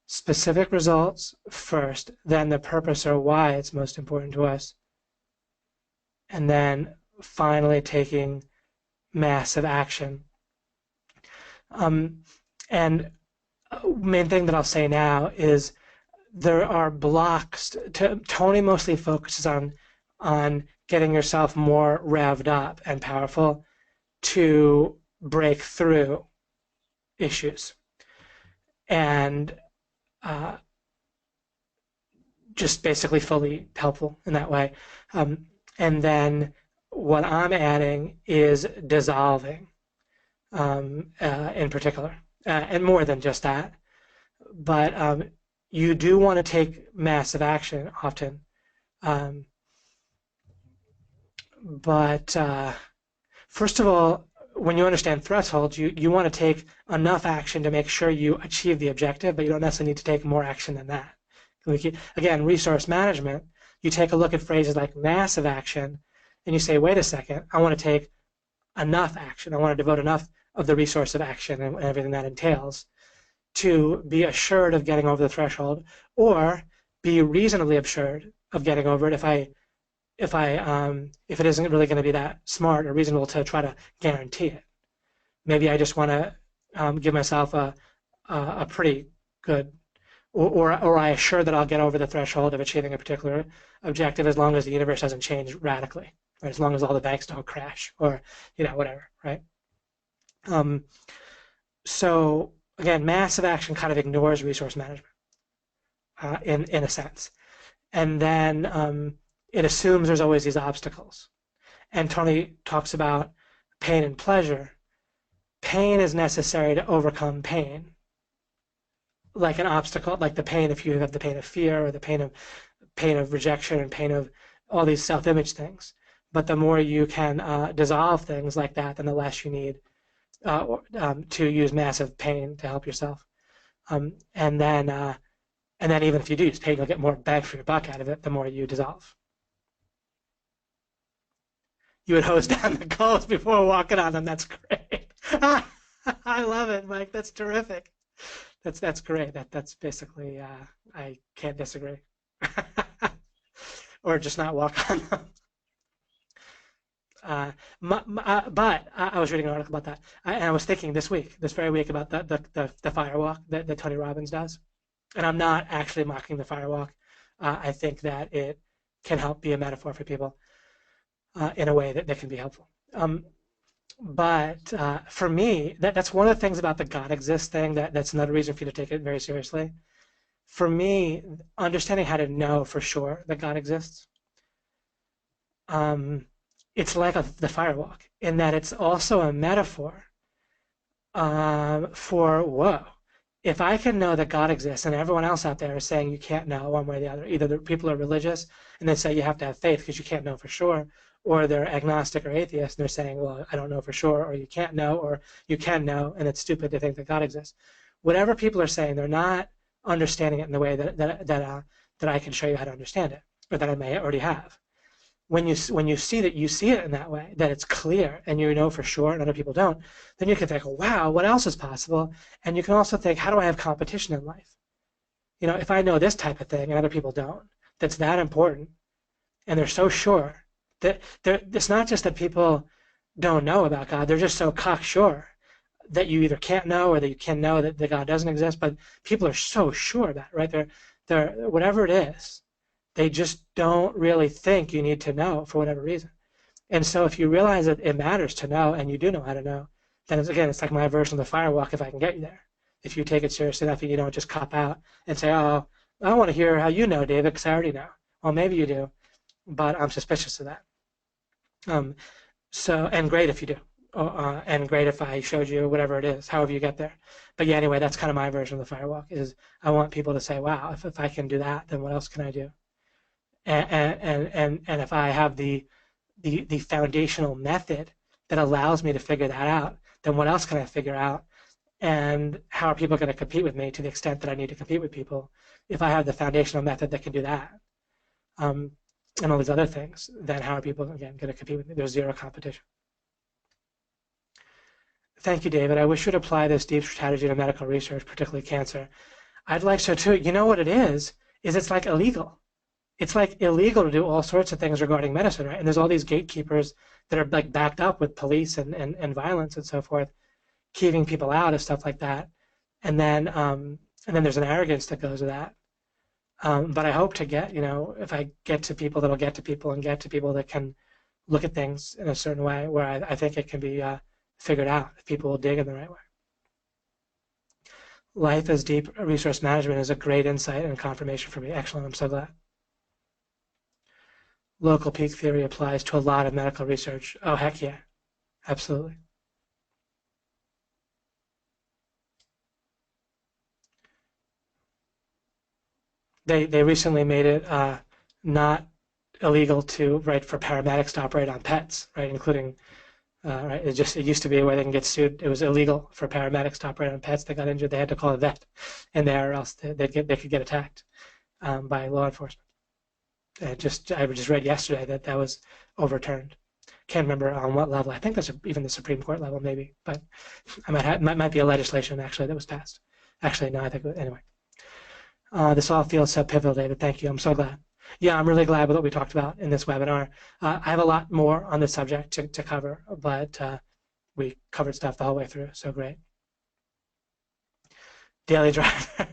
Specific results first, then the purpose or why it's most important to us, and then finally taking massive action. And main thing that I'll say now is there are blocks. Tony mostly focuses on getting yourself more revved up and powerful to break through issues and just basically fully helpful in that way. And then what I'm adding is dissolving in particular, and more than just that. But you do want to take massive action often. But first of all, when you understand thresholds, you want to take enough action to make sure you achieve the objective, but you don't necessarily need to take more action than that. Again, resource management, you take a look at phrases like massive action, and you say, wait a second, I want to take enough action. I want to devote enough of the resource of action and everything that entails to be assured of getting over the threshold, or be reasonably assured of getting over it if it isn't really going to be that smart or reasonable to try to guarantee it. Maybe I just want to give myself a pretty good, or I assure that I'll get over the threshold of achieving a particular objective as long as the universe doesn't change radically, right? As long as all the banks don't crash, or whatever, right? So again, massive action kind of ignores resource management in a sense, and then it assumes there's always these obstacles. And Tony talks about pain and pleasure. Pain is necessary to overcome pain, like an obstacle, like the pain if you have the pain of fear, or the pain of rejection, and pain of all these self-image things. But the more you can dissolve things like that, then the less you need to use massive pain to help yourself. And then even if you do use pain, you'll get more bang for your buck out of it the more you dissolve. You would hose down the goals before walking on them. That's great. I love it, Mike. That's terrific. That's great. That's basically I can't disagree. Or just not walk on them. But I was reading an article about that, and I was thinking this very week about the fire walk that Tony Robbins does, and I'm not actually mocking the fire walk. I think that it can help be a metaphor for people in a way that can be helpful. But for me, that's one of the things about the God exists thing that's another reason for you to take it very seriously. For me, understanding how to know for sure that God exists, it's like the firewalk in that it's also a metaphor for, whoa, if I can know that God exists and everyone else out there is saying you can't know one way or the other, either the people are religious and they say you have to have faith because you can't know for sure, or they're agnostic or atheist and they're saying, well, I don't know for sure, or you can't know, or you can know, and it's stupid to think that God exists. Whatever people are saying, they're not understanding it in the way that I can show you how to understand it, or that I may already have. When you see that you see it in that way, that it's clear and you know for sure and other people don't, then you can think, wow, what else is possible? And you can also think, how do I have competition in life? If I know this type of thing and other people don't, that's that important, and they're so sure that it's not just that people don't know about God, they're just so cocksure that you either can't know or that you can know that God doesn't exist, but people are so sure of that, right? They're whatever it is, they just don't really think you need to know for whatever reason. And so if you realize that it matters to know and you do know how to know, then it's like my version of the firewalk if I can get you there. If you take it seriously enough and you don't just cop out and say, oh, I don't want to hear how you know, David, because I already know. Well, maybe you do, but I'm suspicious of that. And great if you do. And great if I showed you whatever it is, however you get there. But yeah, anyway, that's kind of my version of the firewalk is I want people to say, wow, if I can do that, then what else can I do? And if I have the foundational method that allows me to figure that out, then what else can I figure out? And how are people going to compete with me to the extent that I need to compete with people? If I have the foundational method that can do that, and all these other things, then how are people, again, going to compete with me? There's zero competition. Thank you, David. I wish you'd apply this deep strategy to medical research, particularly cancer. I'd like so too. You know what it is it's like illegal. It's like illegal to do all sorts of things regarding medicine, right? And there's all these gatekeepers that are like backed up with police and violence and so forth, keeping people out of stuff like that. And then there's an arrogance that goes with that. But I hope to get, if I get to people that'll get to people and get to people that can look at things in a certain way where I think it can be figured out if people will dig in the right way. Life as deep resource management is a great insight and confirmation for me. Excellent. I'm so glad. Local peak theory applies to a lot of medical research. Oh, heck yeah. Absolutely. They recently made it not illegal to write for paramedics to operate on pets, right? Including, right? It used to be where they can get sued. It was illegal for paramedics to operate on pets. They got injured. They had to call a vet in there, or else they could get attacked by law enforcement. I just read yesterday that was overturned. Can't remember on what level. I think that's even the Supreme Court level, maybe. But might be a legislation actually that was passed. Actually, no, I think anyway. This all feels so pivotal, David. Thank you. I'm so glad. Yeah, I'm really glad with what we talked about in this webinar. I have a lot more on this subject to cover, but we covered stuff the whole way through. So great. Daily driver.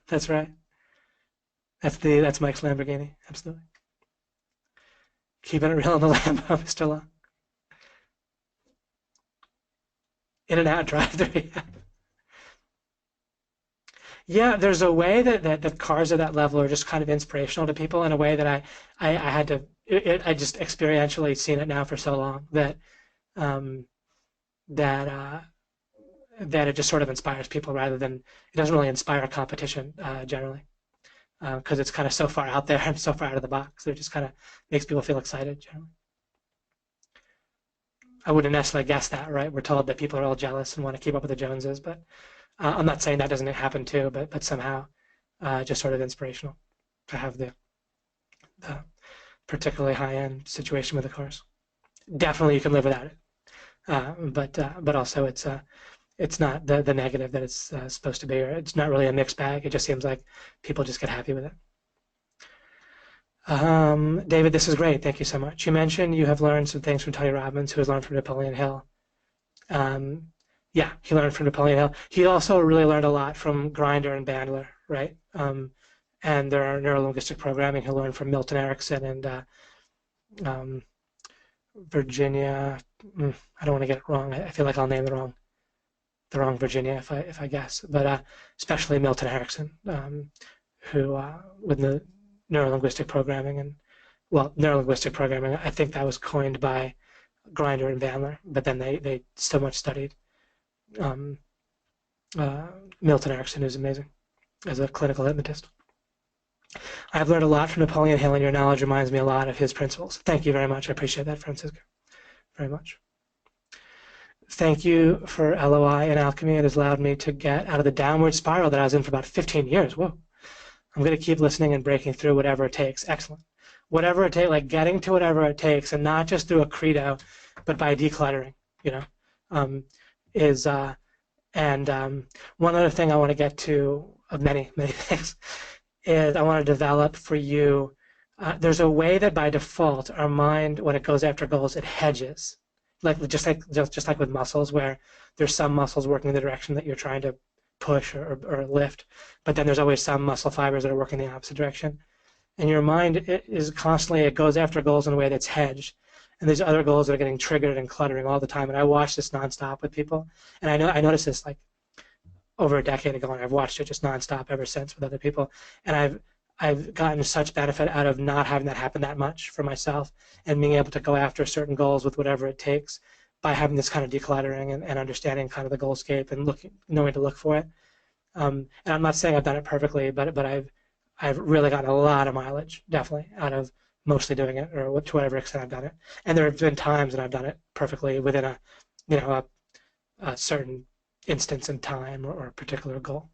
That's right. That's Mike's Lamborghini. Absolutely. Keeping it real on the Lambo, Mr. Long. In and out drive-through. Yeah, there's a way that cars at that level are just kind of inspirational to people in a way that I had to I just experientially seen it now for so long that that it just sort of inspires people rather than it doesn't really inspire competition generally because it's kind of so far out there and so far out of the box. It just kind of makes people feel excited generally. I wouldn't necessarily guess that, right? We're told that people are all jealous and want to keep up with the Joneses, but I'm not saying that doesn't happen too, but somehow just sort of inspirational to have the particularly high-end situation with the cars. Definitely you can live without it, but also it's not the negative that it's supposed to be, or it's not really a mixed bag. It just seems like people just get happy with it. David, this is great. Thank you so much. You mentioned you have learned some things from Tony Robbins, who has learned from Napoleon Hill. Yeah, he learned from Napoleon Hill. He also really learned a lot from Grinder and Bandler, right? And there are neurolinguistic programming he learned from Milton Erickson and Virginia. I don't want to get it wrong. I feel like I'll name the wrong Virginia if I guess, but especially Milton Erickson, who with the neurolinguistic programming neurolinguistic programming. I think that was coined by Grinder and Bandler, but then they so much studied Milton Erickson, who's amazing as a clinical hypnotist. I've learned a lot from Napoleon Hill, and your knowledge reminds me a lot of his principles. Thank you very much. I appreciate that, Francisco, very much. Thank you for LOI and Alchemy. It has allowed me to get out of the downward spiral that I was in for about 15 years. Whoa. I'm going to keep listening and breaking through whatever it takes. Excellent. Whatever it takes, like getting to whatever it takes, and not just through a credo, but by decluttering, one other thing I want to get to, of many, many things, is I want to develop for you, there's a way that by default our mind, when it goes after goals, it hedges. just like with muscles, where there's some muscles working in the direction that you're trying to push or lift, but then there's always some muscle fibers that are working in the opposite direction. And your mind it goes after goals in a way that's hedged, and these other goals that are getting triggered and cluttering all the time. And I watch this nonstop with people, and I noticed this like over a decade ago, and I've watched it just nonstop ever since with other people. And I've gotten such benefit out of not having that happen that much for myself, and being able to go after certain goals with whatever it takes by having this kind of decluttering and understanding kind of the goalscape and knowing to look for it. And I'm not saying I've done it perfectly, but I've really gotten a lot of mileage, definitely, out of mostly doing it, or to whatever extent I've done it. And there have been times that I've done it perfectly within a certain instance in time or a particular goal.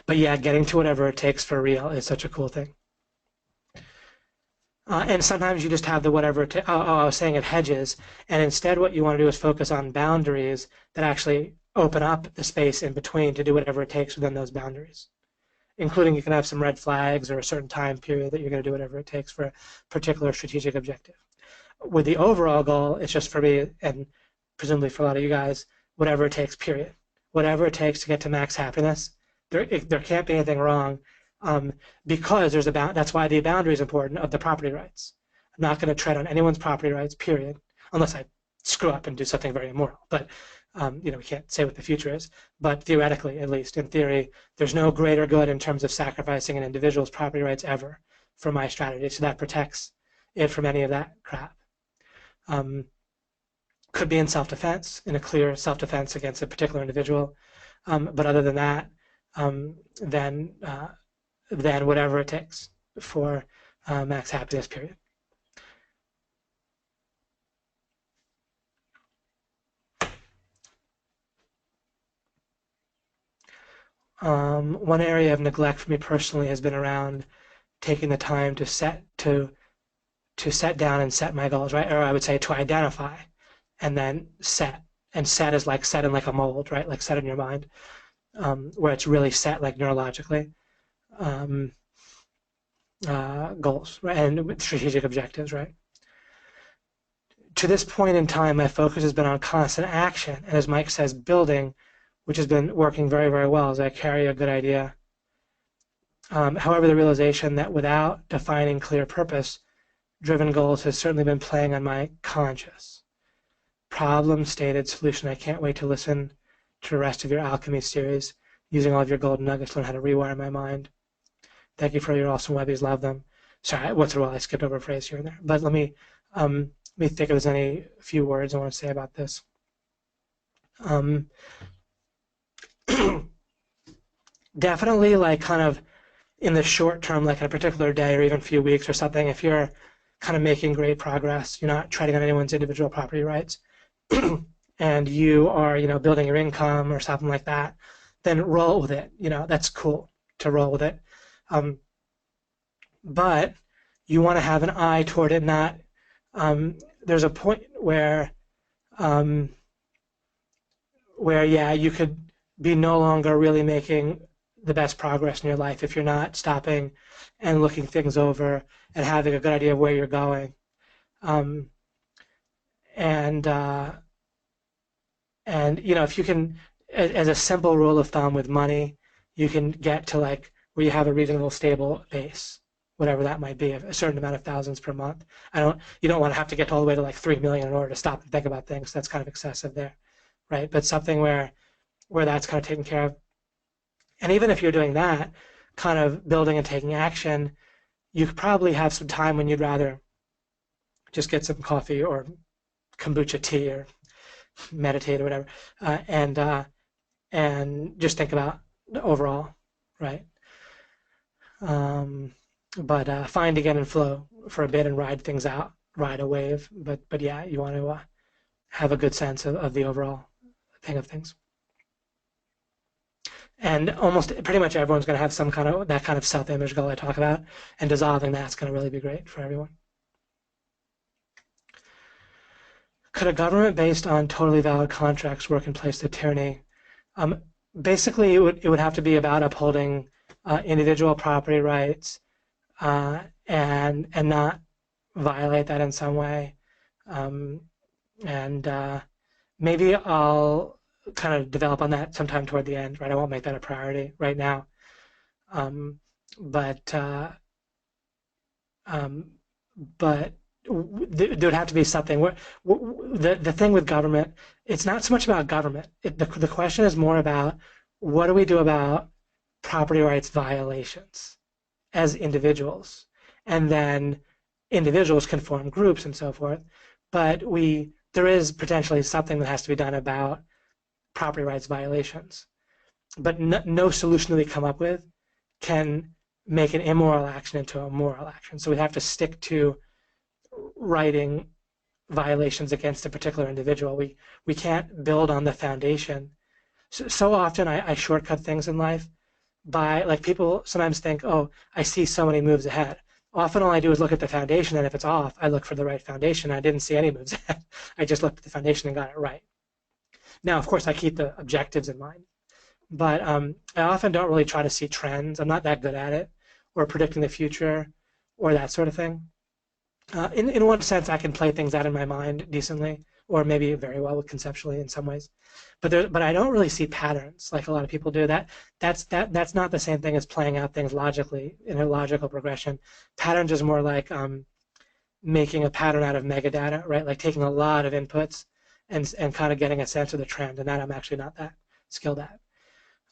But yeah, getting to whatever it takes for real is such a cool thing. And sometimes you just have the whatever. I was saying it hedges, and instead what you want to do is focus on boundaries that actually open up the space in between to do whatever it takes within those boundaries. Including you can have some red flags or a certain time period that you're going to do whatever it takes for a particular strategic objective. With the overall goal, it's just for me, and presumably for a lot of you guys, whatever it takes, period. Whatever it takes to get to max happiness. There can't be anything wrong, because that's why the boundary is important of the property rights. I'm not going to tread on anyone's property rights, period, unless I screw up and do something very immoral. But we can't say what the future is. But theoretically, at least in theory, there's no greater good in terms of sacrificing an individual's property rights ever for my strategy. So that protects it from any of that crap. Could be in self-defense, in a clear self-defense against a particular individual. But other than that, then whatever it takes for max happiness, period. One area of neglect for me personally has been around taking the time to set down and set my goals, right? Or I would say to identify and then set. And set is like set in like a mold, right? Like set in your mind, where it's really set like neurologically. Goals, right? And strategic objectives, right? To this point in time, my focus has been on constant action, and as Mike says, building, which has been working very, very well as I carry a good idea. However, the realization that without defining clear purpose-driven goals has certainly been playing on my conscious. Problem stated, solution. I can't wait to listen to the rest of your Alchemy series, using all of your golden nuggets to learn how to rewire my mind. Thank you for your awesome webbies. Love them. Sorry, once in a while I skipped over a phrase here and there. But let me think if there's any few words I want to say about this. Definitely, like kind of in the short term, like in a particular day or even a few weeks or something, if you're kind of making great progress, you're not treading on anyone's individual property rights, and you are, building your income or something like that, then roll with it. That's cool to roll with it. But you want to have an eye toward it, not, there's a point where, yeah, you could be no longer really making the best progress in your life if you're not stopping and looking things over and having a good idea of where you're going. If you can, as a simple rule of thumb with money, you can get to like where you have a reasonable stable base, whatever that might be, a certain amount of thousands per month. You don't want to have to get all the way to like 3 million in order to stop and think about things. That's kind of excessive there, right? But something where that's kind of taken care of. And even if you're doing that, kind of building and taking action, you could probably have some time when you'd rather just get some coffee or kombucha tea or meditate or whatever, and just think about the overall, right? But find again and flow for a bit and ride things out, ride a wave. But yeah, you want to have a good sense of the overall thing of things. And almost pretty much everyone's going to have some kind of that kind of self-image goal I talk about, and dissolving that's going to really be great for everyone. Could a government based on totally valid contracts work in place of tyranny? Basically, it would have to be about upholding individual property rights and not violate that in some way. And maybe I'll kind of develop on that sometime toward the end, right? I won't make that a priority right now. Um, but um, but there would have to be something where the thing with government, it's not so much about government. The question is more about what do we do about property rights violations as individuals, and then individuals can form groups and so forth. But there is potentially something that has to be done about property rights violations. But no solution that we come up with can make an immoral action into a moral action. So we have to stick to writing violations against a particular individual. We can't build on the foundation. So often I shortcut things in life by, like, people sometimes think, oh, I see so many moves ahead. Often all I do is look at the foundation, and if it's off, I look for the right foundation. I didn't see any moves ahead. I just looked at the foundation and got it right. Now, of course, I keep the objectives in mind, but I often don't really try to see trends. I'm not that good at it, or predicting the future, or that sort of thing. In one sense, I can play things out in my mind decently, or maybe very well conceptually in some ways. But I don't really see patterns like a lot of people do. That's not the same thing as playing out things logically in a logical progression. Patterns is more like making a pattern out of metadata, right? Like taking a lot of inputs and kind of getting a sense of the trend, and that I'm actually not that skilled at.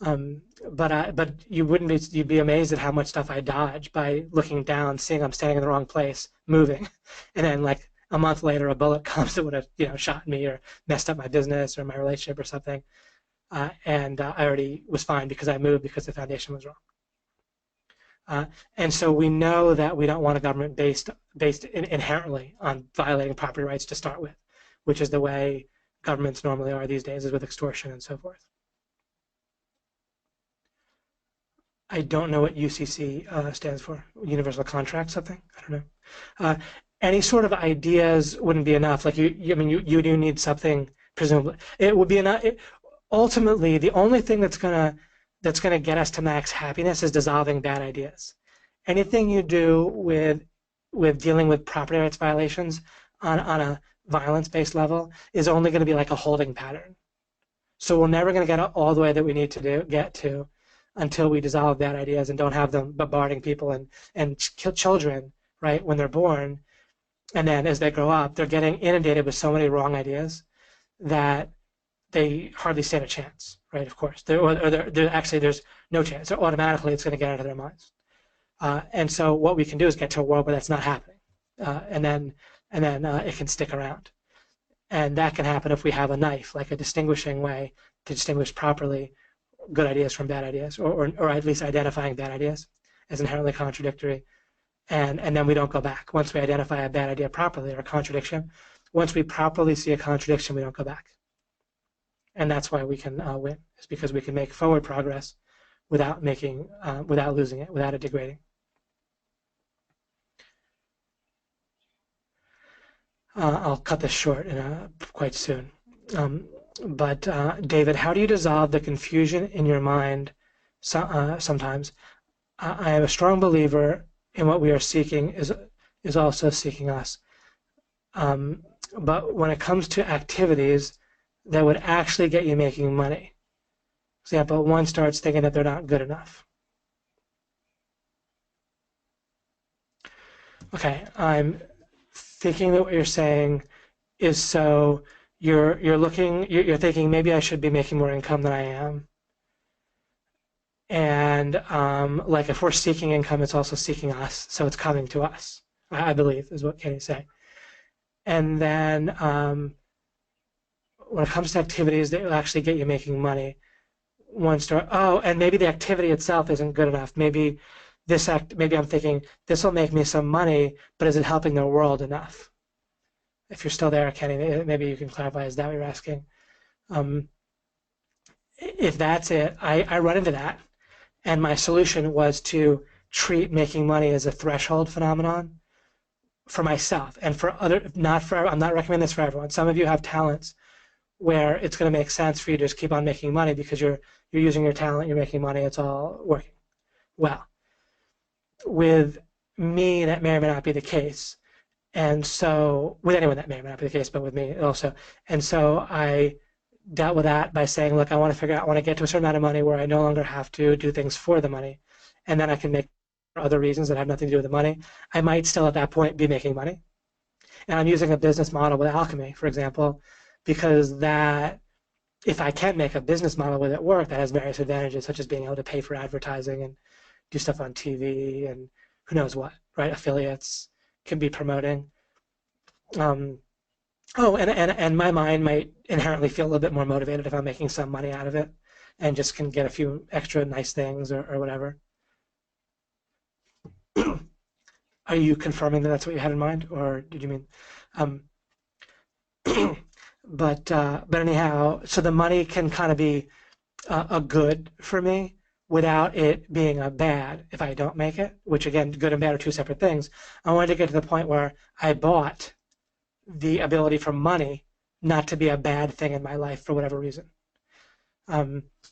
But you'd be amazed at how much stuff I dodge by looking down, seeing I'm standing in the wrong place, moving, and then like a month later a bullet comes that would have shot me or messed up my business or my relationship or something, and I already was fine because I moved because the foundation was wrong. And so we know that we don't want a government based inherently on violating property rights to start with, which is the way governments normally are these days, is with extortion and so forth. I don't know what UCC stands for. Universal contract, something? I don't know. Any sort of ideas wouldn't be enough. Like you do need something. Presumably, it would be enough. Ultimately, the only thing that's gonna get us to max happiness is dissolving bad ideas. Anything you do with dealing with property rights violations on a violence-based level is only going to be like a holding pattern. So we're never going to get all the way that we need to get to until we dissolve bad ideas and don't have them bombarding people and kill children, right, when they're born. And then as they grow up, they're getting inundated with so many wrong ideas that they hardly stand a chance, right, of course. Actually, there's no chance. So automatically, it's going to get out of their minds. And so what we can do is get to a world where that's not happening. And then it can stick around. And that can happen if we have a knife, like a distinguishing way to distinguish properly good ideas from bad ideas, or at least identifying bad ideas as inherently contradictory, and then we don't go back. Once we identify a bad idea properly or a contradiction, once we properly see a contradiction, we don't go back. And that's why we can win, is because we can make forward progress without losing it, without it degrading. I'll cut this short quite soon. But David, how do you dissolve the confusion in your mind sometimes? I am a strong believer in what we are seeking is also seeking us. But when it comes to activities that would actually get you making money, for example, one starts thinking that they're not good enough. Okay, I'm thinking that what you're saying is, so you're thinking maybe I should be making more income than I am. And like if we're seeking income, it's also seeking us, so it's coming to us, I believe, is what Kenny's saying. And then when it comes to activities that will actually get you making money, and maybe the activity itself isn't good enough. Maybe I'm thinking this will make me some money, but is it helping the world enough? If you're still there, Kenny, maybe you can clarify. Is that what you're asking? If that's it, I run into that, and my solution was to treat making money as a threshold phenomenon for myself and for other. I'm not recommending this for everyone. Some of you have talents where it's going to make sense for you to just keep on making money because you're using your talent, you're making money, it's all working well. With me, that may or may not be the case. And so with anyone that may or may not be the case, but with me also. And so I dealt with that by saying, look, I want to figure out, I want to get to a certain amount of money where I no longer have to do things for the money. And then I can make other reasons that have nothing to do with the money. I might still at that point be making money. And I'm using a business model with Alchemy, for example, because that if I can make a business model with it work, that has various advantages, such as being able to pay for advertising and do stuff on TV and who knows what, right? Affiliates can be promoting. Um, and my mind might inherently feel a little bit more motivated if I'm making some money out of it and just can get a few extra nice things or whatever. Are you confirming that that's what you had in mind, or did you mean? Um, but anyhow, so the money can kind of be a good for me without it being a bad if I don't make it, which again, good and bad are two separate things. I wanted to get to the point where I bought the ability for money not to be a bad thing in my life for whatever reason.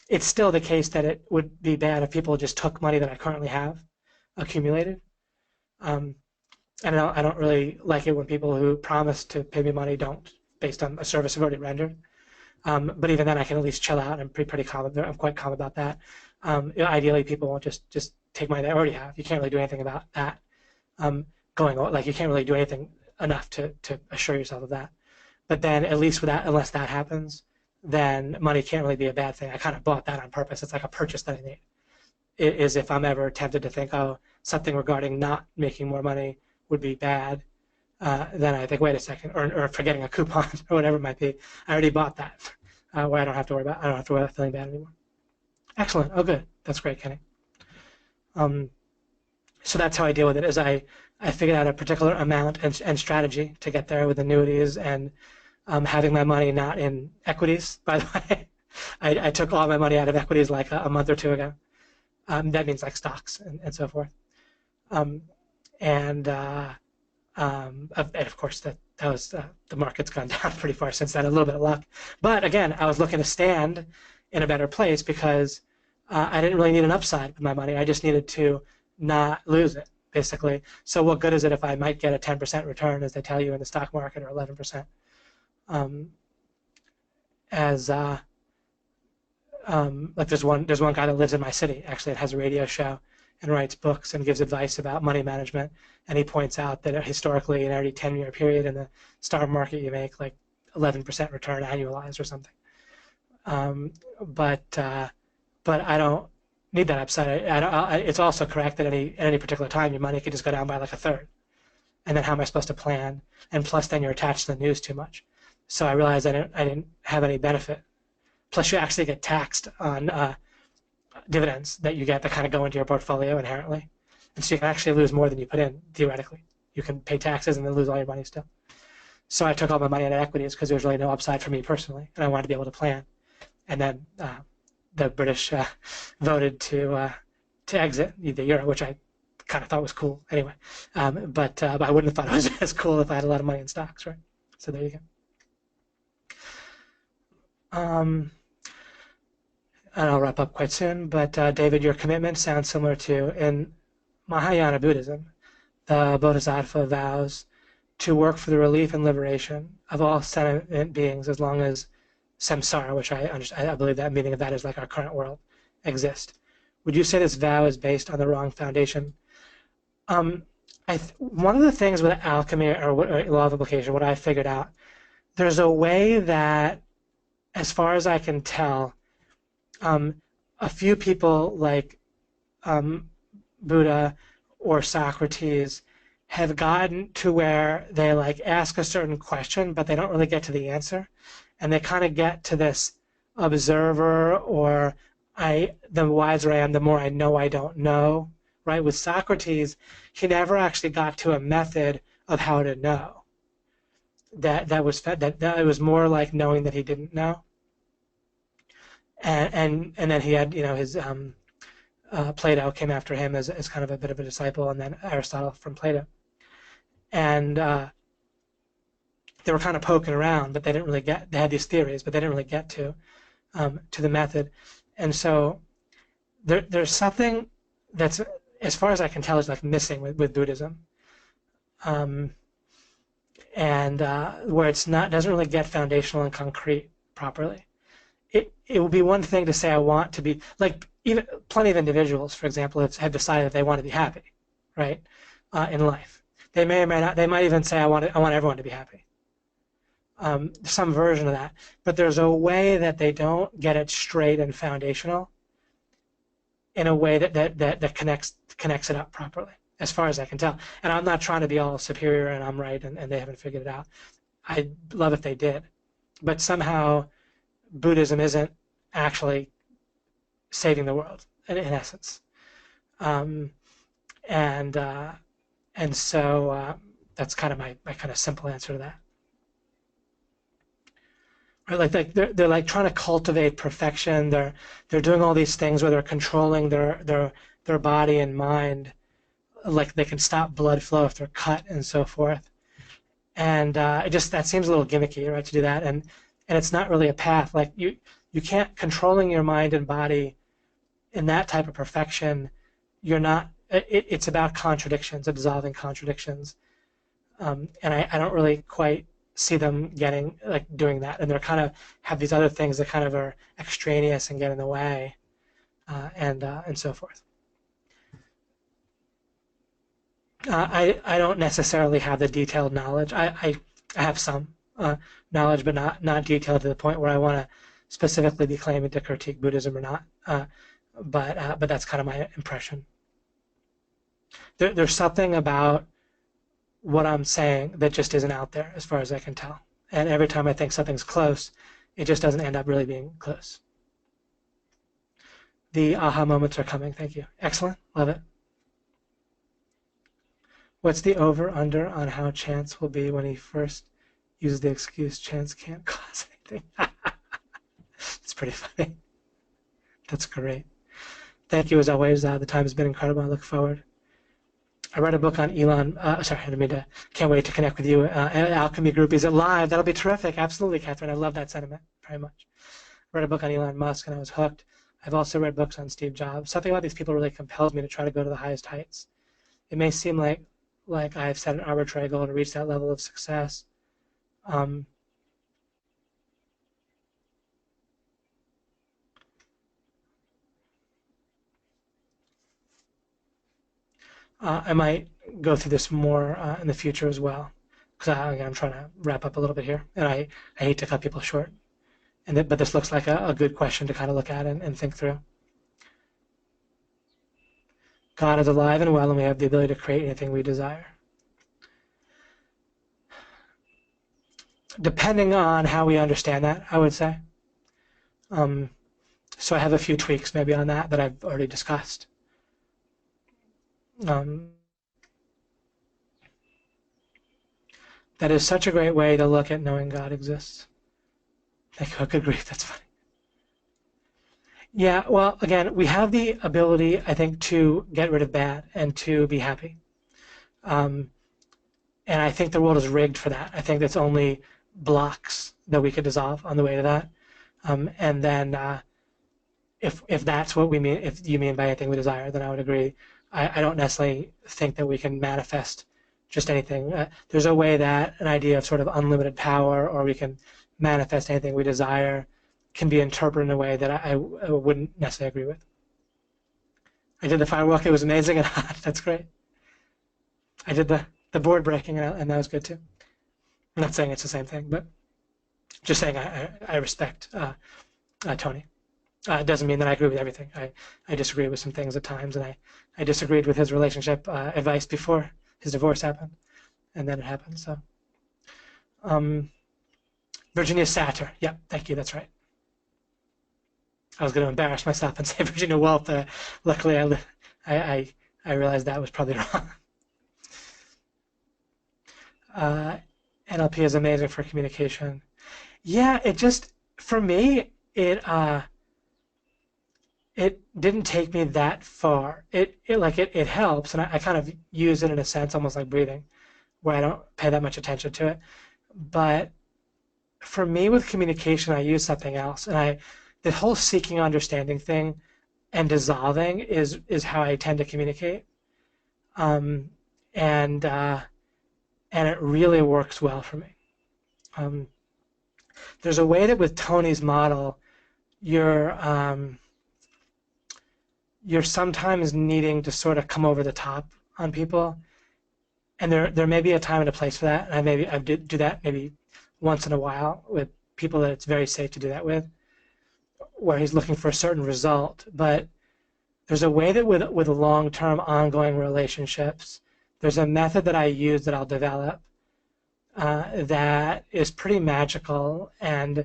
It's still the case that it would be bad if people just took money that I currently have accumulated. Um, and I don't really like it when people who promise to pay me money don't, based on a service I've already rendered. But even then, I can at least chill out. I'm pretty calm. I'm quite calm about that. Ideally, people won't just take money they already have. You can't really do anything about that. Going like you can't really do anything enough to assure yourself of that. But then, at least with that, unless that happens, then money can't really be a bad thing. I kind of bought that on purpose. It's like a purchase that I made. It is if I'm ever tempted to think, oh, something regarding not making more money would be bad, then I think, wait a second, or forgetting a coupon or whatever it might be. I already bought that, where I don't have to worry about feeling bad anymore. Excellent. Oh, good. That's great, Kenny. So that's how I deal with it. Is I figured out a particular amount and strategy to get there with annuities and having my money not in equities. By the way, I took all my money out of equities like a month or two ago. That means like stocks and so forth. And of course, that was the market's gone down pretty far since then. A little bit of luck, but again, I was looking to stand in a better place because I didn't really need an upside with my money. I just needed to not lose it, basically. So what good is it if I might get a 10% return, as they tell you in the stock market, or 11%? Like there's one guy that lives in my city, actually, that has a radio show and writes books and gives advice about money management. And he points out that historically, in every 10-year period in the stock market, you make like 11% return annualized or something. But I don't need that upside. It's also correct that at any particular time, your money could just go down by like a third. And then how am I supposed to plan? And plus, then you're attached to the news too much. So I realized I didn't have any benefit. Plus, you actually get taxed on dividends that you get that kind of go into your portfolio inherently. And so you can actually lose more than you put in, theoretically. You can pay taxes and then lose all your money still. So I took all my money out of equities because there was really no upside for me personally, and I wanted to be able to plan. And then the British voted to exit the euro, which I kind of thought was cool anyway. But I wouldn't have thought it was as cool if I had a lot of money in stocks, right? So there you go. And I'll wrap up quite soon, but David, your commitment sounds similar to, in Mahayana Buddhism, the Bodhisattva vows to work for the relief and liberation of all sentient beings as long as samsara, which I believe that meaning of that is like our current world, exist. Would you say this vow is based on the wrong foundation? One of the things with alchemy or law of implication, what I figured out, there's a way that, as far as I can tell, a few people like Buddha or Socrates have gotten to where they like ask a certain question, but they don't really get to the answer, and they kind of get to this observer or the wiser I am, the more I know I don't know. Right? With Socrates, he never actually got to a method of how to know. That it was more like knowing that he didn't know. And then he had, his Plato came after him as kind of a bit of a disciple, and then Aristotle from Plato. And they were kind of poking around, but they didn't really they had these theories, but they didn't really get to the method. And so there's something that's, as far as I can tell, is like missing with Buddhism. and where it's not doesn't really get foundational and concrete properly. It will be one thing to say I want to be like even plenty of individuals, for example, have decided that they want to be happy, right, in life. They may or may not. They might even say I want everyone to be happy. Some version of that, but there's a way that they don't get it straight and foundational in a way that connects it up properly, as far as I can tell. And I'm not trying to be all superior and I'm right and they haven't figured it out. I'd love if they did, but somehow Buddhism isn't actually saving the world in essence, um, and so that's kind of my kind of simple answer to that. Right, like they're like trying to cultivate perfection. They're doing all these things where they're controlling their body and mind, like they can stop blood flow if they're cut and so forth. And it just that seems a little gimmicky, right, to do that. And it's not really a path. Like you can't controlling your mind and body in that type of perfection. You're not. It's about contradictions, absolving contradictions. And I don't really quite see them getting like doing that, and they're kind of have these other things that kind of are extraneous and get in the way, and so forth. I don't necessarily have the detailed knowledge. I have some knowledge, but not detailed to the point where I want to specifically be claiming to critique Buddhism or not. But that's kind of my impression. There's something about what I'm saying that just isn't out there as far as I can tell. And every time I think something's close, it just doesn't end up really being close. The aha moments are coming. Thank you. Excellent. Love it. What's the over-under on how chance will be when he first uses the excuse chance can't cause anything? It's pretty funny. That's great. Thank you as always. The time has been incredible. I look forward. I read a book on Elon. Sorry, I didn't mean to. Can't wait to connect with you. Alchemy group is it live? That'll be terrific. Absolutely, Catherine. I love that sentiment very much. I read a book on Elon Musk and I was hooked. I've also read books on Steve Jobs. Something about these people really compels me to try to go to the highest heights. It may seem like I've set an arbitrary goal to reach that level of success. I might go through this more in the future as well, because I'm trying to wrap up a little bit here, and I hate to cut people short. But this looks like a good question to kind of look at and think through. God is alive and well, and we have the ability to create anything we desire. Depending on how we understand that, I would say. So I have a few tweaks maybe on that I've already discussed. That is such a great way to look at knowing God exists. Thank you. Good grief, that's funny. Yeah, well, again, we have the ability, I think, to get rid of bad and to be happy. And I think the world is rigged for that. I think that's only blocks that we could dissolve on the way to that. And then if that's what we mean, if you mean by anything we desire, then I would agree. I don't necessarily think that we can manifest just anything. There's a way that an idea of sort of unlimited power, or we can manifest anything we desire, can be interpreted in a way that I wouldn't necessarily agree with. I did the firework. It was amazing and hot. That's great. I did the board breaking, and that was good too. I'm not saying it's the same thing, but just saying I respect Tony. It doesn't mean that I agree with everything. I disagree with some things at times, and I disagreed with his relationship advice before his divorce happened, and then it happened. So, Virginia Satter. Yep, thank you. That's right. I was going to embarrass myself and say Virginia Woolf. Luckily, I realized that was probably wrong. NLP is amazing for communication. Yeah, it just for me it didn't take me that far. It helps, and I kind of use it in a sense, almost like breathing, where I don't pay that much attention to it. But for me, with communication, I use something else, and the whole seeking understanding thing and dissolving is how I tend to communicate. And and it really works well for me. There's a way that with Tony's model, you're sometimes needing to sort of come over the top on people, and there may be a time and a place for that. And I do that maybe once in a while with people that it's very safe to do that with, where he's looking for a certain result. But there's a way that with long-term ongoing relationships, there's a method that I use that I'll develop that is pretty magical, and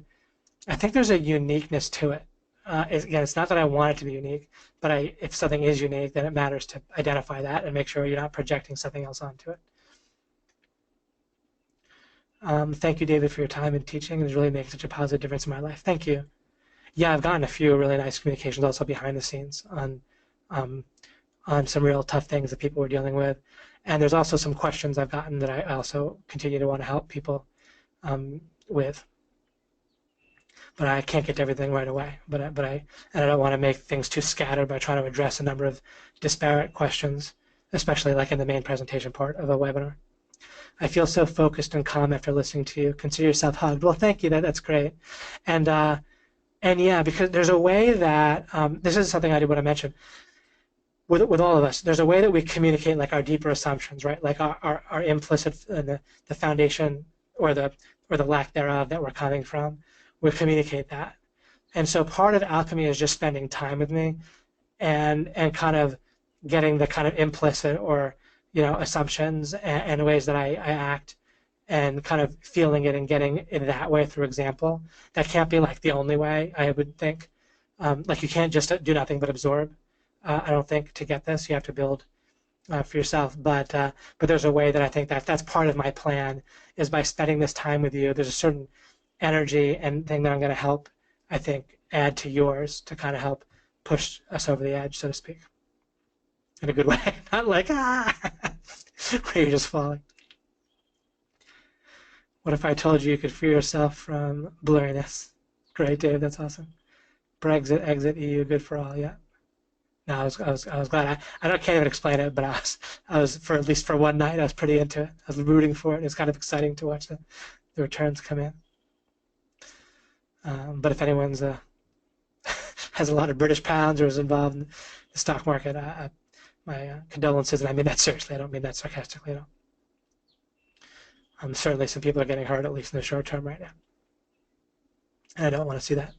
I think there's a uniqueness to it. Again, it's not that I want it to be unique, but if something is unique, then it matters to identify that and make sure you're not projecting something else onto it. Thank you, David, for your time and teaching. It's really making such a positive difference in my life. Thank you. Yeah, I've gotten a few really nice communications also behind the scenes on some real tough things that people were dealing with. And there's also some questions I've gotten that I also continue to want to help people with. But I can't get to everything right away. And I don't want to make things too scattered by trying to address a number of disparate questions, especially like in the main presentation part of a webinar. I feel so focused and calm after listening to you. Consider yourself hugged. Well, thank you. That's great. And yeah, because there's a way that this is something I did want to mention. With all of us, there's a way that we communicate like our deeper assumptions, right? Like our implicit, the foundation or the lack thereof that we're coming from. We communicate that. And so part of alchemy is just spending time with me and kind of getting the kind of implicit or assumptions and ways that I act and kind of feeling it and getting it that way through example. That can't be like the only way, I would think. Like you can't just do nothing but absorb. I don't think to get this you have to build for yourself, but there's a way that I think that's part of my plan is by spending this time with you. There's a certain energy and thing that I'm going to help, I think, add to yours to kind of help push us over the edge, so to speak, in a good way, not like where you're just falling. What if I told you you could free yourself from blurriness? Great, Dave, that's awesome. Brexit, exit EU, good for all. Yeah. No, I was glad. I can't even explain it, but I was for at least for one night I was pretty into it. I was rooting for it. It's kind of exciting to watch the returns come in. But if anyone's has a lot of British pounds or is involved in the stock market, my condolences, and I mean that seriously. I don't mean that sarcastically at all. Certainly some people are getting hurt, at least in the short term right now. And I don't want to see that.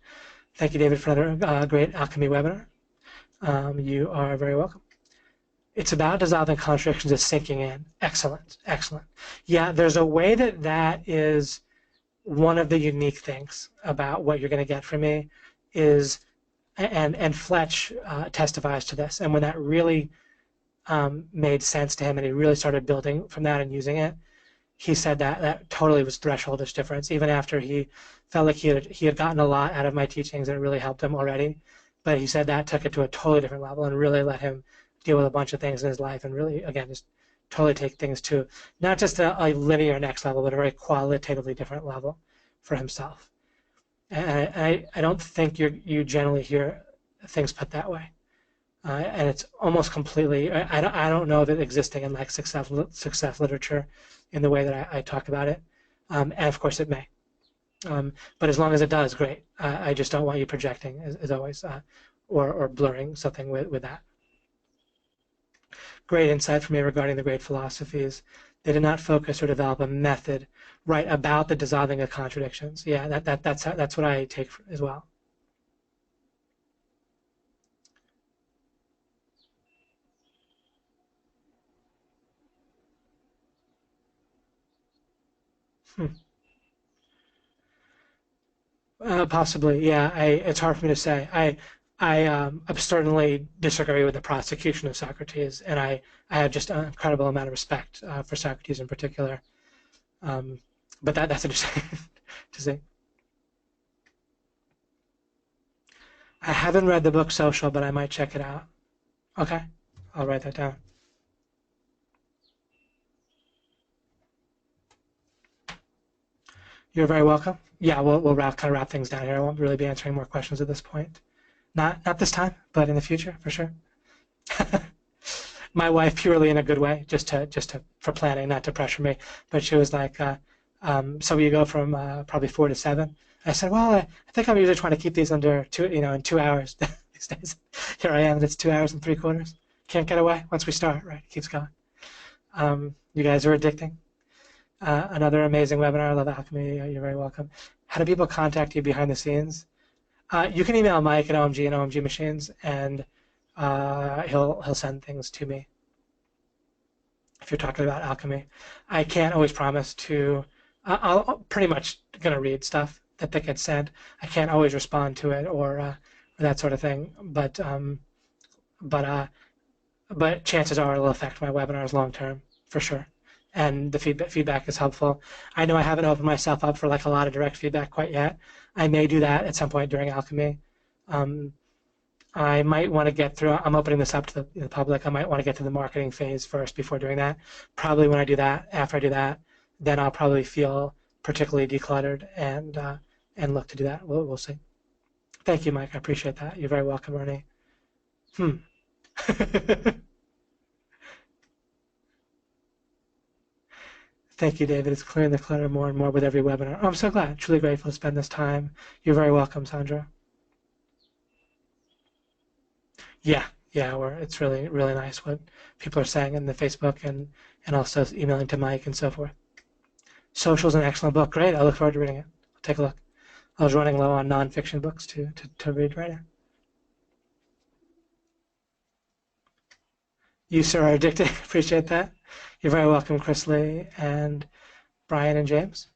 Thank you, David, for another great Alchemy webinar. You are very welcome. It's about dissolving contradictions is sinking in. Excellent, excellent. Yeah, there's a way that is one of the unique things about what you're going to get from me is, and Fletch testifies to this, and when that really made sense to him and he really started building from that and using it, he said that totally was thresholdish difference, even after he felt like he had gotten a lot out of my teachings and it really helped him already. But he said that took it to a totally different level and really let him deal with a bunch of things in his life and really, again, just totally take things to not just a linear next level, but a very qualitatively different level for himself. And I don't think you generally hear things put that way. And it's almost completely, I don't know of it existing in like success literature in the way that I talk about it. And of course it may. But as long as it does, great. I just don't want you projecting, as always, or blurring something with that. Great insight from me regarding the great philosophies. They did not focus or develop a method, right, about the dissolving of contradictions. Yeah, that's what I take as well. Possibly, yeah. It's hard for me to say. I certainly disagree with the prosecution of Socrates, and I have just an incredible amount of respect for Socrates in particular. But that's interesting to see. I haven't read the book Social, but I might check it out. Okay, I'll write that down. You're very welcome. Yeah, we'll kind of wrap things down here. I won't really be answering more questions at this point. Not this time, but in the future, for sure. my wife, purely in a good way, just to for planning, not to pressure me. But she was like, so you go from probably 4 to 7. I said, well, I think I'm usually trying to keep these under in 2 hours these days. Here I am, and it's 2 hours and 3/4. Can't get away once we start, right? It keeps going. You guys are addicting. Another amazing webinar. I love Alchemy. You're very welcome. How do people contact you behind the scenes? You can email Mike at OMG and OMG Machines, and he'll send things to me. If you're talking about Alchemy, I can't always promise to. I'll pretty much gonna read stuff that gets sent. I can't always respond to it or that sort of thing, but chances are it'll affect my webinars long term for sure. And the feedback is helpful. I know I haven't opened myself up for like a lot of direct feedback quite yet. I may do that at some point during Alchemy. I might want to get through. I'm opening this up to the public. I might want to get to the marketing phase first before doing that. Probably when I do that, after I do that, then I'll probably feel particularly decluttered and look to do that. We'll see. Thank you, Mike. I appreciate that. You're very welcome, Ernie. Thank you, David. It's clearing the clutter more and more with every webinar. Oh, I'm so glad. Truly grateful to spend this time. You're very welcome, Sandra. Yeah, it's really, really nice what people are saying in the Facebook and also emailing to Mike and so forth. Social's an excellent book. Great. I look forward to reading it. I'll take a look. I was running low on nonfiction books to read right now. You, sir, are addicted. Appreciate that. You're very welcome, Chris Lee and Brian and James.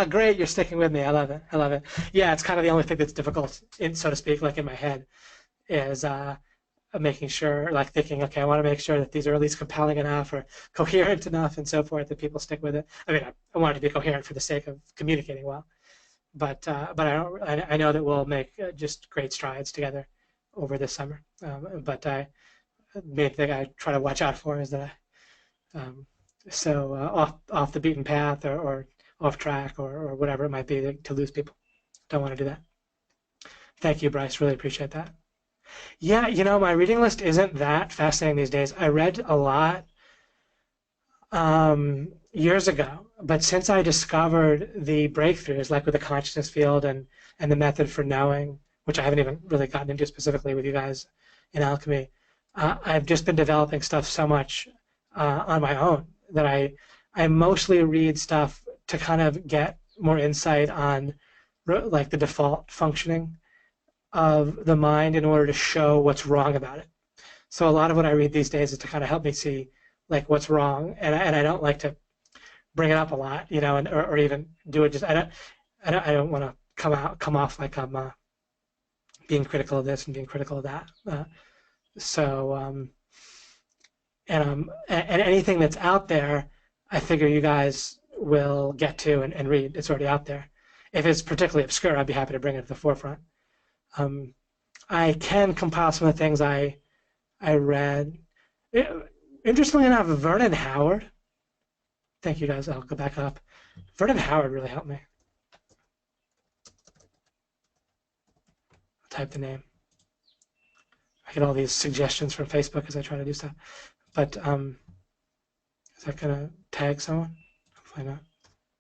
Great, you're sticking with me. I love it. I love it. Yeah, it's kind of the only thing that's difficult, so to speak, like in my head, is making sure, like thinking, okay, I want to make sure that these are at least compelling enough or coherent enough and so forth that people stick with it. I mean, I want it to be coherent for the sake of communicating well, but I know that we'll make just great strides together over this summer. But the main thing I try to watch out for is that off the beaten path or off track or whatever it might be to lose people. Don't want to do that. Thank you, Bryce. Really appreciate that. Yeah, my reading list isn't that fascinating these days. I read a lot years ago, but since I discovered the breakthroughs, like with the consciousness field and the method for knowing, which I haven't even really gotten into specifically with you guys in Alchemy, I've just been developing stuff so much on my own that I mostly read stuff to kind of get more insight on like the default functioning of the mind in order to show what's wrong about it. So a lot of what I read these days is to kind of help me see like what's wrong, and I don't like to bring it up a lot, or even do it. Just I don't want to come off like I'm being critical of this and being critical of that. And anything that's out there, I figure you guys will get to and read. It's already out there. If it's particularly obscure, I'd be happy to bring it to the forefront. I can compile some of the things I read. Interestingly enough, Vernon Howard. Thank you guys. I'll go back up. Vernon Howard really helped me. I'll type the name. I get all these suggestions from Facebook as I try to do stuff. But is that gonna tag someone? Hopefully not.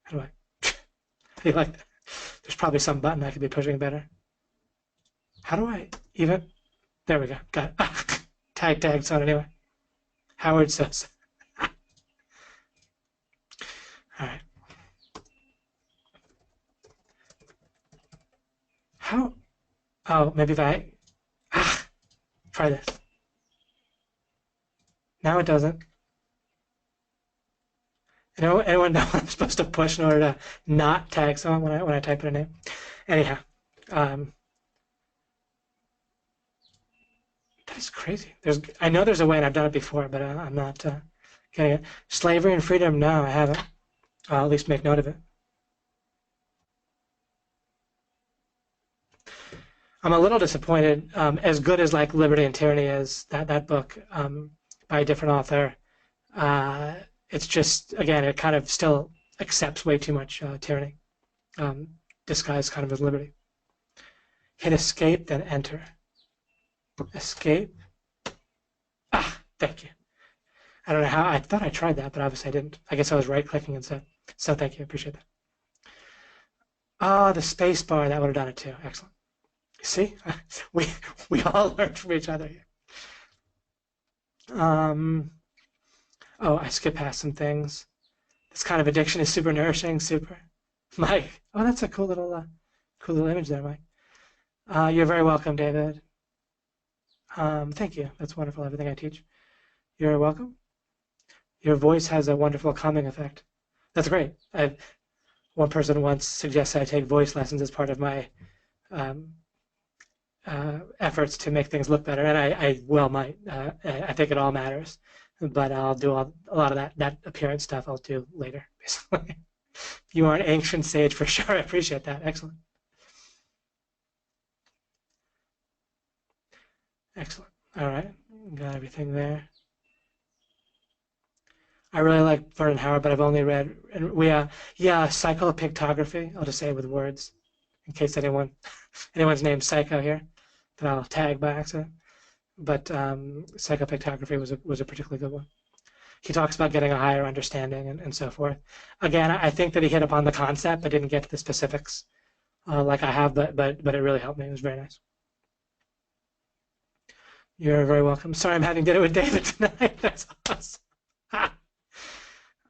How do I? How do you like that? There's probably some button I could be pushing better. How do I even? There we go. Got it. Tag someone anyway. Howard says. All right. How? Oh, maybe if I try this. Now it doesn't. Anyone know what I'm supposed to push in order to not tag someone when I type in a name? Anyhow, that's crazy. I know there's a way, and I've done it before, but I'm not getting it. Slavery and freedom? No, I haven't. I'll at least make note of it. I'm a little disappointed. As good as like Liberty and Tyranny is, that book by a different author, it's just, again, it kind of still accepts way too much tyranny, disguised kind of as liberty. Hit escape, then enter. Escape. Thank you. I don't know how. I thought I tried that, but obviously I didn't. I guess I was right-clicking instead. So thank you. Appreciate that. Ah, the space bar. That would have done it too. Excellent. See, we we all learned from each other here. Um, oh, I skipped past some things. This kind of addiction is super nourishing. Super. Mike. Oh, that's a cool little image there, Mike. You're very welcome, David. Thank you. That's wonderful. Everything I teach. You're welcome. Your voice has a wonderful calming effect. That's great. One person once suggested I take voice lessons as part of my um, efforts to make things look better, and I well might. I think it all matters, but I'll do a lot of that appearance stuff. I'll do later, basically. You are an ancient sage for sure. I appreciate that. Excellent. Excellent. All right, got everything there. I really like Vernon Howard, but I've only read and yeah, psychopictography. I'll just say it with words in case anyone's named Psycho here that I'll tag by accident. But psychopictography was a particularly good one. He talks about getting a higher understanding and so forth. Again, I think that he hit upon the concept but didn't get to the specifics like I have, but it really helped me. It was very nice. You're very welcome. Sorry, I'm having dinner with David tonight. That's awesome.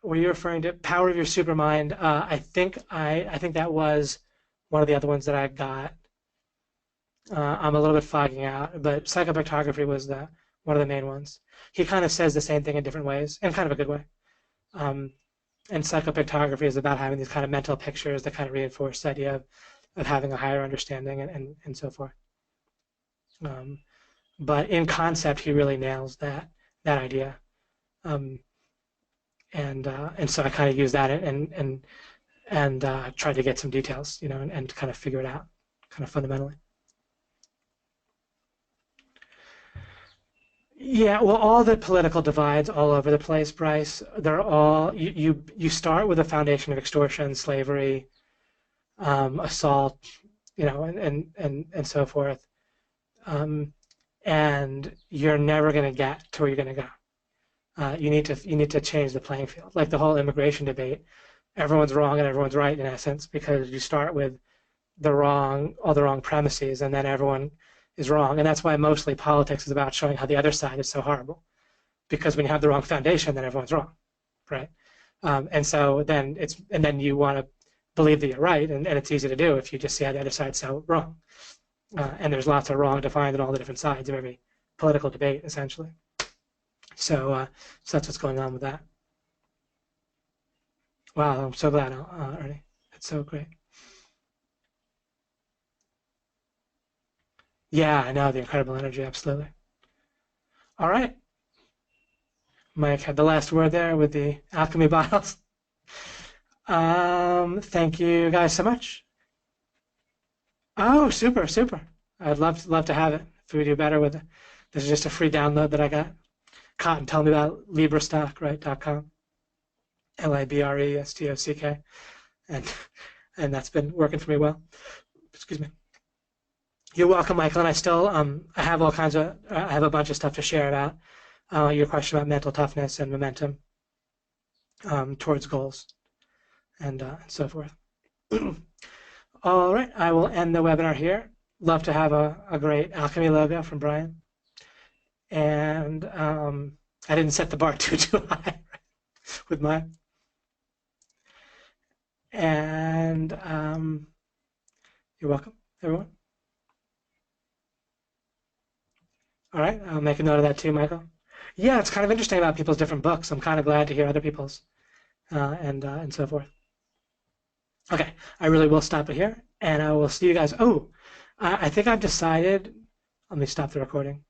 Were you referring to Power of Your Supermind? I think that was one of the other ones that I got. I'm a little bit fogging out, but psychopictography was one of the main ones. He kind of says the same thing in different ways, in kind of a good way. Um, and psychopictography is about having these kind of mental pictures that kind of reinforce the idea of having a higher understanding and so forth. But in concept, he really nails that idea. Um, and so I kind of use that and try to get some details, and kind of figure it out, kind of fundamentally. Yeah, well, all the political divides all over the place, Bryce. They're all you start with a foundation of extortion, slavery, assault, and so forth, and you're never going to get to where you're going to go. You need to change the playing field. Like the whole immigration debate, everyone's wrong and everyone's right in essence because you start with all the wrong premises, and then everyone is wrong. And that's why mostly politics is about showing how the other side is so horrible. Because when you have the wrong foundation, then everyone's wrong, right? And so then you want to believe that you're right, and it's easy to do if you just see how the other side's so wrong. And there's lots of wrong defined on all the different sides of every political debate, essentially. So that's what's going on with that. Wow, I'm so glad, Ernie. That's so great. Yeah, I know, the incredible energy, absolutely. All right. Mike had the last word there with the alchemy bottles. Thank you guys so much. Oh, super, super. I'd love to have it if we do better with it. This is just a free download that I got. Cotton, tell me about Librestock, right? .com. LIBRESTOCK. And that's been working for me well. Excuse me. You're welcome, Michael. And I have I have a bunch of stuff to share about your question about mental toughness and momentum towards goals and so forth. All right, I will end the webinar here. Love to have a great Alchemy logo from Brian. And I didn't set the bar too high with mine. And you're welcome, everyone. All right, I'll make a note of that too, Michael. Yeah, it's kind of interesting about people's different books. I'm kind of glad to hear other people's and so forth. Okay, I really will stop it here, and I will see you guys. Oh, I think I've decided. Let me stop the recording.